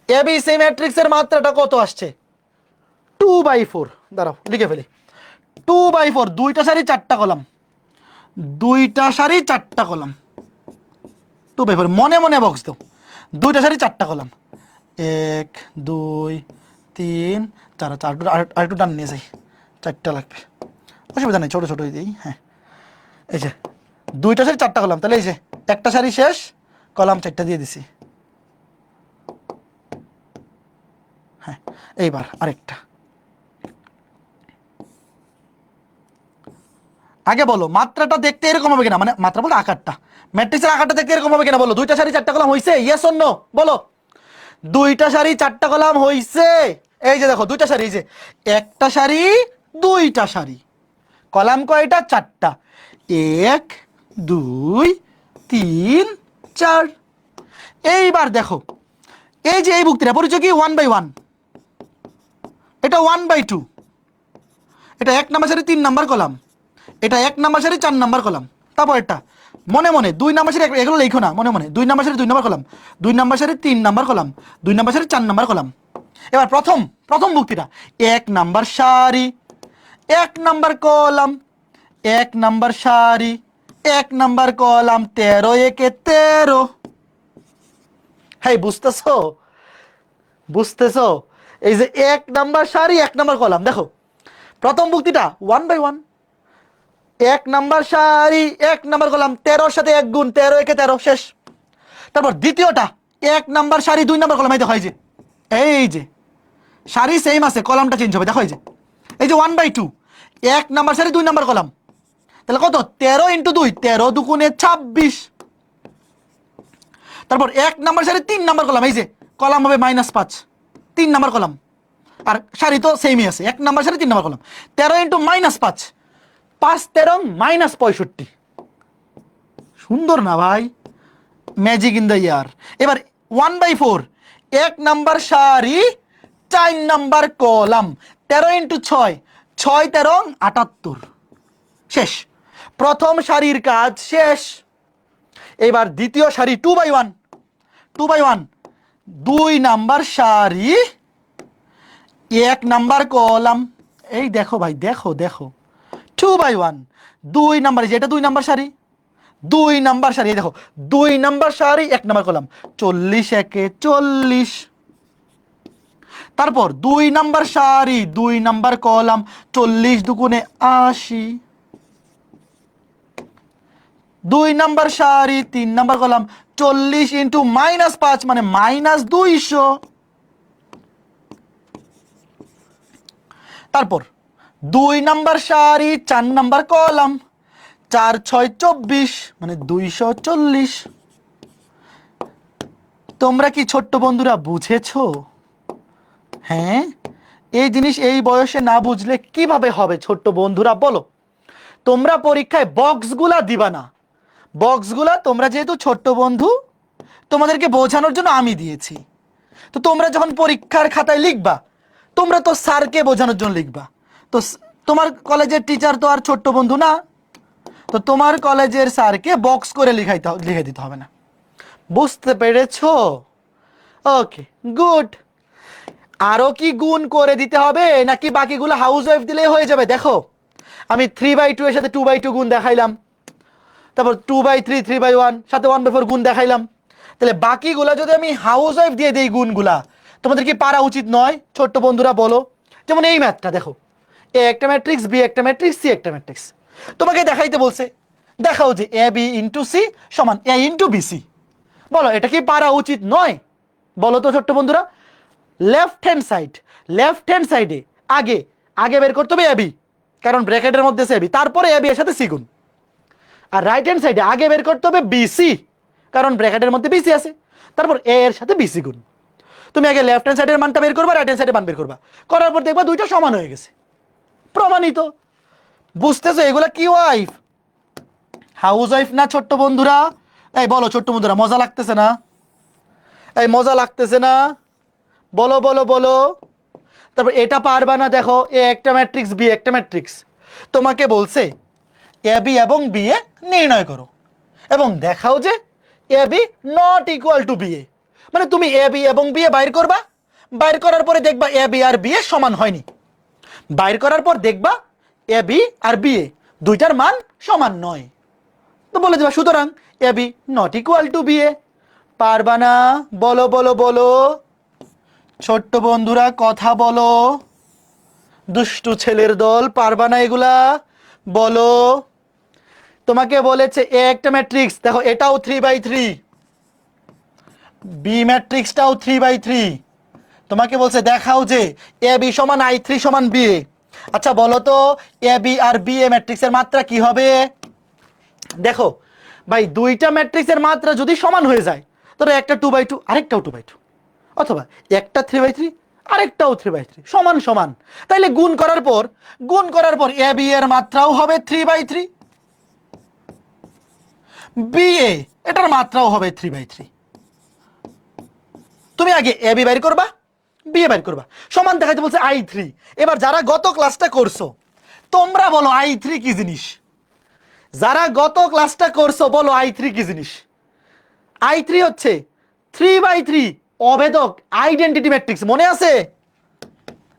এবিসি ম্যাট্রিক্সের মাত্রাটা কত আসছে? 2/4। দাঁড়াও লিখে ফেলি। 2/4, দুইটা সারি 4টা কলাম, দুইটা সারি 4টা কলাম। 2/4 মনে মনে বক্স দাও। দুইটা সারি 4টা কলাম, 1 2 3 4। আর একটু টান নিয়ে যাই, 4টা লাগবে, অসুবিধা নেই, ছোট ছোট দিই। হ্যাঁ, এই যে দুইটা সারি 4টা কলাম, তাহলে এই যে একটা সারি শেষ, কলাম 4টা দিয়ে দিছি। হ্যাঁ, এইবার আরেকটা। আগে বলো মাত্রাটা দেখতে এরকম হবে কিনা, মানে মাত্রা বলতে আকারটা, ম্যাট্রিক্সের আকারটা দেখতে এরকম হবে কিনা বলো। দুইটা সারি 4টা কলাম হইছে? ইয়েস অর নো বলো। দুইটা সারি 4টা কলাম হইছে। এই যে দেখো দুইটা সারি, এই যে একটা সারি, দুইটা সারি, কলাম কয়টা? 4টা, 1 2 3 4। এইবার দেখো, এই যে এই বুক্তিটা পরিচয় কি? 1/1, এটা 1/2, এটা 1 নাম্বার সারি 3 নাম্বার কলাম, এটা 1 নাম্বার সারি 4 নাম্বার কলাম। তারপর এটা মনে মনে 2 নাম্বার সারি, এগুলো লিখো না, মনে মনে 2 নাম্বার সারি 2 নাম্বার কলাম, 2 নাম্বার সারি 3 নাম্বার কলাম, 2 নাম্বার সারি 4 নাম্বার কলাম। এবার প্রথম প্রথম বুক্তিটা 1 নাম্বার সারি, 1 নাম্বার কলাম, 1 নাম্বার সারি, 1 নাম্বার কলাম, 13 একে 13। হ্যাঁ, বুঝতেছো? বুঝতেছো? এই যে 1 নাম্বার সারি 1 নাম্বার কলাম, দেখো প্রথম বুক্তিটা 1/1, 1 নাম্বার সারি 1 নাম্বার কলাম, 13-র সাথে 1 গুণ, 13 একে 13, শেষ। তারপর দ্বিতীয়টা 1 নাম্বার সারি 2 নাম্বার কলাম, এই দেখো, এই যে সারি সেম আছে, কলামটা চেঞ্জ হবে, দেখো এই যে 1/2, 1 নাম্বার সারি 2 নাম্বার কলাম, তাহলে কত? 13 × 2, 13 দুগুণে 26। তারপর 1 নাম্বার সারি 3 নাম্বার কলাম, এই যে কলাম হবে -5, 3 নাম্বার কলাম, আর সারি তো সেমই আছে, 1 নাম্বার সারি 3 নাম্বার কলাম, 13 × -5, 5 13 -65। সুন্দর না ভাই? Magic in the year. এবার 1/4, 1 নাম্বার সারি 4 নাম্বার কলাম, 13 × 6, 6 13 78, শেষ। প্রথম সারির কাজ শেষ। এবার দ্বিতীয় সারি 2/1, 2/1, 2 নাম্বার সারি 1 নাম্বার কলাম, এই দেখো ভাই, দেখো দেখো 2/1, 2 নাম্বার, যেটা 2 নাম্বার সারি, 2 নাম্বার সারি, এই দেখো 2 নাম্বার সারি 1 নাম্বার কলাম, 40 একে 40। তারপর 2 নাম্বার সারি 2 নাম্বার কলাম, 40 দুগুণে 80। 2 নাম্বার সারি 3 নাম্বার কলাম, 40 × -5 মানে -200। তারপর 2 নাম্বার সারি 4 নাম্বার কলাম, 4 6 24 মানে 240। তোমরা কি ছোট্ট বন্ধুরা বুঝেছো? হ্যাঁ, এই জিনিস এই বয়সে না বুঝলে কিভাবে হবে ছোট্ট বন্ধুরা বলো? তোমরা পরীক্ষায় বক্সগুলা দিবা না, বক্সগুলা তোমরা যেহেতু ছোট্ট বন্ধু, তোমাদেরকে বোঝানোর জন্য আমি দিয়েছি। তো তোমরা যখন পরীক্ষার খাতায় লিখবা, তোমরা তো স্যারকে বোঝানোর জন্য লিখবা। তো তোমার কলেজের টিচার তো আর ছোট্ট বন্ধু না, তো তোমার কলেজের স্যারকে বক্স করে লিখে দিতে হবে না। বুঝতে পেরেছো? ওকে, গুড। আরো কি গুণ করে দিতে হবে নাকি বাকিগুলো হাউস ওয়াইফ দিলেই হয়ে যাবে? দেখো, আমি 3/2 এর সাথে 2/2 গুণ দেখাইলাম, তারপর 2/3, 3/1 সাথে 1/4 গুণ দেখাইলাম। তাহলে বাকিগুলা যদি আমি হাউস ওয়াইফ দিয়ে দিই গুণগুলা, তোমাদের কি পারা উচিত নয়? ছোট্ট বন্ধুরা বলো। যেমন এই ম্যাথটা দেখো, এ একটা ম্যাট্রিক্স, বি একটা ম্যাট্রিক্স, সি একটা ম্যাট্রিক্স। তোমাকে দেখাইতে বলছে, দেখাও যে এ বি ইন্টু সি সমান এ ইন্টু বিসি। বলো এটা কি পারা উচিত নয়? বলো তো ছোট্ট বন্ধুরা। লেফট হ্যান্ড সাইডে আগে আগে বের করতে হবে এ বি, কারণ ব্র্যাকেটের মধ্যে সে বি, তারপরে এ বি এর সাথে সি গুণ। আর রাইট হ্যান্ড সাইডে আগে বের করতে হবে বিসি, কারণ ব্র্যাকেটের মধ্যে বিসি আছে, তারপর এ এর সাথে বিসি গুণ। তুমি আগে লেফট হ্যান্ড সাইডের মানটা বের করবা, রাইট হ্যান্ড সাইডের মান বের করবা, করার পর দেখবা দুইটা সমান হয়ে গেছে, প্রমাণিত। বুঝতেছো? এগুলা কি ওয়াইফ, হাউস ওয়াইফ না ছোট্ট বন্ধুরা? এই বলো ছোট্ট বন্ধুরা, মজা লাগতেছে না? এই মজা লাগতেছে না? বলো বলো বলো। তারপর এটা পারবা না? দেখো, এ একটা ম্যাট্রিক্স, বি একটা ম্যাট্রিক্স। তোমাকে বলছে এ বি এবং বি এ নির্ণয় করো এবং দেখাও যে A B not equal to B A. মানে তুমি এ বি এবং বি এ বাইর করবা, বাইর করার পরে দেখবা A B R B A সমান হয়নি। বাইর করার পর দেখবা A B R B A দুইটার মান সমান নয়। তো বলে দেবা সুতরাং A B not equal to B A. পারবা না? বলো বলো বলো। ছোট্ট বন্ধুরা কথা বলো, দুষ্টু ছেলের দল, পারবা না এগুলা? বলো। তোমাকে বলেছে এ একটা ম্যাট্রিক্স, দেখো এটাও 3/3, বি ম্যাট্রিক্সটাও 3/3। তোমাকে বলছে দেখাও যে এ বি সমান I3 সমান বি এ। আচ্ছা বলো তো, A B R B A ম্যাট্রিক্সের মাত্রা কি হবে? দেখো ভাই, দুইটা ম্যাট্রিক্সের মাত্রা যদি সমান হয়ে যায়, তাহলে একটা 2/2 আরেকটাও 2/2, অথবা একটা 3/3 আরেকটাও 3/3, সমান সমান। তাইলে গুণ করার পর এ বি এর মাত্রাও হবে 3/3, বি এ এটার মাত্রাও হবে 3/3। তুমি আগে এ বি বাইর করবা, বি এ বাইর করবা, সমান দেখাইতে বলছে I3। এবার যারা গত ক্লাসটা করছো তোমরা বলো I3 কি জিনিস? যারা গত ক্লাসটা করছো বলো I3 কি জিনিস? I3 হচ্ছে 3/3 অভেদক আইডেন্টিটি ম্যাট্রিক্স, মনে আছে?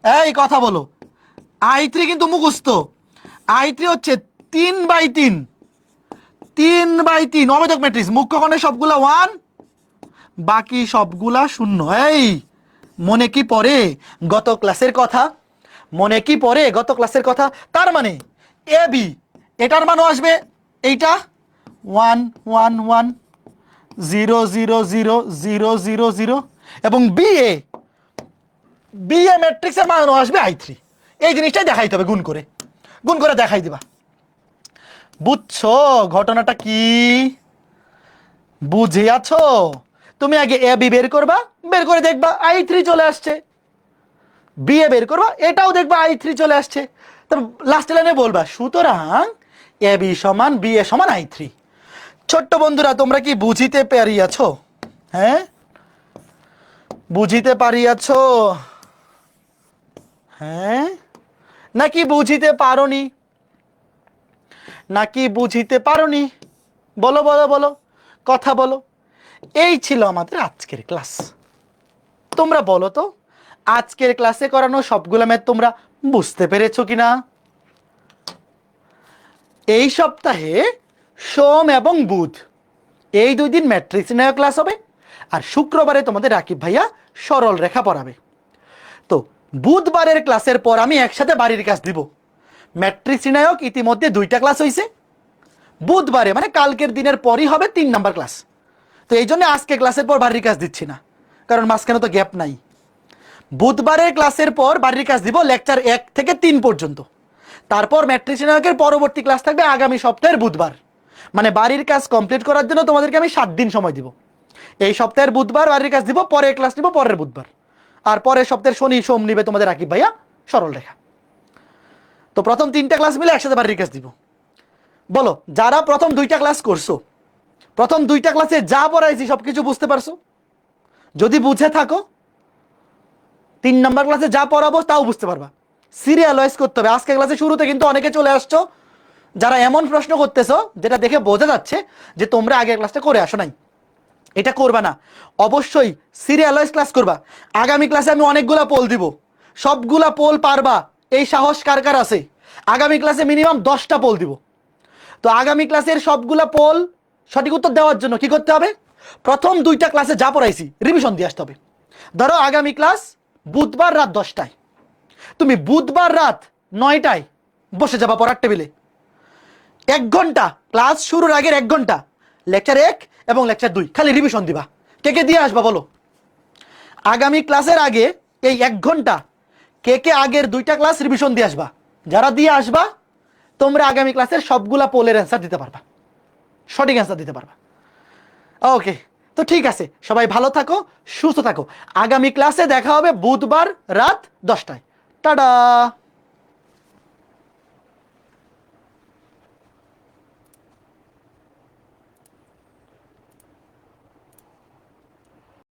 এই কথা বলো। I3 কিন্তু মুখস্থ। I3 হচ্ছে 3/3, 3/3 অভেদক ম্যাট্রিক্স। মুখ্য কোণে সবগুলা 1, বাকি সবগুলা 0। এই মনে কি পড়ে গত ক্লাসের কথা? মনে কি পড়ে গত ক্লাসের কথা? তার মানে এ বি এটার মানও আসবে এইটা 1 1 1 0 0 0 0 0 0, এবং বি এ ম্যাট্রিক্সের মানও আসবে I3। এই জিনিসটাই দেখাইতে হবে, গুণ করে দেখাই দিবা। বুঝছো ঘটনাটা কি? বুঝে আছো? তুমি আগে এ বি বের করবা, বের করে দেখবা I3 চলে আসছে। বি এ বের করবা, এটাও দেখবা I3 চলে আসছে। তারপর লাস্ট লাইনে বলবা সুতরাং এ বি সমান বি এ সমান I3। ছোট্ট বন্ধুরা তোমরা কি বুঝিতে পারিয়াছো? হ্যাঁ, বুঝিতে পারিয়াছো? হ্যাঁ নাকি বুঝিতে পারোনি? নাকি বুঝিতে পারোনি? বলো বলো বলো, কথা বলো। এই ছিল আমাদের আজকের ক্লাস। তোমরা বলো তো, আজকের ক্লাসে করানো সবগুলো ম্যাথ তোমরা বুঝতে পেরেছো কিনা? এই সপ্তাহে সোম এবং বুধ এই 2 দিন ম্যাট্রিক্স নির্ণয় ক্লাস হবে, আর শুক্রবারে তোমাদের রাকিব ভাইয়া সরল রেখা পড়াবে। তো বুধবারের ক্লাসের পর আমি একসাথে বাড়ির কাজ দিব। ম্যাট্রিক্স নির্ণায়ক ইতিমধ্যে 2টা ক্লাস হয়েছে, বুধবারে মানে কালকের দিনের পরই হবে 3 নাম্বার ক্লাস। তো এই জন্য আজকে ক্লাসের পর বাড়ির কাজ দিচ্ছি না, কারণ মাঝখানে তো গ্যাপ নাই। বুধবারের ক্লাসের পর বাড়ির কাজ দিব লেকচার 1 থেকে 3 পর্যন্ত। তারপর ম্যাট্রিক্স নির্ণায়কের পরবর্তী ক্লাস থাকবে আগামী সপ্তাহের বুধবার। মানে বাড়ির কাজ কমপ্লিট করার জন্য তোমাদেরকে আমি 7 দিন সময় দিব। এই সপ্তাহের বুধবার বাড়ির কাজ দিব, পরের ক্লাস নিব পরের বুধবার, আর পরের সপ্তাহের শনি সোম নিবে তোমাদের রাকিব ভাইয়া সরল রেখা। তো প্রথম 3টা ক্লাস মিলে একসাথে বাড়ির কাজ দিব। বলো, যারা প্রথম 2টা ক্লাস করছো, প্রথম 2টা ক্লাসে যা পড়াইছি সবকিছু বুঝতে পারছো? যদি বুঝে থাকো 3 নাম্বার ক্লাসে যা পড়াবো তাও বুঝতে পারবা। সিরিয়াল ওয়াইজ করতে হবে। আজকে ক্লাসে শুরুতে কিন্তু অনেকে চলে আসছো যারা এমন প্রশ্ন করতেছো যেটা দেখে বোঝা যাচ্ছে যে তোমরা আগের ক্লাসটা করে আসো নাই। এটা করবা না, অবশ্যই সিরিয়াল ওয়াইজ ক্লাস করবা। আগামী ক্লাসে আমি অনেকগুলা পোল দিব, সবগুলা পোল পারবা এই সাহস কার কার আছে? আগামী ক্লাসে মিনিমাম 10টা পোল দিব। তো আগামী ক্লাসের সবগুলা পোল সঠিক উত্তর দেওয়ার জন্য কি করতে হবে? প্রথম 2টা ক্লাসে যা পড়াইছি রিভিশন দিয়ে আসতে হবে। ধরো আগামী ক্লাস বুধবার রাত 10টায়, তুমি বুধবার রাত 9টায় বসে যাবা পড়ার টেবিলে। 1 ঘন্টা ক্লাস শুরুর আগের 1 ঘন্টা লেকচার 1 এবং লেকচার 2 খালি রিভিশন দিবা। কে কে দিয়ে আসবা বলো? আগামী ক্লাসের আগে এই 1 ঘন্টা কে কে আগের 2টা ক্লাস রিভিশন দিয়ে আসবা? যারা দিয়ে আসবা তোমরা আগামী ক্লাসের সবগুলা পোলের অ্যান্সার দিতে পারবা, সঠিক অ্যান্সার দিতে পারবা। ওকে, তো ঠিক আছে, সবাই ভালো থাকো, সুস্থ থাকো। আগামী ক্লাসে দেখা হবে বুধবার রাত 10টায়। টাটা।